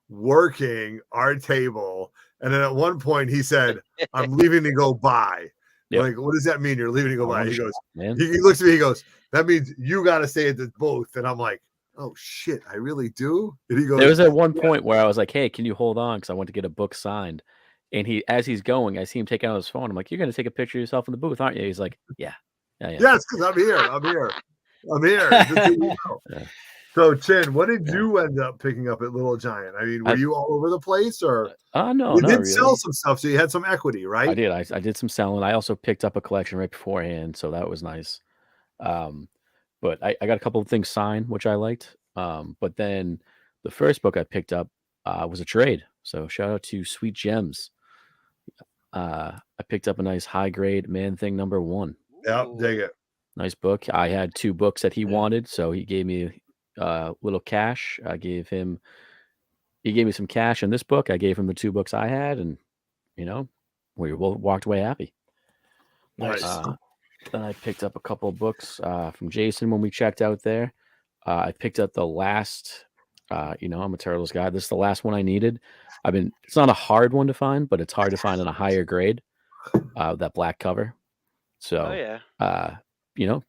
working our table, and then at one point he said, I'm leaving to go buy. Like, what does that mean? You're leaving to go buy? He goes, he looks at me, he goes, that means you got to stay at the booth. And I'm like, oh shit, I really do? And he goes, there was at one point where I was like, hey, can you hold on? Because I want to get a book signed. And as he's going, I see him take out his phone. I'm like, you're going to take a picture of yourself in the booth, aren't you? He's like, yeah. Yes, because I'm here. So, Chin, what did you end up picking up at Little Giant? I mean, were you all over the place, or? No, you did sell some stuff, so you had some equity, right? I did. I did some selling. I also picked up a collection right beforehand, so that was nice. But I got a couple of things signed, which I liked. But then the first book I picked up was a trade. So shout out to Sweet Gems. I picked up a nice high grade Man Thing #1. Yeah, dig it. Nice book. I had 2 books that he wanted, so he gave me a little cash. He gave me some cash in this book. I gave him the 2 books I had, and we both walked away happy. Nice. Then I picked up a couple of books from Jason when we checked out there. I picked up the last I'm a Turtles guy. This is the last one I needed. It's not a hard one to find, but it's hard to find in a higher grade. That black cover. So,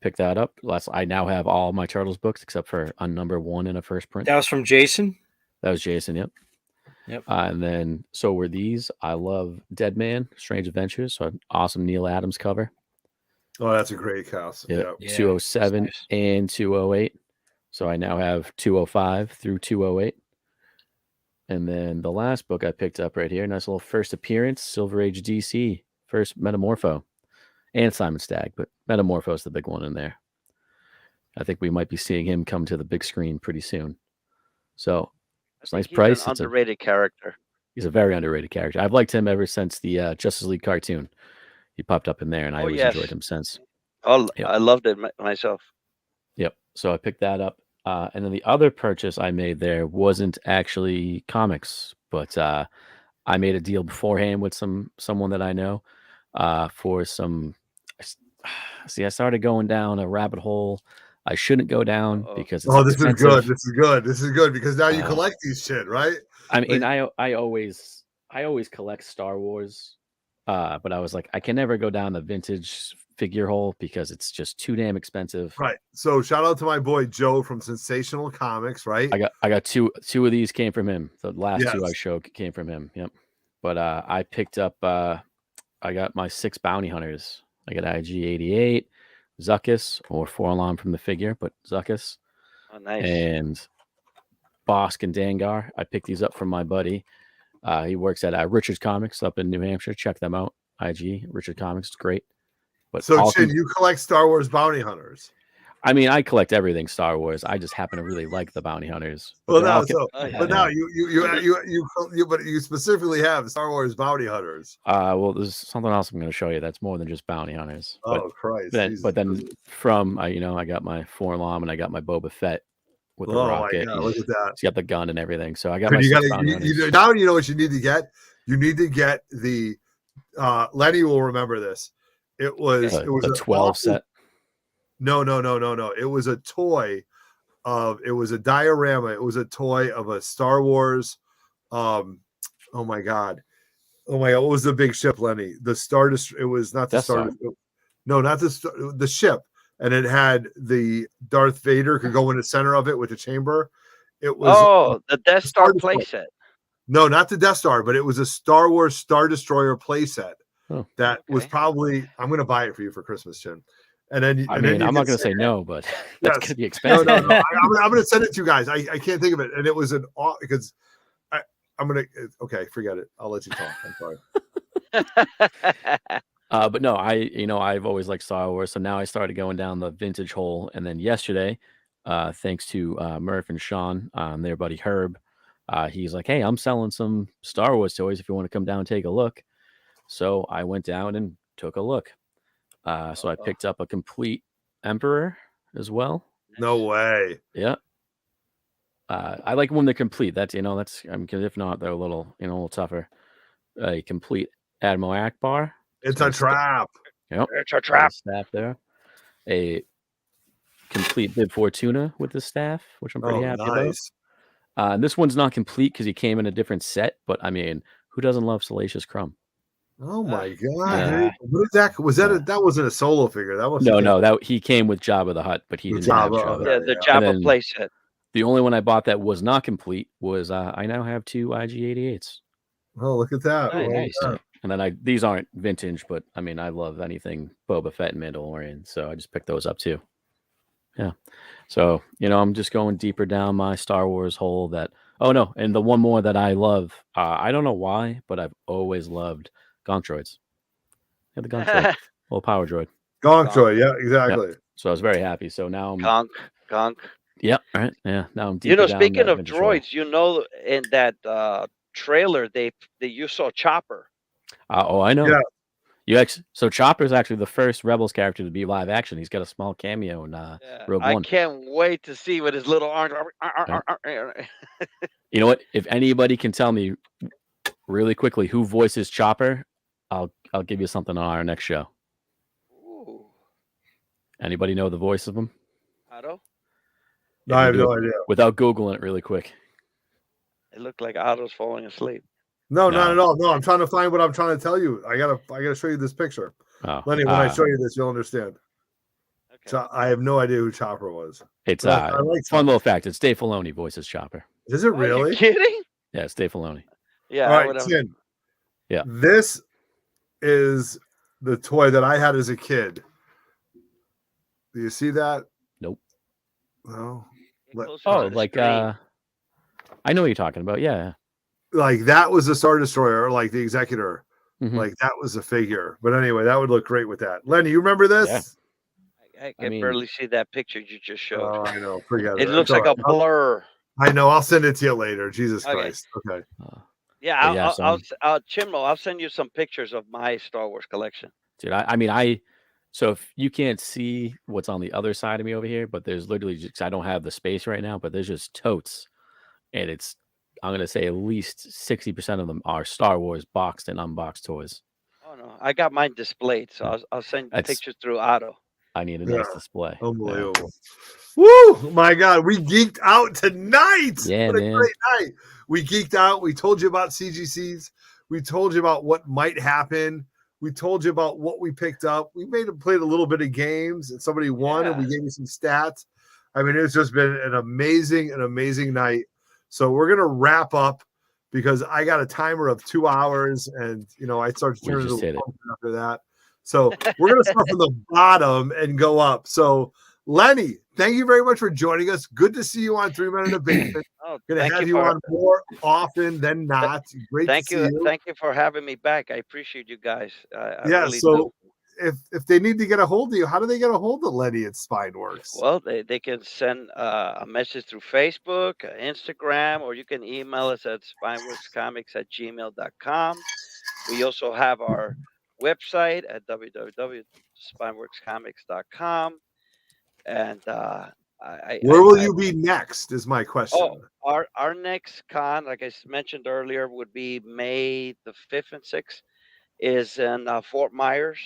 pick that up. I now have all my Turtles books except for a number 1 in a first print. That was from Jason? That was Jason, yep. And then, so were these. I love Dead Man, Strange Adventures. So, an awesome Neil Adams cover. Oh, that's a great cast. Yeah. 207 nice. And 208. So, I now have 205 through 208. And then the last book I picked up right here, nice little first appearance, Silver Age DC, first Metamorpho. And Simon Stagg, but Metamorpho is the big one in there. I think we might be seeing him come to the big screen pretty soon. So, it's a nice price. An underrated character. He's a very underrated character. I've liked him ever since the Justice League cartoon. He popped up in there, and I always enjoyed him since. Oh, yep. I loved it myself. Yep. So I picked that up. And then the other purchase I made there wasn't actually comics, but I made a deal beforehand with someone that I know for some. See, I started going down a rabbit hole I shouldn't go down because it's this is good. This is good. This is good because now you collect these shit, right? I mean, I always collect Star Wars, but I was like, I can never go down the vintage figure hole because it's just too damn expensive. Right. So shout out to my boy Joe from Sensational Comics, right? I got two of these came from him. The last two I showed came from him. Yep. But I picked up I got my 6 bounty hunters. I got IG-88, Zuckuss, or Forlom from the figure, but Zuckuss. Oh, nice. And Bosk and Dangar. I picked these up from my buddy. He works at Richard Comics up in New Hampshire. Check them out. IG, Richard Comics. It's great. But so, Chin, you collect Star Wars bounty hunters? I mean, I collect everything Star Wars. I just happen to really like the bounty hunters. Well, now you specifically have Star Wars bounty hunters. Well, there's something else I'm going to show you that's more than just bounty hunters. Christ! But then from I got my Forlom and I got my Boba Fett with the rocket. My God, look at that! He's got the gun and everything. So I got now you know what you need to get. You need to get the Lenny will remember this. It was the 12 set. No. It was a toy it was a diorama. It was a toy of a Star Wars. Oh my God. What was the big ship, Lenny? The Star Destroyer. It was not the Star. No, not the ship. And it had the Darth Vader could go in the center of it with a chamber. It was the Death Star playset. No, not the Death Star, but it was a Star Wars Star Destroyer playset. That was probably. I'm going to buy it for you for Christmas, Chin. And then I'm not going to say no, but that's going to be expensive. No. I'm going to send it to you guys. I can't think of it, and it was because I'm going to. Okay, forget it. I'll let you talk. I'm sorry. But no, I've always liked Star Wars, so now I started going down the vintage hole, and then yesterday, thanks to Murph and Sean, their buddy Herb, he's like, "Hey, I'm selling some Star Wars toys if you want to come down and take a look." So I went down and took a look. So I picked up a complete Emperor as well. No way. Yeah. I like when they're complete. That's because if not, they're a little tougher. A complete Admiral Akbar. It's a trap. Yep. It's a trap. Staff there. A complete Bib Fortuna with the staff, which I'm pretty happy about. This one's not complete because he came in a different set, but I mean, who doesn't love Salacious Crumb? Oh my God! That wasn't a solo figure. That was that he came with Jabba the Hutt, but he didn't have Jabba. Yeah, the Jabba playset. The only one I bought that was not complete was I now have 2 IG-88s. Oh, look at that! Nice. And then these aren't vintage, but I mean I love anything Boba Fett and Mandalorian, so I just picked those up too. Yeah. So I'm just going deeper down my Star Wars hole. And the one more that I love, I don't know why, but I've always loved Gonk droids. Yeah, the Gonk droid. Little power droid. Gonk droid, yeah, exactly. Yep. So I was very happy. So now I'm Gonk. Yep. Right. Yeah. Now I'm deep. Speaking of droids, in that trailer you saw Chopper. I know. Yeah. So Chopper is actually the first Rebels character to be live action. He's got a small cameo in Rogue One. I can't wait to see with his little arms. You know what? If anybody can tell me really quickly who voices Chopper, I'll give you something on our next show. Ooh. Anybody know the voice of him? Otto? No, I have no idea. Without Googling it really quick. It looked like Otto's falling asleep. No, not at all. No, I'm trying to find what I'm trying to tell you. I gotta show you this picture. Lenny, when I show you this, you'll understand. Okay. So I have no idea who Chopper was. It's fun little fact. It's Dave Filoni voices Chopper. Is it really? Are you kidding? Yeah, it's Dave Filoni. Yeah. All right, Chin. Yeah. This is the toy that I had as a kid. Do you see that? Nope. No. Like I know what you're talking about. Yeah. Like that was the Star Destroyer, like the Executor. Mm-hmm. Like that was a figure. But anyway, that would look great with that. Lenny, you remember this? Yeah. I can barely see that picture you just showed. Oh, I know. Forget it. It looks like a blur. I know. I'll send it to you later. Jesus Christ. Okay. Chimlo, I'll send you some pictures of my Star Wars collection. Dude, so if you can't see what's on the other side of me over here, but there's literally just, I don't have the space right now, but there's just totes. And I'm going to say at least 60% of them are Star Wars boxed and unboxed toys. Oh, no. I got mine displayed, so I'll send pictures through Otto. I need a nice display. Unbelievable. Woo! My God, we geeked out tonight. Yeah, what a great night. We geeked out. We told you about CGCs. We told you about what might happen. We told you about what we picked up. We played a little bit of games, and somebody won, and we gave you some stats. I mean, it's just been an amazing night. So we're gonna wrap up because I got a timer of 2 hours, and I start to turn it after that. So we're gonna start from the bottom and go up. So Lenny, thank you very much for joining us. Good to see you on 3 Men in the Basement. Gonna have you on more often than not. Great. Thank you. Thank you for having me back. I appreciate you guys. I really do. If they need to get a hold of you, how do they get a hold of Lenny at Spineworks? Well, they can send a message through Facebook, Instagram, or you can email us at spineworkscomics@gmail.com. We also have our website at www.spineworkscomics.com. And where will you be next is my question. Our next con, like I mentioned earlier, would be May the 5th and 6th, is in Fort Myers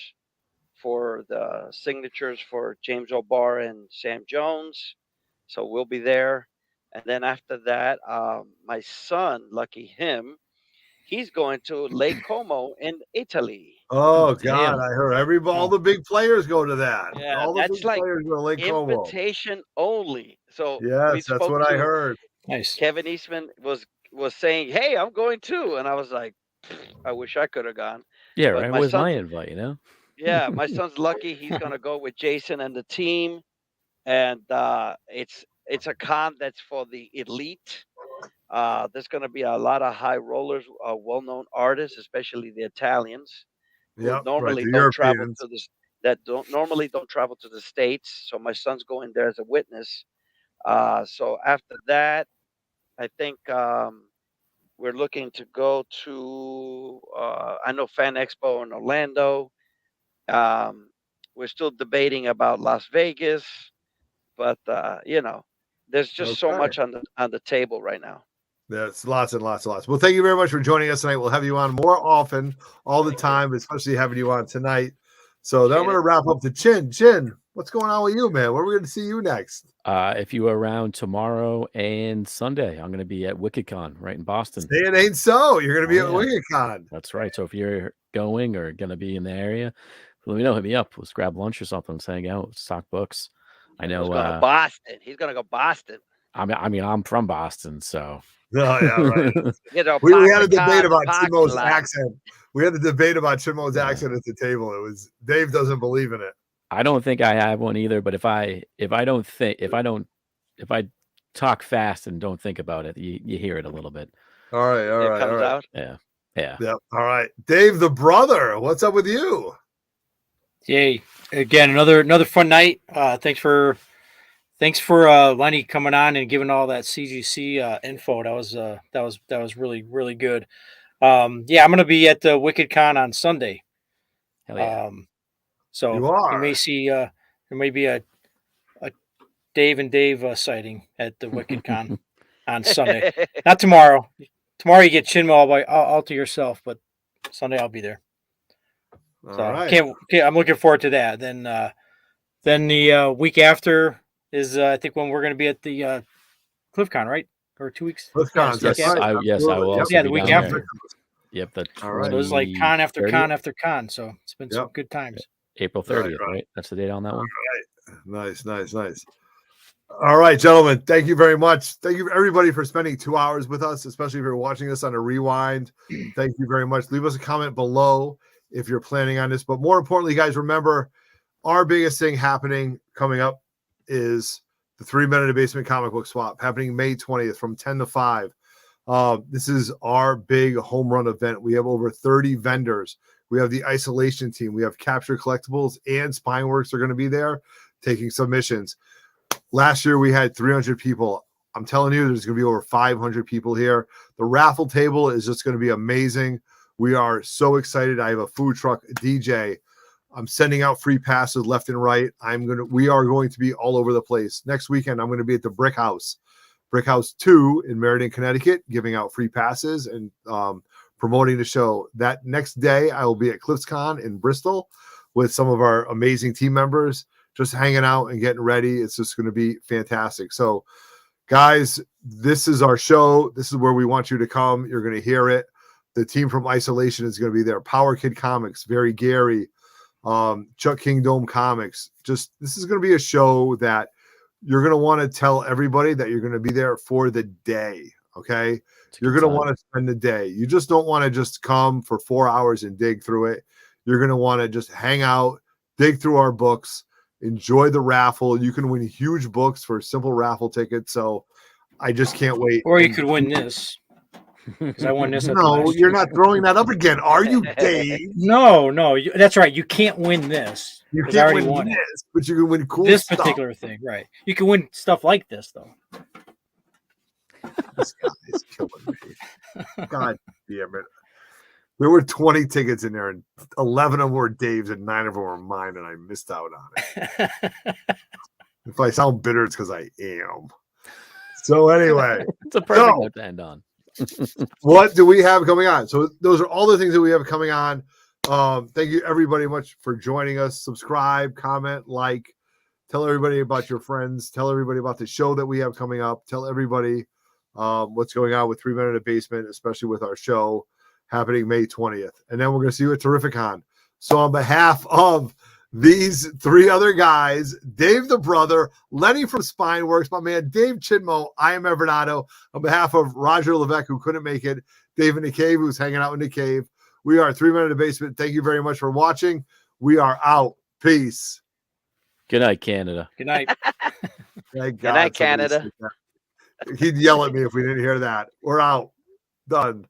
for the signatures for James O'Barr and Sam Jones. So we'll be there. And then after that, my son, lucky him, he's going to Lake Como in Italy. Oh God! I heard all the big players go to that. Yeah, all the that's big like players go to Lake Como. Invitation only. So yes, that's what I heard. Nice. Kevin Eastman was saying, "Hey, I'm going too," and I was like, "I wish I could have gone." Yeah, right. Where's my invite? Yeah, my son's lucky. He's gonna go with Jason and the team, and it's a con that's for the elite. There's going to be a lot of high rollers, well-known artists, especially the Italians, who normally don't travel to normally don't travel to the States. So my son's going there as a witness. So after that, I think we're looking to go to I know Fan Expo in Orlando. We're still debating about Las Vegas, but there's just so much on the table right now. That's lots and lots and lots. Well, thank you very much for joining us tonight. We'll have you on more often, all the time, especially having you on tonight. So then I'm going to wrap up the Chin. Chin, what's going on with you, man? Where are we going to see you next? If you are around tomorrow and Sunday, I'm going to be at WickedCon right in Boston. Say it ain't so. You're going to be at WickedCon. That's right. So if you're going or going to be in the area, let me know. Hit me up. Let's grab lunch or something. Let's hang out. Let's talk books. I know. He's going to Boston. He's going to go Boston. I mean, I'm from Boston, so. Oh, yeah, right. We had a debate about Chimo's accent. We had a debate about Chimo's accent at the table. It was Dave doesn't believe in it. I don't think I have one either, but if I talk fast and don't think about it, you hear it a little bit. All right. Out. Yeah. All right, Dave, the brother. What's up with you? Yay! Again, another fun night. Thanks for Lenny coming on and giving all that CGC info. That was really, really good. I'm going to be at the WickedCon on Sunday. Hell yeah. So you may see there may be a Dave and Dave sighting at the WickedCon on Sunday. Not tomorrow. Tomorrow you get Chinmo all to yourself, but Sunday I'll be there. So I'm looking forward to that. Then the week after is I think when we're going to be at the CliffCon, right? or 2 weeks. CliffCon. Yes, I will. Yep. Also Yeah, be the week down after. there. Yep, the All right. So it was like con after 30th? con after con. So it's been some good times. April 30th, right? That's the date on that one. Nice. All right, gentlemen. Thank you very much. Thank you everybody for spending 2 hours with us, especially if you're watching this on a rewind. Thank you very much. Leave us a comment below if you're planning on this. But more importantly, guys, remember our biggest thing coming up is the 3 Men in the Basement comic book swap happening May 20th from 10 to 5. This is our big home run event. We have over 30 vendors. We have the isolation team. We have Capture Collectibles and Spineworks are going to be there taking submissions. Last year we had 300 people. I'm telling you, there's going to be over 500 people here. The raffle table is just going to be amazing. We are so excited. I have a food truck DJ. I'm sending out free passes left and right. We are going to be all over the place. Next weekend, I'm going to be at the Brick House 2 in Meriden, Connecticut, giving out free passes and promoting the show. That next day, I will be at CliffsCon in Bristol with some of our amazing team members, just hanging out and getting ready. It's just going to be fantastic. So, guys, this is our show. This is where we want you to come. You're going to hear it. The team from Isolation is going to be there. Power Kid Comics, Very Gary, CHUCKINGDOM Comics. This is going to be a show that you're going to want to tell everybody that you're going to be there for the day. Okay. You're going to want to spend the day. You just don't want to just come for 4 hours and dig through it. You're going to want to just hang out, dig through our books, enjoy the raffle. You can win huge books for simple raffle tickets. So I just can't wait. Or you could win this. Because I won this. No, you're not throwing that up again, are you, Dave? No, that's right. You can't win this. You can't win this, but you can win cool this stuff. Particular thing, right? You can win stuff like this, though. This guy is killing me. God damn it. There were 20 tickets in there, and 11 of them were Dave's, and 9 of them were mine, and I missed out on it. If I sound bitter, it's because I am. So anyway. It's a perfect note to end on. What do we have coming on? So those are all the things that we have coming on. Thank you everybody much for joining us. Subscribe, comment, like, tell everybody about your friends, tell everybody about the show that we have coming up, tell everybody what's going on with 3 Men in the Basement, especially with our show happening May 20th. And then we're going to see you at Terrificon. So on behalf of these 3 other guys, Dave the brother, Lenny from Spineworks, my man Dave Chidmo, I am Evernato. On behalf of Roger Levesque, who couldn't make it, Dave in the Cave, who's hanging out in the cave. We are 3 Men in the Basement. Thank you very much for watching. We are out. Peace. Good night, Canada. Good night. Good night, Canada. He'd yell at me if we didn't hear that. We're out. Done.